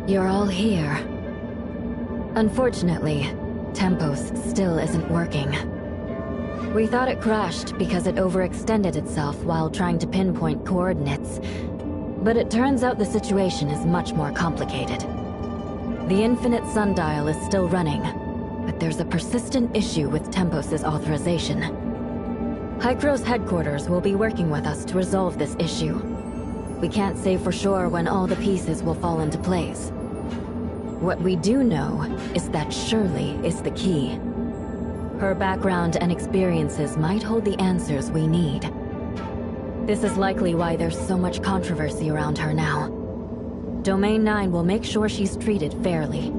You're all here. Unfortunately, Tempos still isn't working. We thought it crashed because it overextended itself while trying to pinpoint coordinates. But it turns out the situation is much more complicated. The infinite sundial is still running, but there's a persistent issue with Tempos' authorization. Hykros headquarters will be working with us to resolve this issue. We can't say for sure when all the pieces will fall into place. What we do know is that Shirley is the key. Her background and experiences might hold the answers we need. This is likely why there's so much controversy around her now. Domain 9 will make sure she's treated fairly.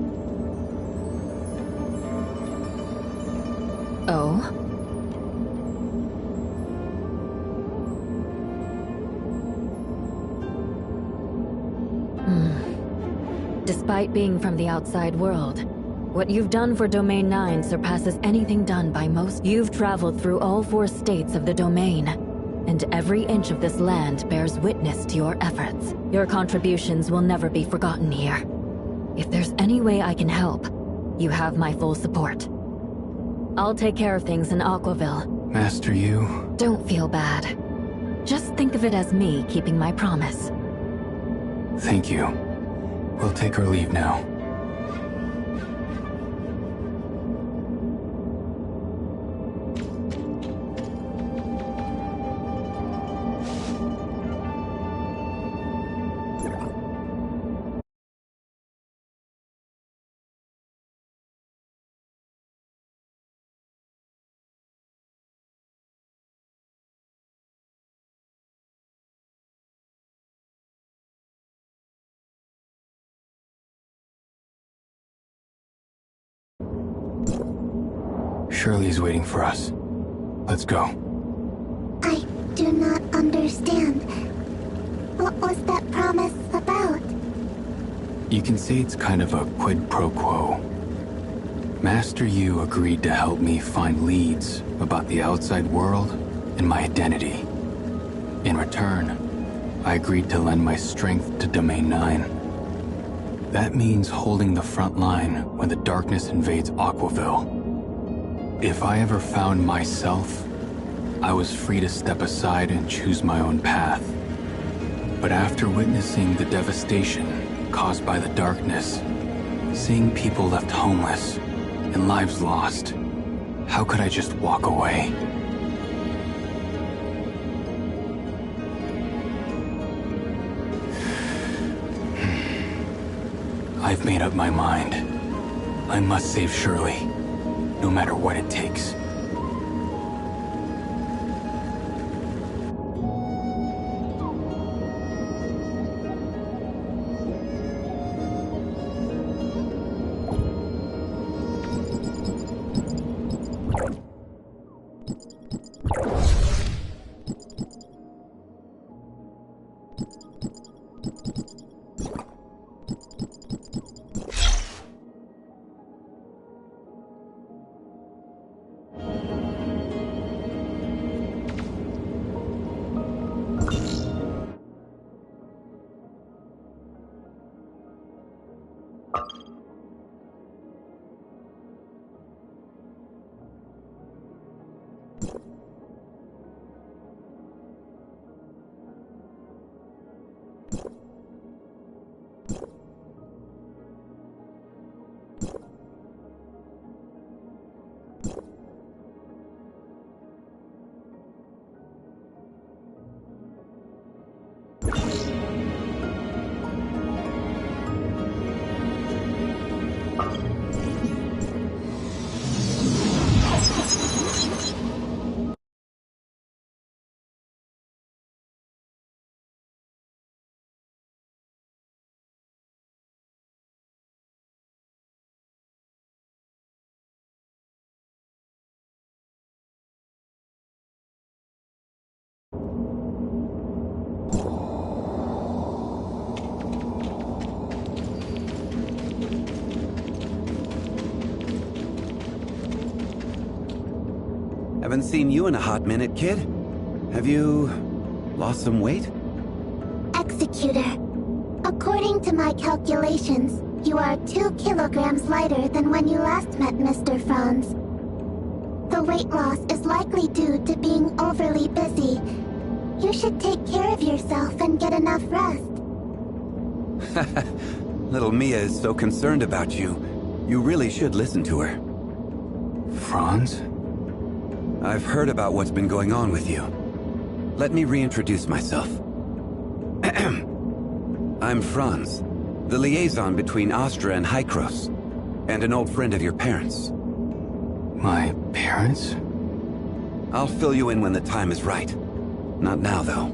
Oh? Despite being from the outside world, what you've done for Domain 9 surpasses anything done by most. You've traveled through all 4 states of the domain, and every inch of this land bears witness to your efforts. Your contributions will never be forgotten here. If there's any way I can help, you have my full support. I'll take care of things in Aquaville. Master Yu... Don't feel bad. Just think of it as me keeping my promise. Thank you. We'll take our leave now. Shirley's waiting for us. Let's go. I do not understand. What was that promise about? You can say it's kind of a quid pro quo. Master Yu agreed to help me find leads about the outside world and my identity. In return, I agreed to lend my strength to Domain 9. That means holding the front line when the darkness invades Aquaville. If I ever found myself, I was free to step aside and choose my own path. But after witnessing the devastation caused by the darkness, seeing people left homeless and lives lost, how could I just walk away? I've made up my mind. I must save Shirley. No matter what it takes. Haven't seen you in a hot minute, kid. Have you lost some weight? Executor, according to my calculations, you are 2 kilograms lighter than when you last met Mr. Franz. The weight loss is likely due to being overly busy. You should take care of yourself and get enough rest. Little Mia is so concerned about you. You really should listen to her. Franz? I've heard about what's been going on with you. Let me reintroduce myself. I'm Franz, the liaison between Astra and Hykros, and an old friend of your parents. My parents? I'll fill you in when the time is right. Not now, though.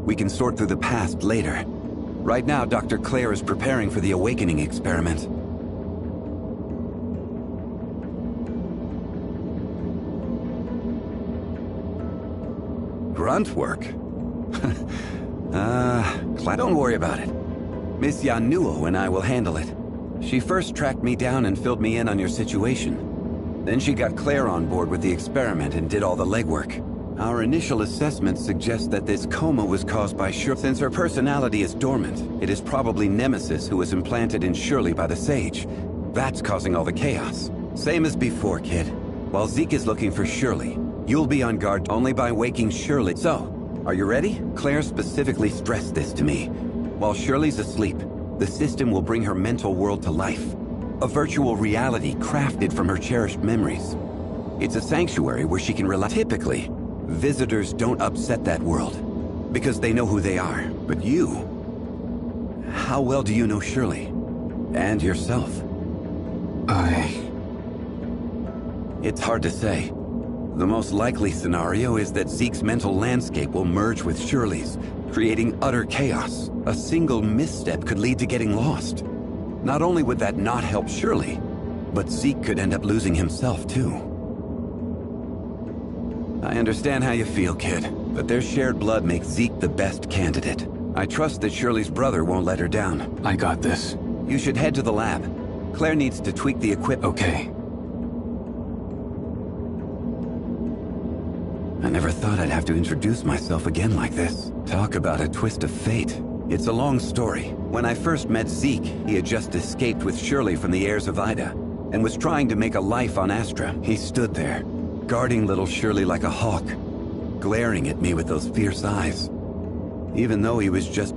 We can sort through the past later. Right now, Dr. Claire is preparing for the awakening experiment. Grunt work? Don't worry about it. Miss Yanuo and I will handle it. She first tracked me down and filled me in on your situation. Then she got Claire on board with the experiment and did all the legwork. Our initial assessment suggests that this coma was caused by Shirley. Since her personality is dormant, it is probably Nemesis who was implanted in Shirley by the Sage. That's causing all the chaos. Same as before, kid. While Zeke is looking for Shirley, you'll be on guard only by waking Shirley. So, are you ready? Claire specifically stressed this to me. While Shirley's asleep, the system will bring her mental world to life. A virtual reality crafted from her cherished memories. It's a sanctuary where she can relax. Typically, visitors don't upset that world, because they know who they are. But you... how well do you know Shirley? And yourself? It's hard to say. The most likely scenario is that Zeke's mental landscape will merge with Shirley's, creating utter chaos. A single misstep could lead to getting lost. Not only would that not help Shirley, but Zeke could end up losing himself too. I understand how you feel, kid, but their shared blood makes Zeke the best candidate. I trust that Shirley's brother won't let her down. I got this. You should head to the lab. Claire needs to tweak the equipment. Okay. I never thought I'd have to introduce myself again like this. Talk about a twist of fate. It's a long story. When I first met Zeke, he had just escaped with Shirley from the heirs of Ida, and was trying to make a life on Astra. He stood there, guarding little Shirley like a hawk, glaring at me with those fierce eyes. Even though he was just...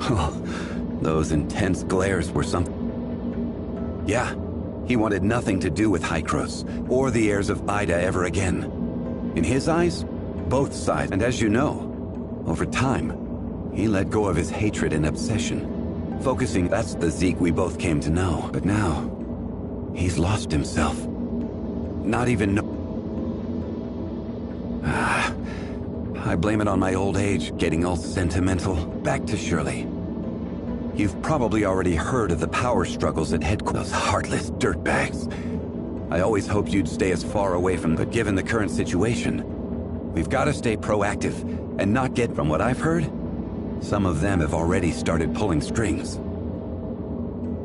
those intense glares were something. Yeah, he wanted nothing to do with Hykros, or the heirs of Ida ever again. In his eyes, both sides. And as you know, over time, he let go of his hatred and obsession, focusing. That's the Zeke we both came to know. But now, he's lost himself. Not even I blame it on my old age, getting all sentimental. Back to Shirley. You've probably already heard of the power struggles at headquarters. Those heartless dirtbags. I always hoped you'd stay as far away from them, but given the current situation, we've got to stay proactive and not get... From what I've heard, some of them have already started pulling strings.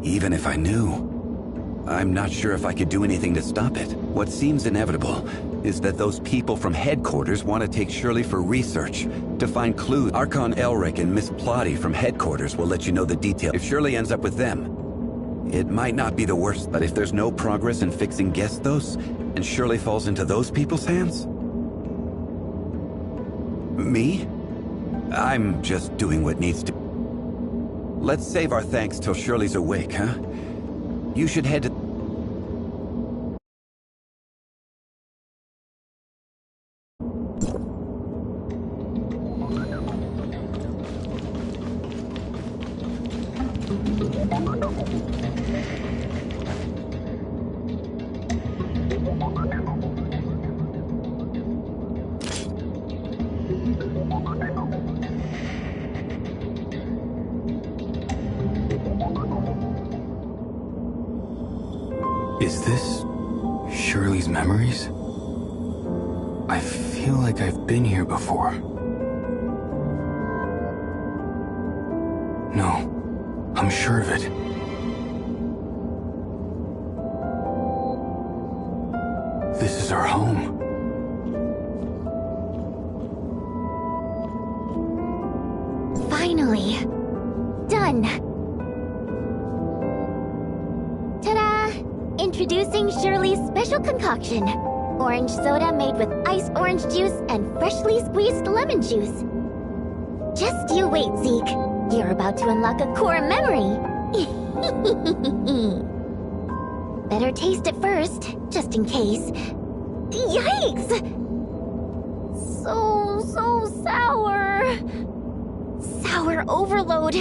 Even if I knew, I'm not sure if I could do anything to stop it. What seems inevitable is that those people from headquarters want to take Shirley for research, to find clues. Archon Elric and Miss Plotty from headquarters will let you know the details. If Shirley ends up with them, it might not be the worst, but if there's no progress in fixing Gestos, and Shirley falls into those people's hands... Me? I'm just doing what needs to... Let's save our thanks till Shirley's awake, huh? You should head to... Is this Shirley's memories? I feel like I've been here before. No, I'm sure of it. This is our home. Finally. Done. Introducing Shirley's special concoction. Orange soda made with iced orange juice and freshly squeezed lemon juice. Just you wait, Zeke. You're about to unlock a core memory. Better taste it first, just in case. Yikes! So sour. Sour overload.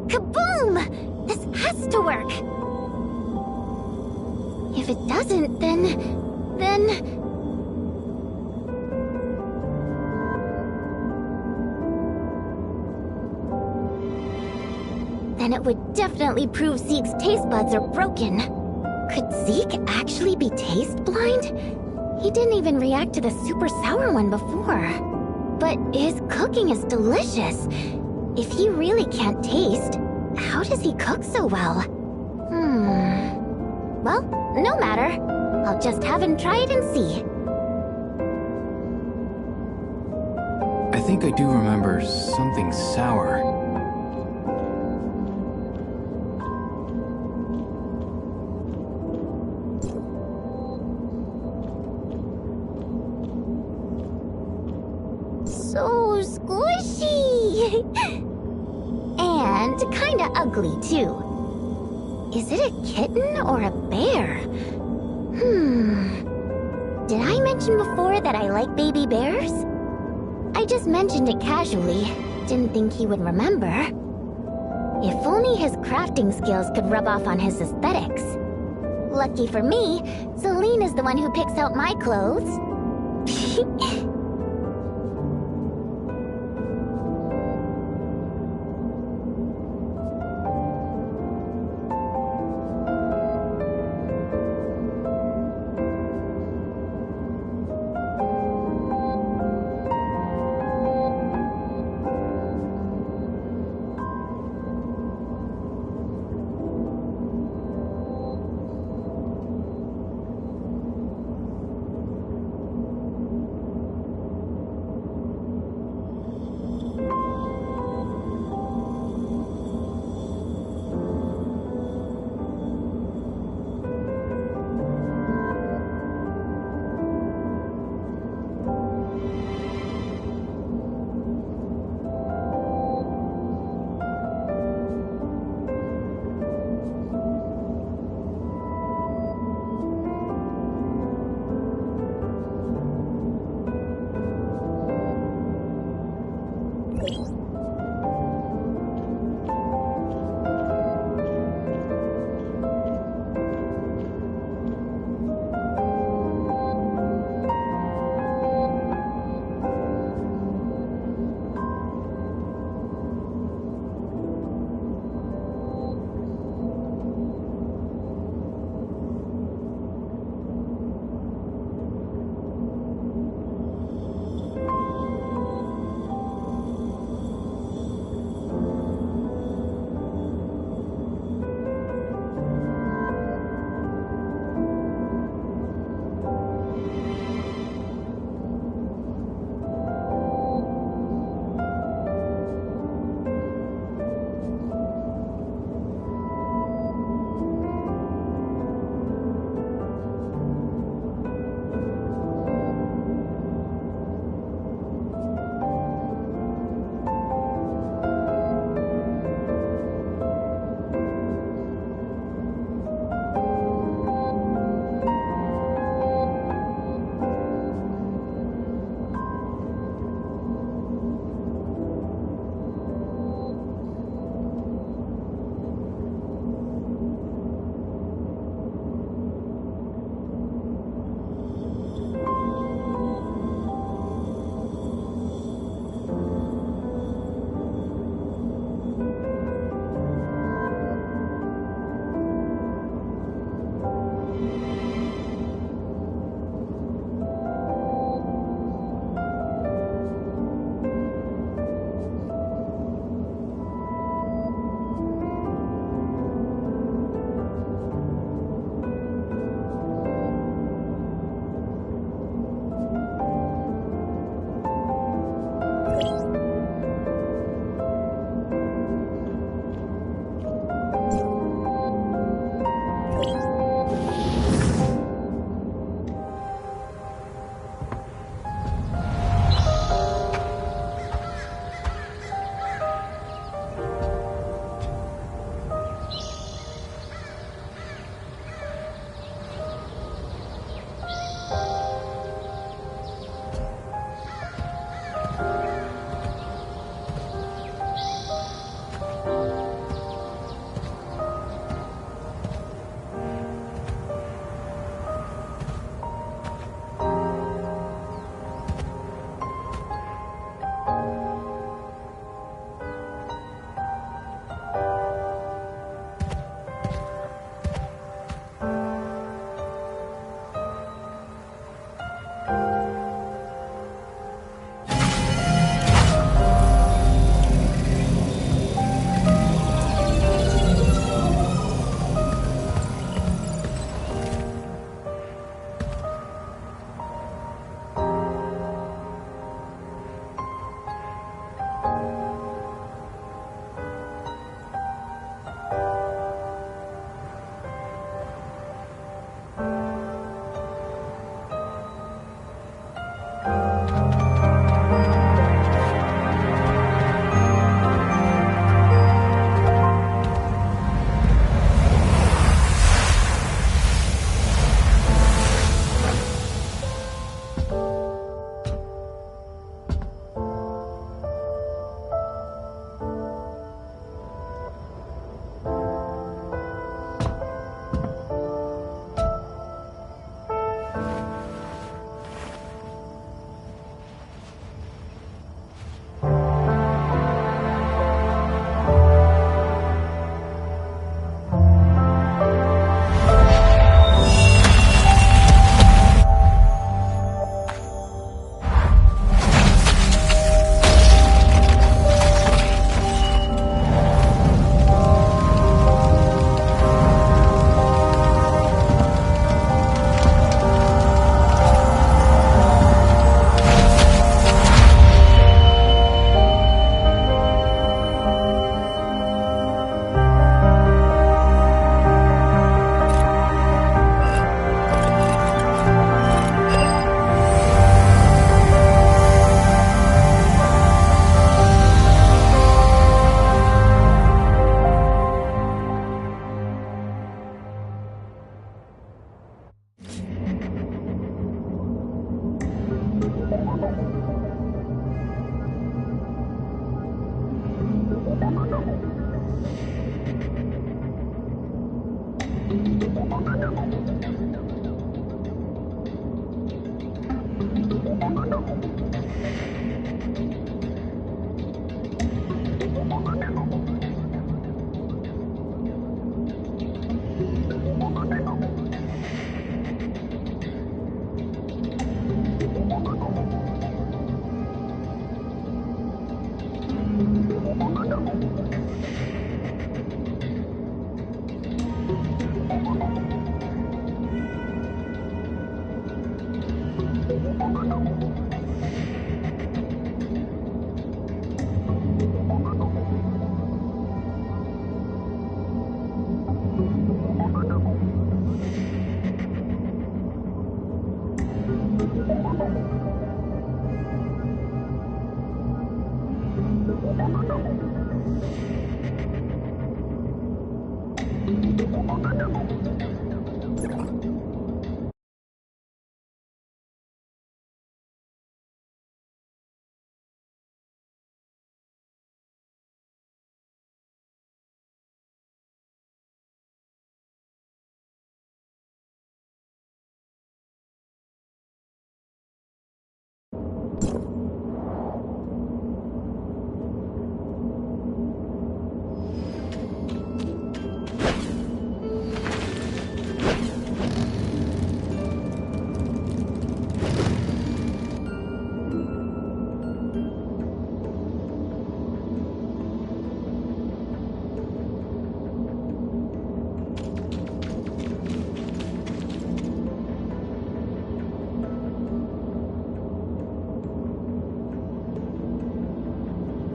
Kaboom! This has to work. If it doesn't, then... Then it would definitely prove Zeke's taste buds are broken. Could Zeke actually be taste blind? He didn't even react to the super sour one before. But his cooking is delicious. If he really can't taste, how does he cook so well? Well, no matter. I'll just have him try it and see. I think I do remember something sour. So squishy! And kinda ugly, too. Is it a kitten or a bear? Did I mention before that I like baby bears? I just mentioned it casually. Didn't think he would remember. If only his crafting skills could rub off on his aesthetics. Lucky for me, Celine is the one who picks out my clothes.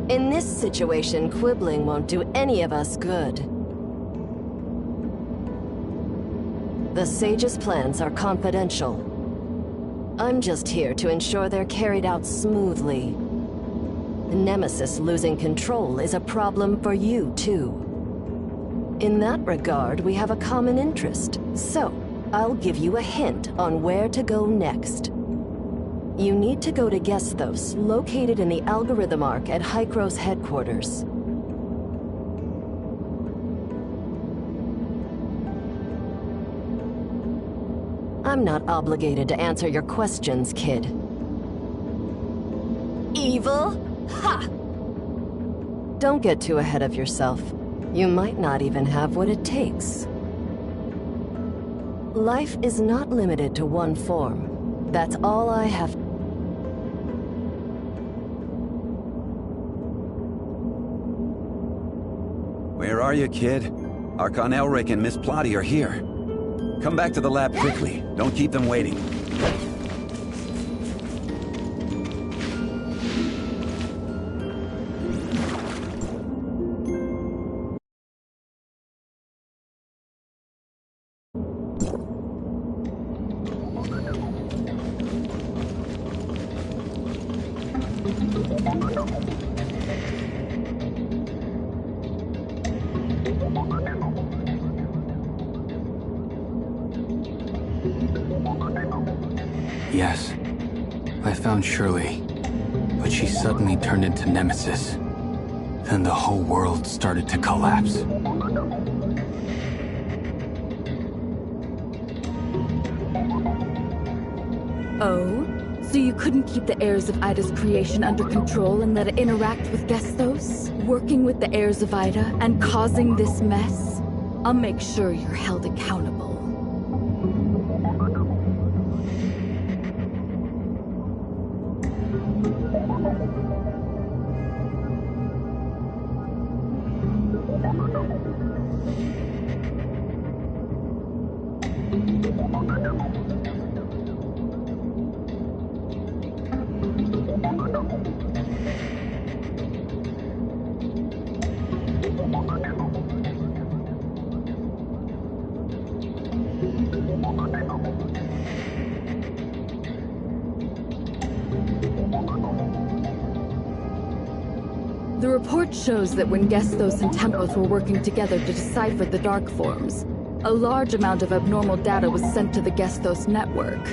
In this situation, quibbling won't do any of us good. The Sage's plans are confidential. I'm just here to ensure they're carried out smoothly. Nemesis losing control is a problem for you, too. In that regard, we have a common interest, so I'll give you a hint on where to go next. You need to go to Gesthos, located in the algorithm arc at Hykros headquarters. I'm not obligated to answer your questions, kid. Evil? Ha! Don't get too ahead of yourself. You might not even have what it takes. Life is not limited to one form. That's all I have. Where are you, kid? Archon Elric and Miss Plotty are here. Come back to the lab quickly. Don't keep them waiting. Yes, I found Shirley, but she suddenly turned into Nemesis. Then the whole world started to collapse. Oh? So you couldn't keep the heirs of Ida's creation under control and let it interact with Gesthos? Working with the heirs of Ida and causing this mess? I'll make sure you're held accountable. The report shows that when Gesthos and Tempos were working together to decipher the dark forms, a large amount of abnormal data was sent to the Gesthos network.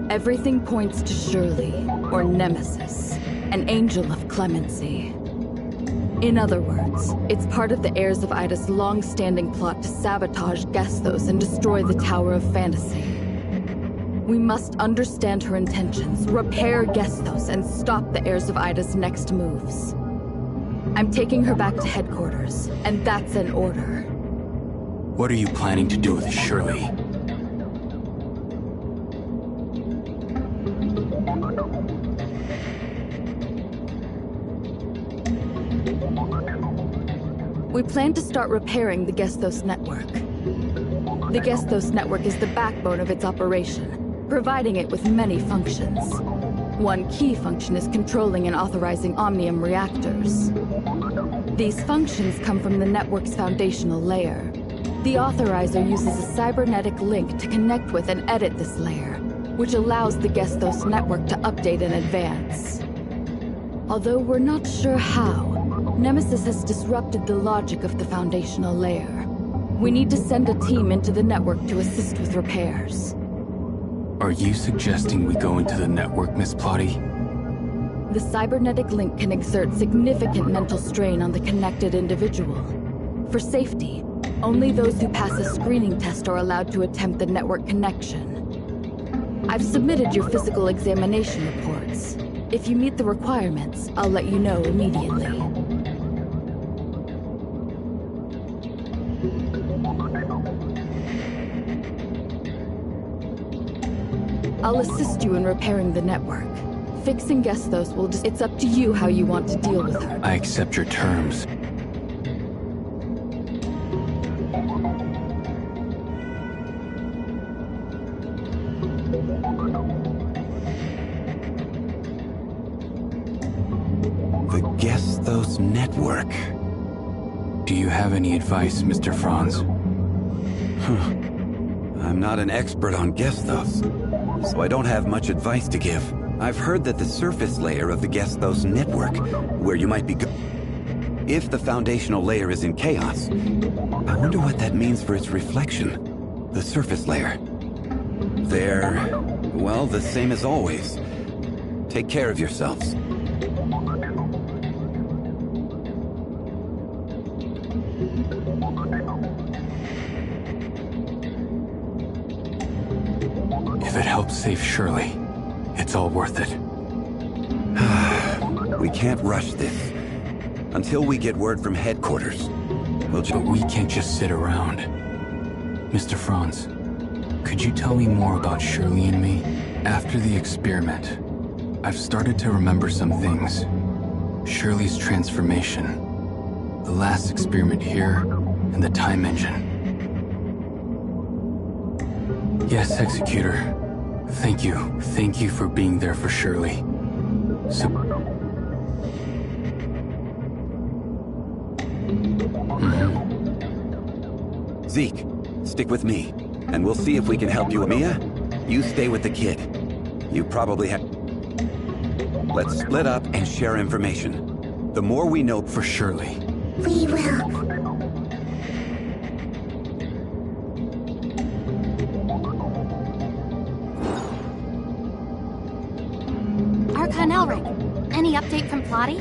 Everything points to Shirley, or Nemesis, an angel of clemency. In other words, it's part of the heirs of Ida's long-standing plot to sabotage Gesthos and destroy the Tower of Fantasy. We must understand her intentions, repair Gesthos, and stop the heirs of Ida's next moves. I'm taking her back to headquarters, and that's an order. What are you planning to do with Shirley? We plan to start repairing the Gesthos network. The Gesthos network is the backbone of its operation, providing it with many functions. One key function is controlling and authorizing Omnium reactors. These functions come from the network's foundational layer. The authorizer uses a cybernetic link to connect with and edit this layer, which allows the Gesthos network to update and advance. Although we're not sure how, Nemesis has disrupted the logic of the foundational layer. We need to send a team into the network to assist with repairs. Are you suggesting we go into the network, Miss Plotty? The cybernetic link can exert significant mental strain on the connected individual. For safety, only those who pass a screening test are allowed to attempt the network connection. I've submitted your physical examination reports. If you meet the requirements, I'll let you know immediately. I'll assist you in repairing the network. Fixing Gesthos will just... It's up to you how you want to deal with her. I accept your terms. The Gesthos network. Do you have any advice, Mr. Franz? I'm not an expert on Gesthos, so I don't have much advice to give. I've heard that the surface layer of the Gesthos network, where you might be if the foundational layer is in chaos, I wonder what that means for its reflection. The surface layer. They're, well, the same as always. Take care of yourselves. If it helps save Shirley, it's all worth it. We can't rush this. Until we get word from headquarters. But we can't just sit around. Mr. Franz, could you tell me more about Shirley and me? After the experiment, I've started to remember some things. Shirley's transformation, the last experiment here, and the time engine. Yes, Executor. Thank you. Thank you for being there for Shirley. Zeke, stick with me, and we'll see if we can help you. Mia, you stay with the kid. You probably have... Let's split up and share information. The more we know for Shirley. We will. Archon Elric, any update from Plotty?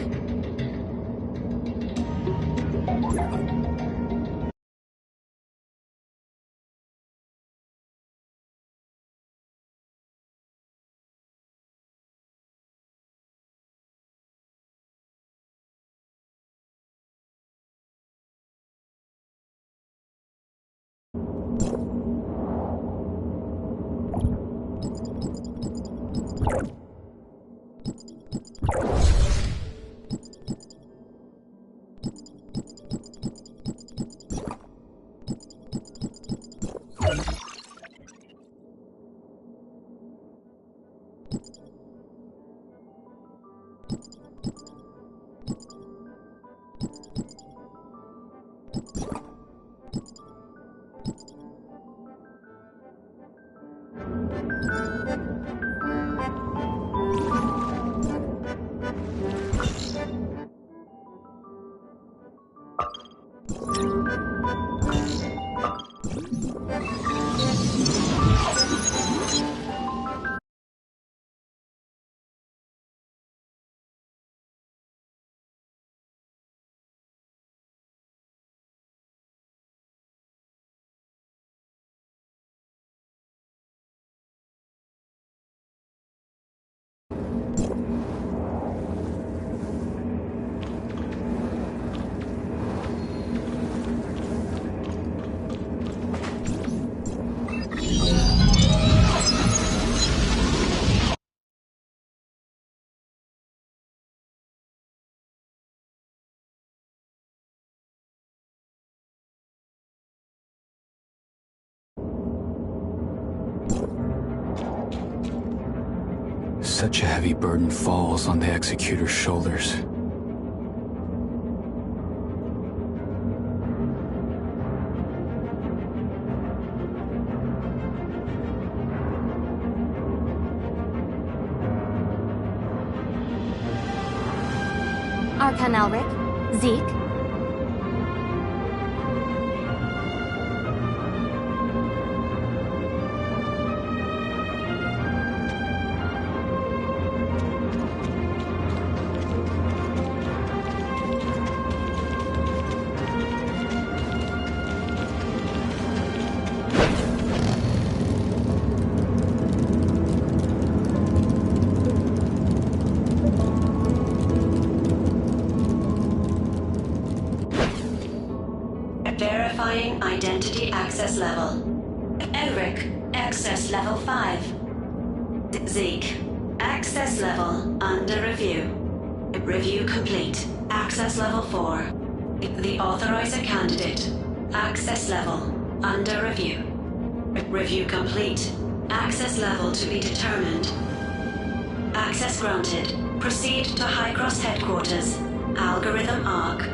Such a heavy burden falls on the Executor's shoulders. Archon Elric, Zeke. Verifying identity access level. Elric, access level 5. Zeke, access level under review. Review complete. Access level 4. The authorizer candidate. Access level under review. Review complete. Access level to be determined. Access granted. Proceed to High Cross headquarters. Algorithm ARC.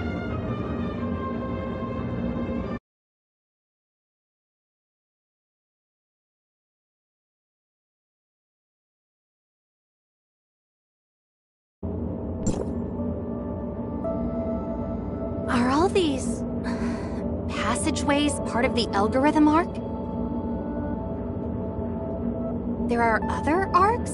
Are all these passageways part of the algorithm arc? There are other arcs?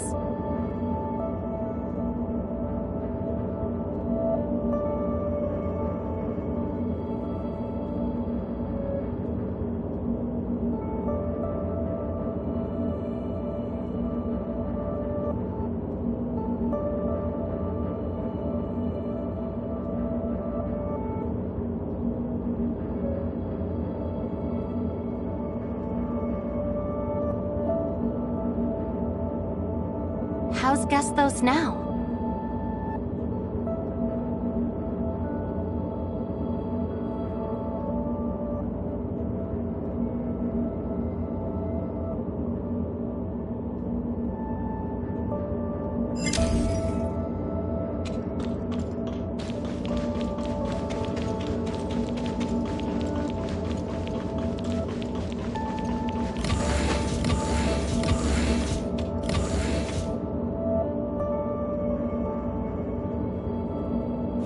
How's Gesthos now?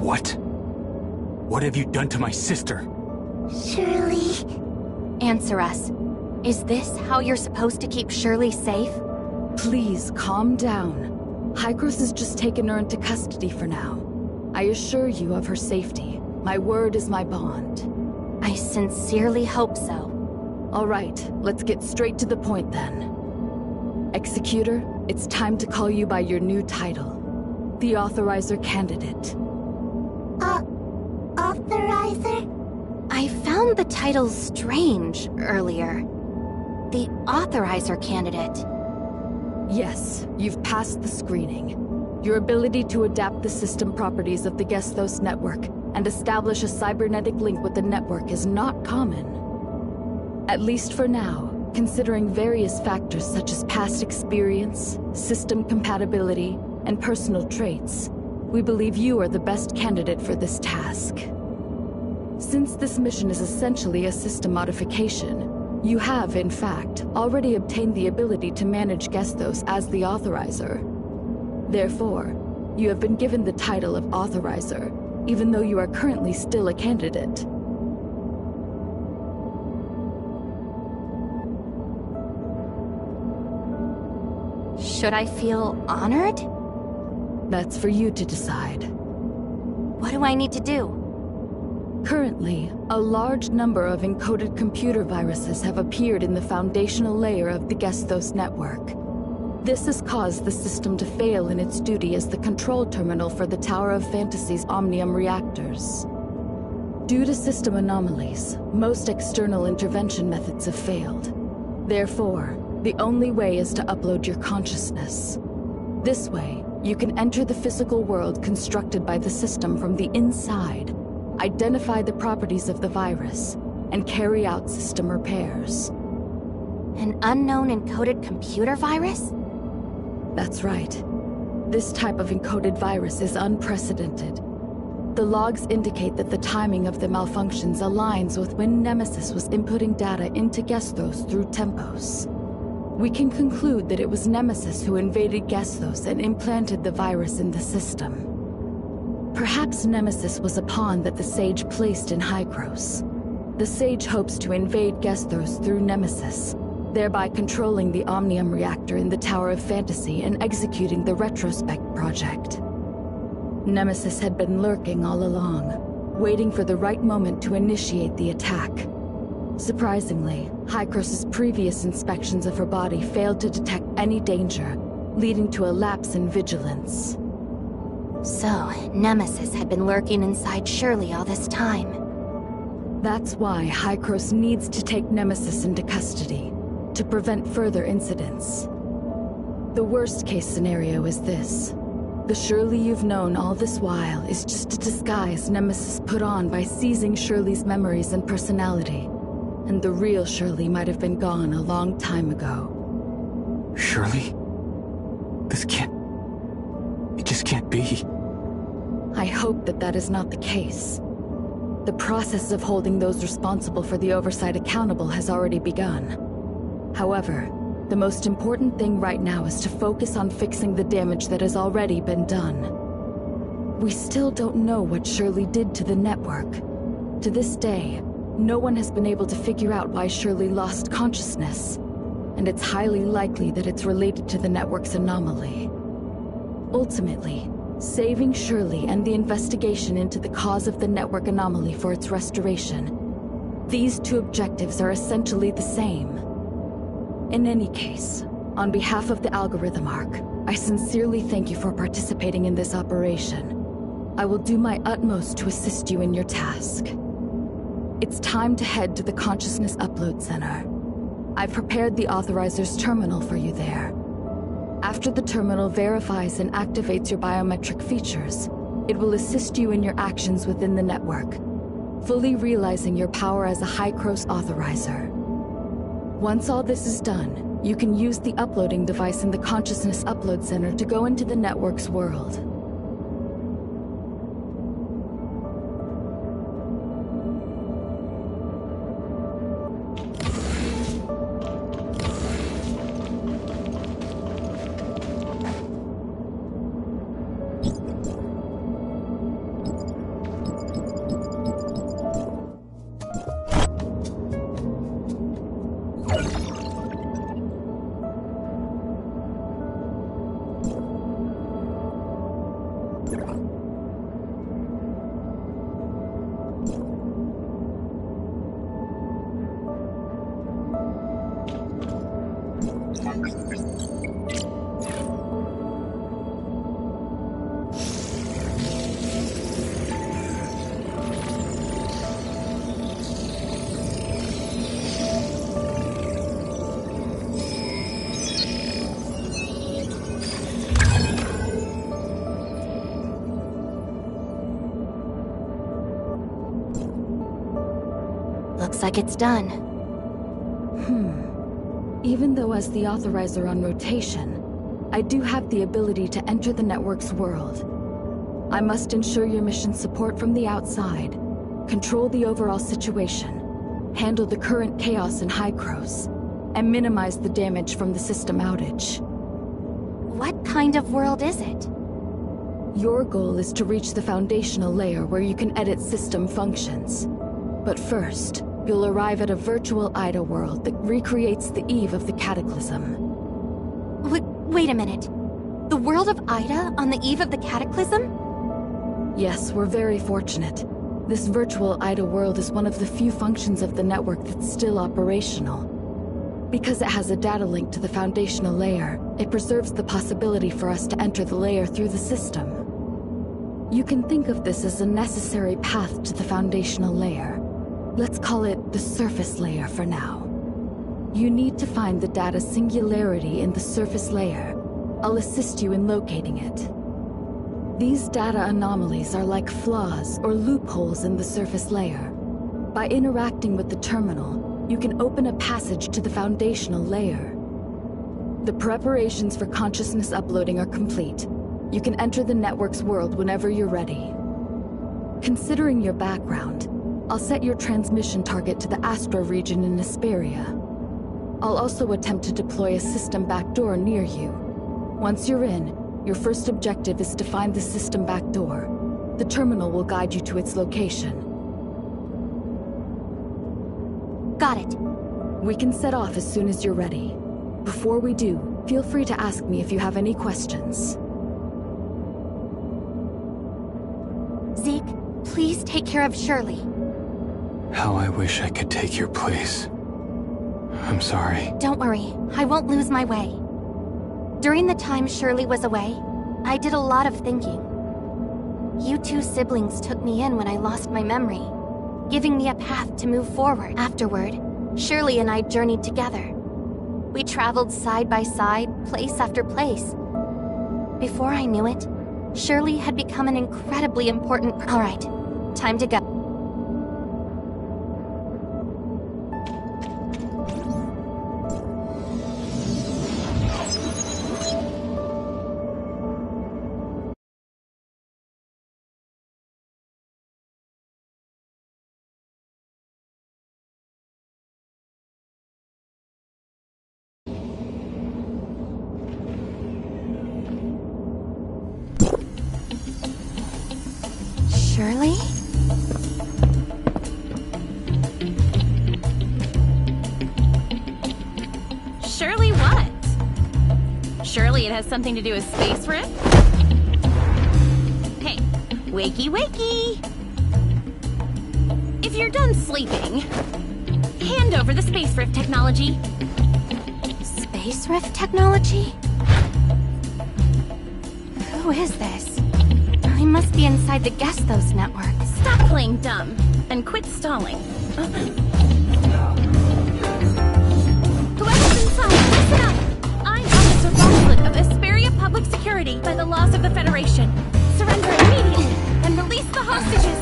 What? What have you done to my sister? Shirley. Answer us. Is this how you're supposed to keep Shirley safe? Please, calm down. Hykros has just taken her into custody for now. I assure you of her safety. My word is my bond. I sincerely hope so. All right, let's get straight to the point then. Executor, it's time to call you by your new title. The Authorizer Candidate. Authorizer? I found the title strange earlier. The Authorizer Candidate. Yes, you've passed the screening. Your ability to adapt the system properties of the Gesthos network and establish a cybernetic link with the network is not common. At least for now, considering various factors such as past experience, system compatibility, and personal traits, we believe you are the best candidate for this task. Since this mission is essentially a system modification, you have, in fact, already obtained the ability to manage Gesthos as the Authorizer. Therefore, you have been given the title of Authorizer, even though you are currently still a candidate. Should I feel honored? That's for you to decide. What do I need to do? Currently, a large number of encoded computer viruses have appeared in the foundational layer of the Gesthos network. This has caused the system to fail in its duty as the control terminal for the Tower of Fantasy's Omnium reactors. Due to system anomalies, most external intervention methods have failed. Therefore, the only way is to upload your consciousness. This way, you can enter the physical world constructed by the system from the inside, identify the properties of the virus, and carry out system repairs. An unknown encoded computer virus? That's right. This type of encoded virus is unprecedented. The logs indicate that the timing of the malfunctions aligns with when Nemesis was inputting data into Gestos through Tempos. We can conclude that it was Nemesis who invaded Gestos and implanted the virus in the system. Perhaps Nemesis was a pawn that the Sage placed in Hykros. The Sage hopes to invade Gestos through Nemesis, thereby controlling the Omnium reactor in the Tower of Fantasy and executing the Retrospect project. Nemesis had been lurking all along, waiting for the right moment to initiate the attack. Surprisingly, Hykros' previous inspections of her body failed to detect any danger, leading to a lapse in vigilance. So, Nemesis had been lurking inside Shirley all this time. That's why Hykros needs to take Nemesis into custody, to prevent further incidents. The worst-case scenario is this. The Shirley you've known all this while is just a disguise Nemesis put on by seizing Shirley's memories and personality. And the real Shirley might have been gone a long time ago. Shirley? This can't... It just can't be. I hope that that is not the case. The process of holding those responsible for the oversight accountable has already begun. However, the most important thing right now is to focus on fixing the damage that has already been done. We still don't know what Shirley did to the network. To this day, no one has been able to figure out why Shirley lost consciousness, and it's highly likely that it's related to the network's anomaly. Ultimately, saving Shirley and the investigation into the cause of the network anomaly for its restoration, these two objectives are essentially the same. In any case, on behalf of the Algorithm Arc, I sincerely thank you for participating in this operation. I will do my utmost to assist you in your task. It's time to head to the Consciousness Upload Center. I've prepared the Authorizer's terminal for you there. After the terminal verifies and activates your biometric features, it will assist you in your actions within the network, fully realizing your power as a Hykros Authorizer. Once all this is done, you can use the uploading device in the Consciousness Upload Center to go into the network's world. Looks like it's done. Even though as the Authorizer on rotation, I do have the ability to enter the network's world. I must ensure your mission support from the outside, control the overall situation, handle the current chaos in Hykros, and minimize the damage from the system outage. What kind of world is it? Your goal is to reach the foundational layer where you can edit system functions. But first, you'll arrive at a virtual Ida world that recreates the eve of the Cataclysm. Wait a minute. The world of Ida on the eve of the Cataclysm? Yes, we're very fortunate. This virtual Ida world is one of the few functions of the network that's still operational. Because it has a data link to the foundational layer, it preserves the possibility for us to enter the layer through the system. You can think of this as a necessary path to the foundational layer. Let's call it the surface layer for now. You need to find the data singularity in the surface layer. I'll assist you in locating it. These data anomalies are like flaws or loopholes in the surface layer. By interacting with the terminal, you can open a passage to the foundational layer. The preparations for consciousness uploading are complete. You can enter the network's world whenever you're ready. Considering your background, I'll set your transmission target to the Astro region in Hesperia. I'll also attempt to deploy a system backdoor near you. Once you're in, your first objective is to find the system backdoor. The terminal will guide you to its location. Got it. We can set off as soon as you're ready. Before we do, feel free to ask me if you have any questions. Zeke, please take care of Shirley. How I wish I could take your place. I'm sorry. Don't worry, I won't lose my way. During the time Shirley was away, I did a lot of thinking. You two siblings took me in when I lost my memory, giving me a path to move forward. Afterward, Shirley and I journeyed together. We traveled side by side, place after place. Before I knew it, Shirley had become an incredibly important All right, time to go. Shirley? Shirley what? Surely it has something to do with Space Rift? Hey, wakey wakey! If you're done sleeping, hand over the Space Rift technology. Space Rift technology? Who is this? I must be inside the Gestos network. Stop playing dumb and quit stalling. Whoever's inside, listen up! I'm Officer Rosalind of Hesperia Public Security by the laws of the Federation. Surrender immediately and release the hostages.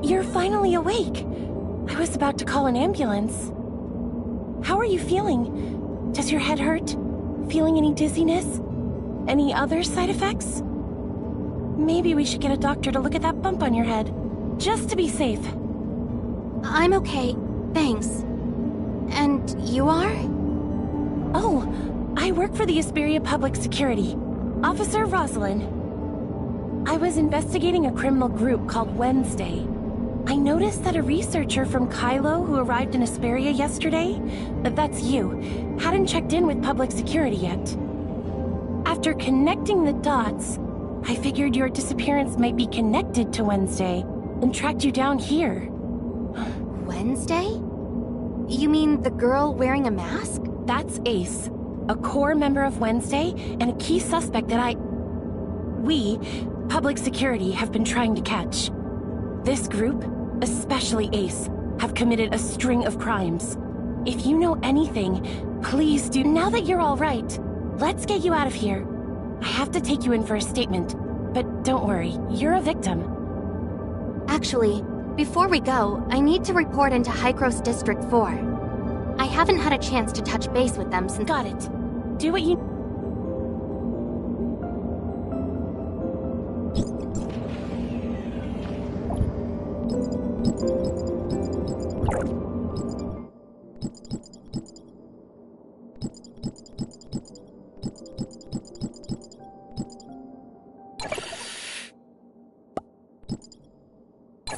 You're finally awake. I was about to call an ambulance. How are you feeling? Does your head hurt? Feeling any dizziness? Any other side effects? Maybe we should get a doctor to look at that bump on your head, just to be safe. I'm okay, thanks. And you are? Oh, I work for the Hesperia Public Security. Officer Rosalind. I was investigating a criminal group called Wednesday. I noticed that a researcher from Kylo who arrived in Hesperia yesterday, that's you, hadn't checked in with public security yet. After connecting the dots, I figured your disappearance might be connected to Wednesday, and tracked you down here. Wednesday? You mean the girl wearing a mask? That's Ace, a core member of Wednesday, and a key suspect that we, public security, have been trying to catch. This group, especially Ace, have committed a string of crimes. If you know anything, please do. Now that you're all right, let's get you out of here. I have to take you in for a statement, but don't worry, you're a victim. Actually, before we go, I need to report into Hycros District 4. I haven't had a chance to touch base with them since— Got it. Do what you—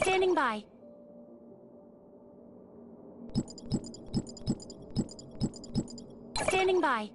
Standing by. Standing by.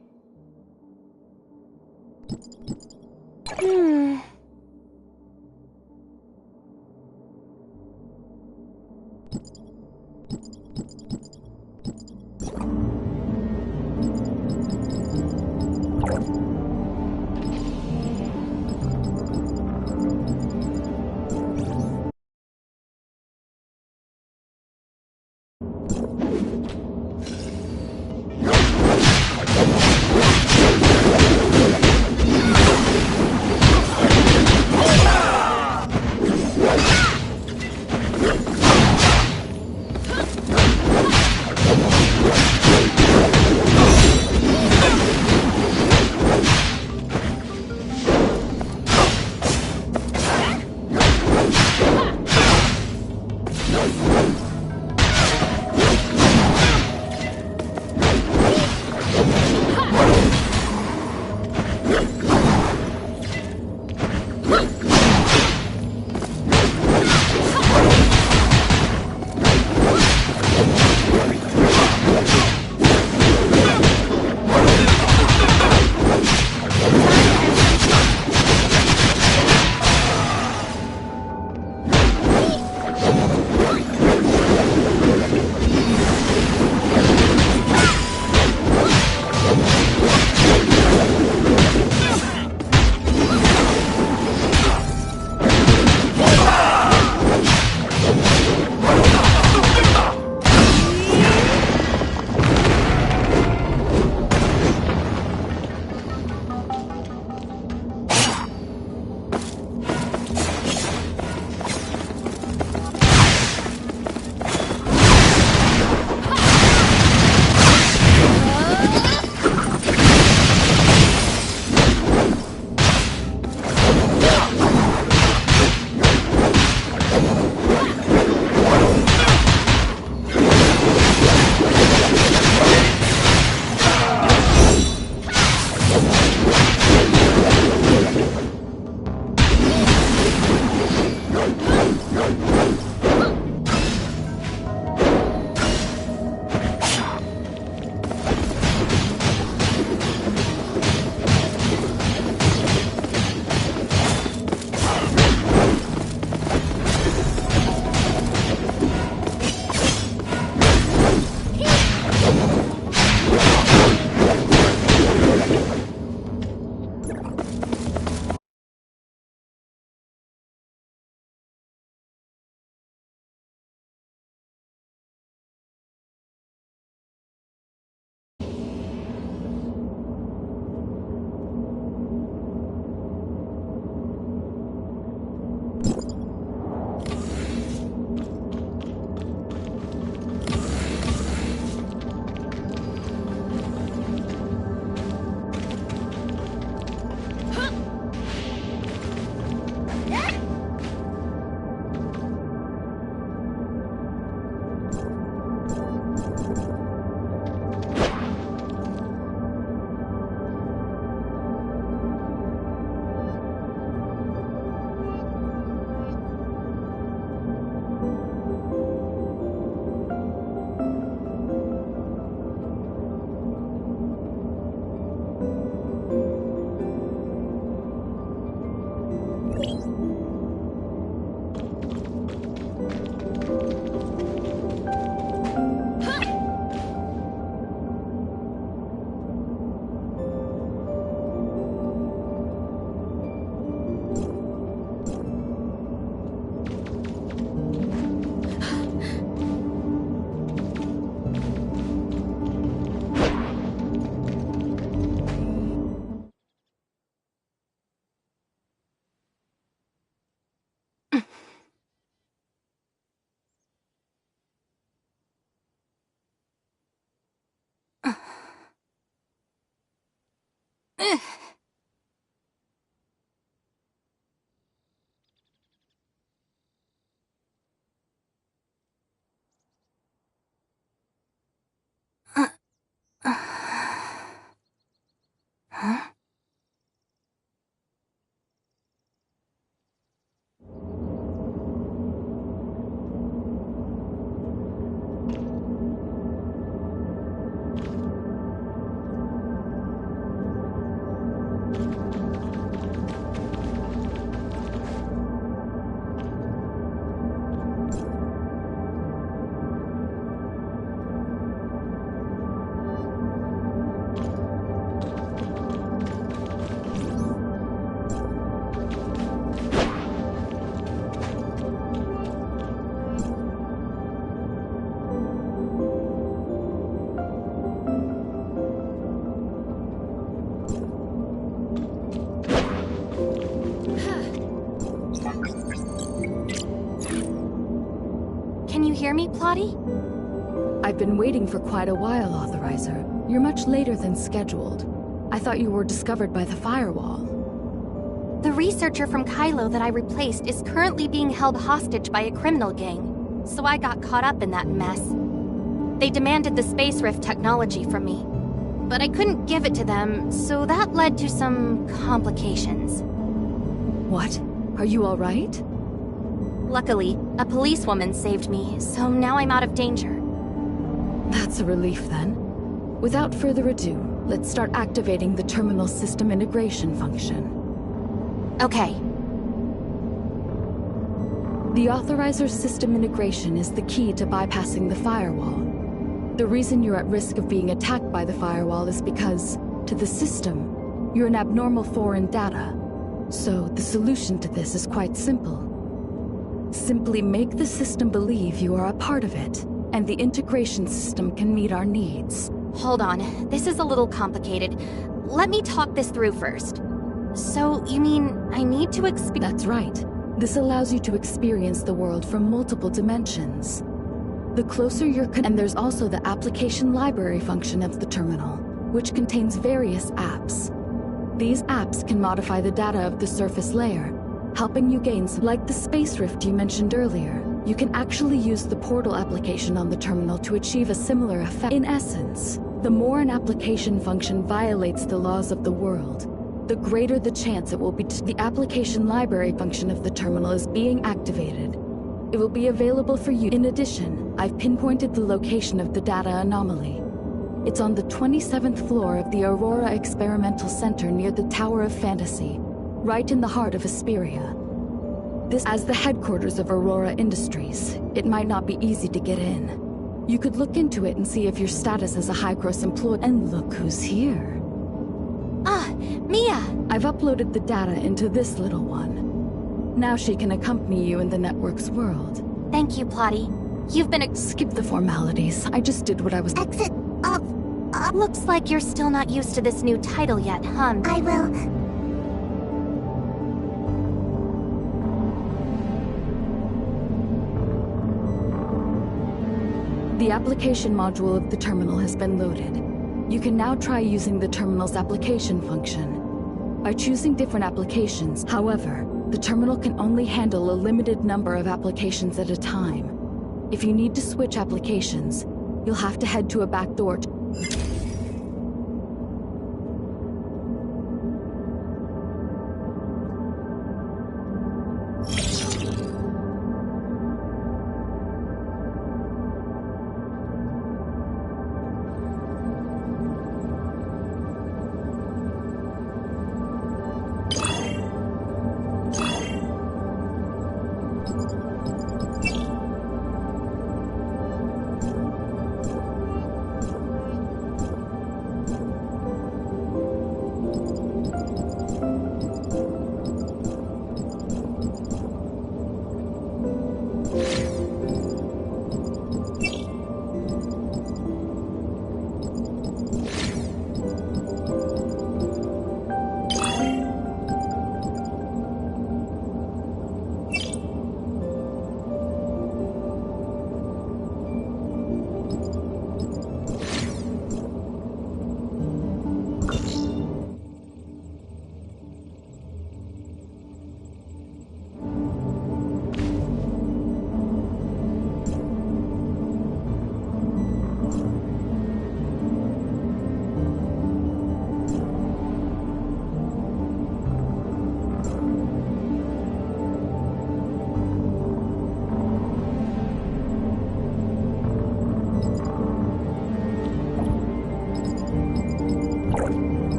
Can you hear me, Plotty? I've been waiting for quite a while, Authorizer. You're much later than scheduled. I thought you were discovered by the firewall. The researcher from Kylo that I replaced is currently being held hostage by a criminal gang. so I got caught up in that mess. They demanded the space rift technology from me, but I couldn't give it to them, so that led to some complications. What? Are you all right? Luckily, a policewoman saved me, so now I'm out of danger. That's a relief then. Without further ado, let's start activating the terminal system integration function. Okay. The authorizer system integration is the key to bypassing the firewall. The reason you're at risk of being attacked by the firewall is because, to the system, you're an abnormal foreign data. So the solution to this is quite simple. Simply make the system believe you are a part of it, and the integration system can meet our needs. Hold on, this is a little complicated. Let me talk this through first. So, you mean I need to That's right. This allows you to experience the world from multiple dimensions. The closer you're and there's also the application library function of the terminal, which contains various apps. These apps can modify the data of the surface layer, helping you gain some, like the space rift you mentioned earlier. You can actually use the portal application on the terminal to achieve a similar effect. In essence, the more an application function violates the laws of the world, the greater the chance it will be the application library function of the terminal is being activated. It will be available for you. In addition, I've pinpointed the location of the data anomaly. It's on the 27th floor of the Aurora Experimental Center near the Tower of Fantasy, right in the heart of Asperia. This, as the headquarters of Aurora Industries, it might not be easy to get in. You could look into it and see if your status as a High-Cross employee. And look who's here. Ah, Mia! I've uploaded the data into this little one. Now she can accompany you in the network's world. Thank you, Plotty. You've been Skip the formalities. I just did what I was- Exit of... Looks like you're still not used to this new title yet, huh? I will... The application module of the terminal has been loaded. You can now try using the terminal's application function. By choosing different applications, however, the terminal can only handle a limited number of applications at a time. If you need to switch applications, you'll have to head to a back door.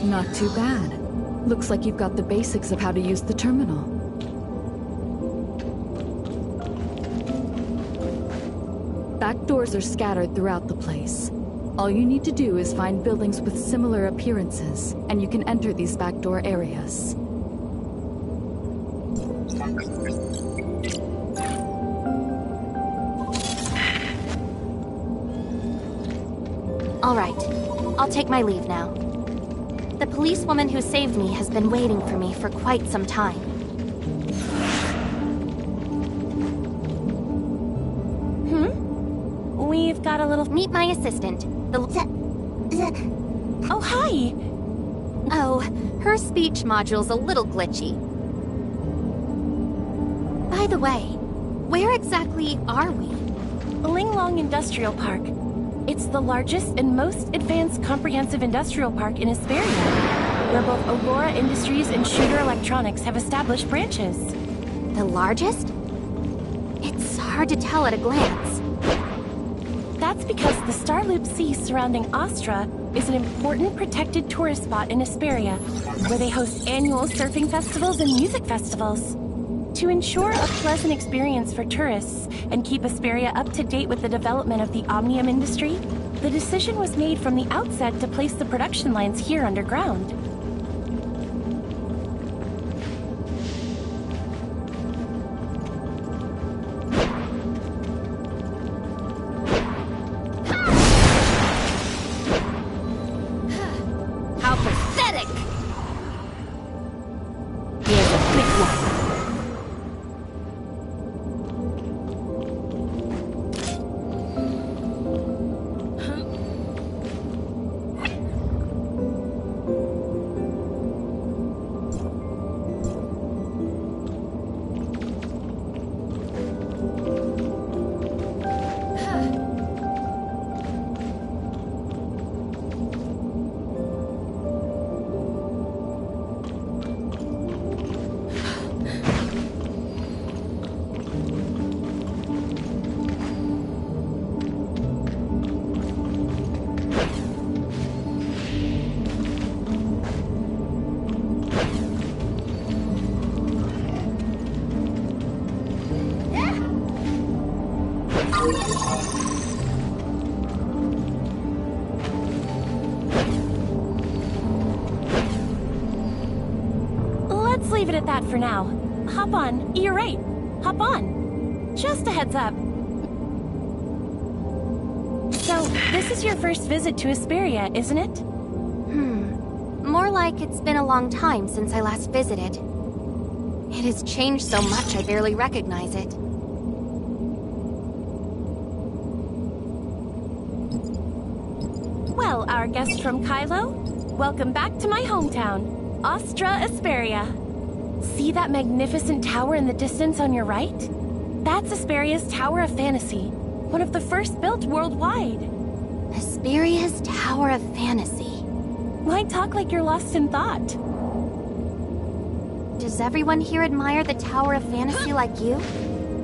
Not too bad. Looks like you've got the basics of how to use the terminal. Back doors are scattered throughout the place. All you need to do is find buildings with similar appearances, and you can enter these backdoor areas. All right, I'll take my leave now. The policewoman who saved me has been waiting for me for quite some time. We've got a little... Meet my assistant, Oh, hi! Oh, her speech module's a little glitchy. By the way, where exactly are we? Linglong Industrial Park. It's the largest and most advanced comprehensive industrial park in Hesperia, where both Aurora Industries and Shooter Electronics have established branches. The largest? It's hard to tell at a glance. That's because the Starloop Sea surrounding Astra is an important protected tourist spot in Hesperia, where they host annual surfing festivals and music festivals. To ensure a pleasant experience for tourists and keep Hesperia up to date with the development of the omnium industry, the decision was made from the outset to place the production lines here underground. How pathetic! Here's a big one. Let's leave it at that for now. Hop on. You're right. Hop on. Just a heads up. So, this is your first visit to Hesperia, isn't it? More like it's been a long time since I last visited. It has changed so much I barely recognize it. Well, our guest from Kylo, welcome back to my hometown, Astra Hesperia. See that magnificent tower in the distance on your right? That's Hesperia's Tower of Fantasy, one of the first built worldwide. Hesperia's Tower of Fantasy. Why talk like you're lost in thought? Does everyone here admire the Tower of Fantasy like you?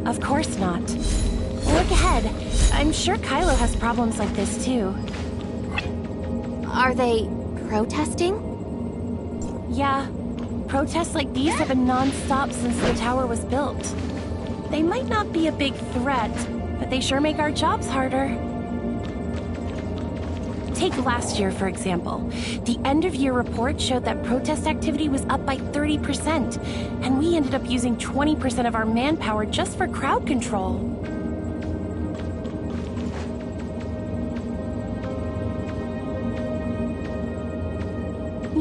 Of course not. Look ahead. I'm sure Kylo has problems like this too. Are they protesting? Yeah. Protests like these have been non-stop since the tower was built. They might not be a big threat, but they sure make our jobs harder. Take last year, for example. The end-of-year report showed that protest activity was up by 30%, and we ended up using 20% of our manpower just for crowd control.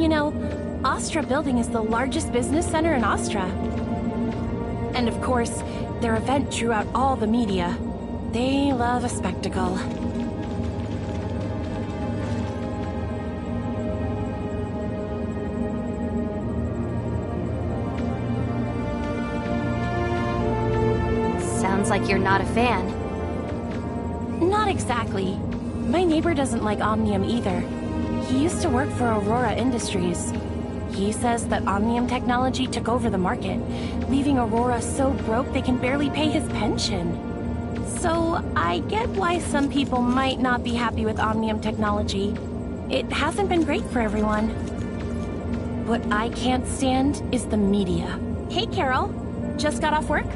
You know, Astra Building is the largest business center in Astra. And of course, their event drew out all the media. They love a spectacle. Sounds like you're not a fan. Not exactly. My neighbor doesn't like Omnium either. He used to work for Aurora Industries. He says that Omnium technology took over the market, leaving Aurora so broke they can barely pay his pension. So I get why some people might not be happy with Omnium technology. It hasn't been great for everyone. What I can't stand is the media. Hey, Carol. Just got off work?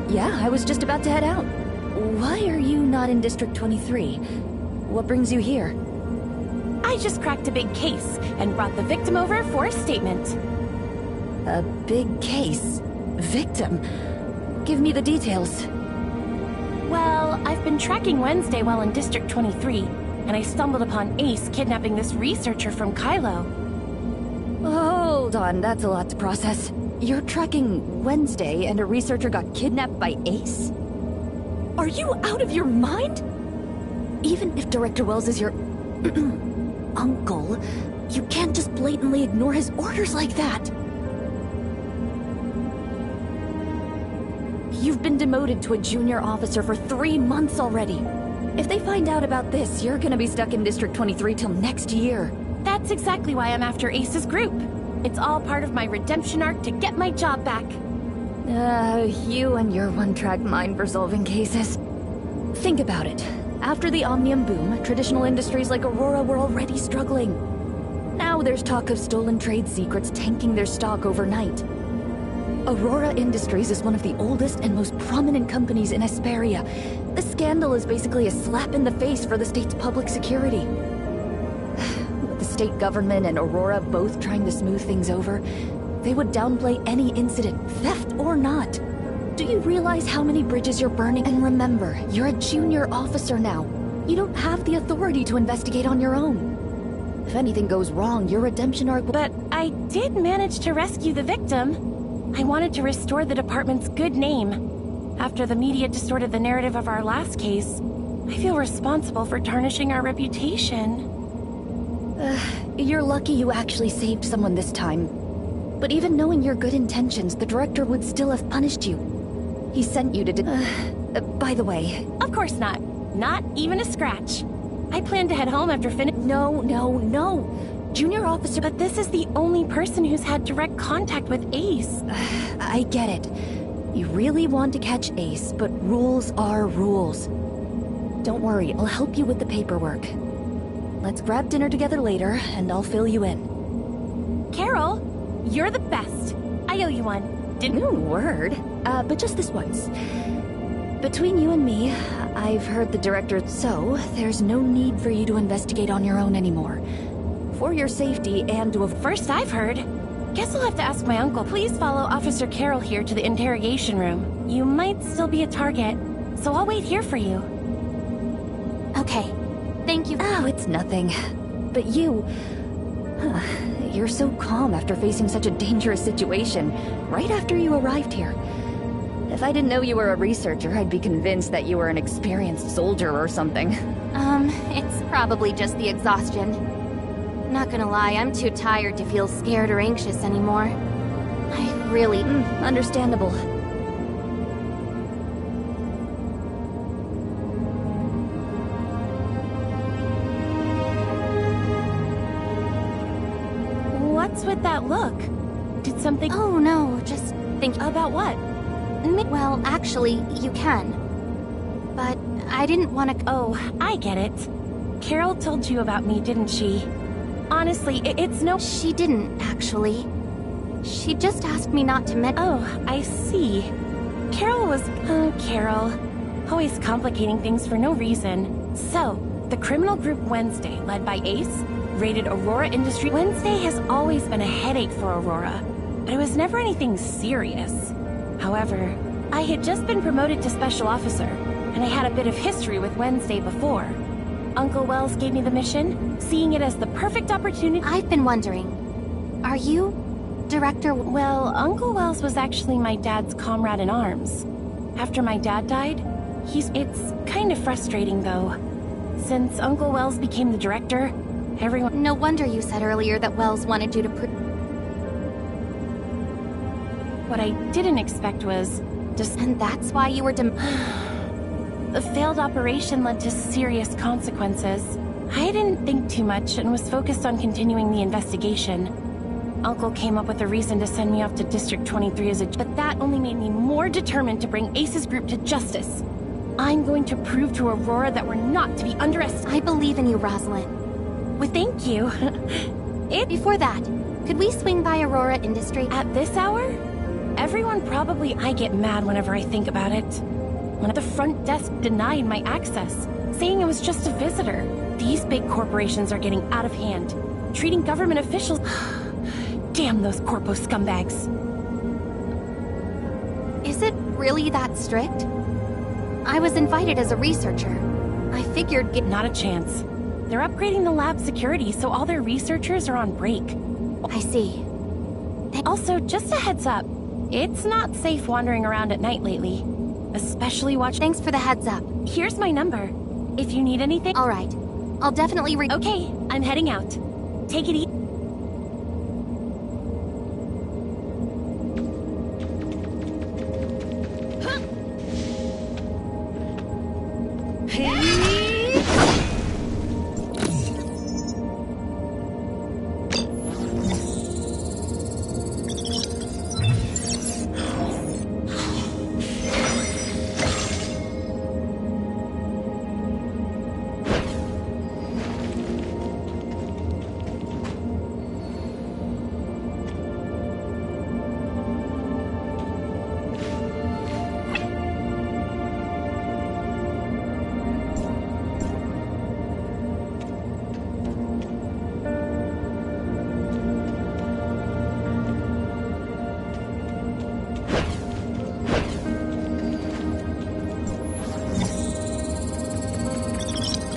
Yeah, I was just about to head out. Why are you not in District 23? What brings you here? I just cracked a big case and brought the victim over for a statement. A big case? Victim? Give me the details. Well, I've been tracking Wednesday while in District 23, and I stumbled upon Ace kidnapping this researcher from Kylo. Hold on, that's a lot to process. You're tracking Wednesday and a researcher got kidnapped by Ace? Are you out of your mind? Even if Director Wells is your uncle, you can't just blatantly ignore his orders like that. You've been demoted to a junior officer for 3 months already. If they find out about this, you're gonna be stuck in District 23 till next year. That's exactly why I'm after Ace's group. It's all part of my redemption arc to get my job back. You and your one-track mind for solving cases. Think about it. After the Omnium boom, traditional industries like Aurora were already struggling. Now there's talk of stolen trade secrets tanking their stock overnight. Aurora Industries is one of the oldest and most prominent companies in Hesperia. The scandal is basically a slap in the face for the state's public security. With the state government and Aurora both trying to smooth things over, they would downplay any incident, theft or not. Do you realize how many bridges you're burning? And remember, you're a junior officer now. You don't have the authority to investigate on your own. If anything goes wrong, your redemption arc will— But I did manage to rescue the victim. I wanted to restore the department's good name. After the media distorted the narrative of our last case, I feel responsible for tarnishing our reputation. You're lucky you actually saved someone this time. But even knowing your good intentions, the director would still have punished you. He sent you to by the way... Of course not. Not even a scratch. I plan to head home after No. Junior officer... But this is the only person who's had direct contact with Ace. I get it. You really want to catch Ace, but rules are rules. Don't worry, I'll help you with the paperwork. Let's grab dinner together later, and I'll fill you in. Carol, you're the best. I owe you one. Word. But just this once. Between you and me, I've heard the director, so there's no need for you to investigate on your own anymore. For your safety and to First I've heard. Guess I'll have to ask my uncle. Please follow Officer Carroll here to the interrogation room. You might still be a target, so I'll wait here for you. Okay. Thank you. Oh, it's nothing. But you... You're so calm after facing such a dangerous situation, right after you arrived here. If I didn't know you were a researcher, I'd be convinced that you were an experienced soldier or something. It's probably just the exhaustion. Not gonna lie, I'm too tired to feel scared or anxious anymore. I really... understandable. What's with that look? Did something... Oh no, just think... About what? Well, actually, you can. But I didn't want to... Oh, I get it. Carol told you about me, didn't she? Honestly, it's no... She didn't, actually. She just asked me not to Oh, I see. Carol was... Oh, Carol. Always complicating things for no reason. So, the criminal group Wednesday, led by Ace, raided Aurora Industries. Wednesday has always been a headache for Aurora, but it was never anything serious. However, I had just been promoted to Special Officer, and I had a bit of history with Wednesday before. Uncle Wells gave me the mission, seeing it as the perfect opportunity. I've been wondering, are you Director? Well, Uncle Wells was actually my dad's comrade in arms. After my dad died, it's kind of frustrating though. Since Uncle Wells became the director, everyone— No wonder you said earlier that Wells wanted you to What I didn't expect was just— And that's why you were The failed operation led to serious consequences. I didn't think too much and was focused on continuing the investigation. Uncle came up with a reason to send me off to District 23 as a— But that only made me more determined to bring Ace's group to justice. I'm going to prove to Aurora that we're not to be underestimated. I believe in you, Rosalind. Well, thank you. Before that, could we swing by Aurora Industry? At this hour? Everyone probably— I get mad whenever I think about it. When the front desk denied my access, saying I was just a visitor. These big corporations are getting out of hand, treating government officials— Damn those corpo scumbags. Is it really that strict? I was invited as a researcher. I figured— Not a chance. They're upgrading the lab security, so all their researchers are on break. I see. Also, just a heads up, it's not safe wandering around at night lately. Especially watch— Thanks for the heads up. Here's my number. If you need anything— Alright. I'll definitely Okay, I'm heading out. Take it easy.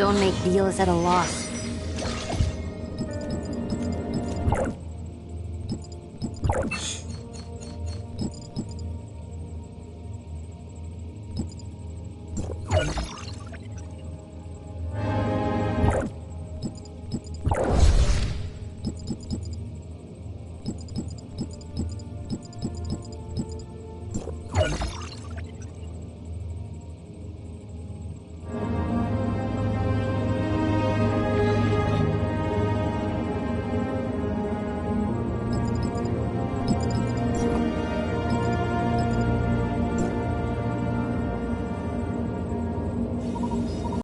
Don't make deals at a loss.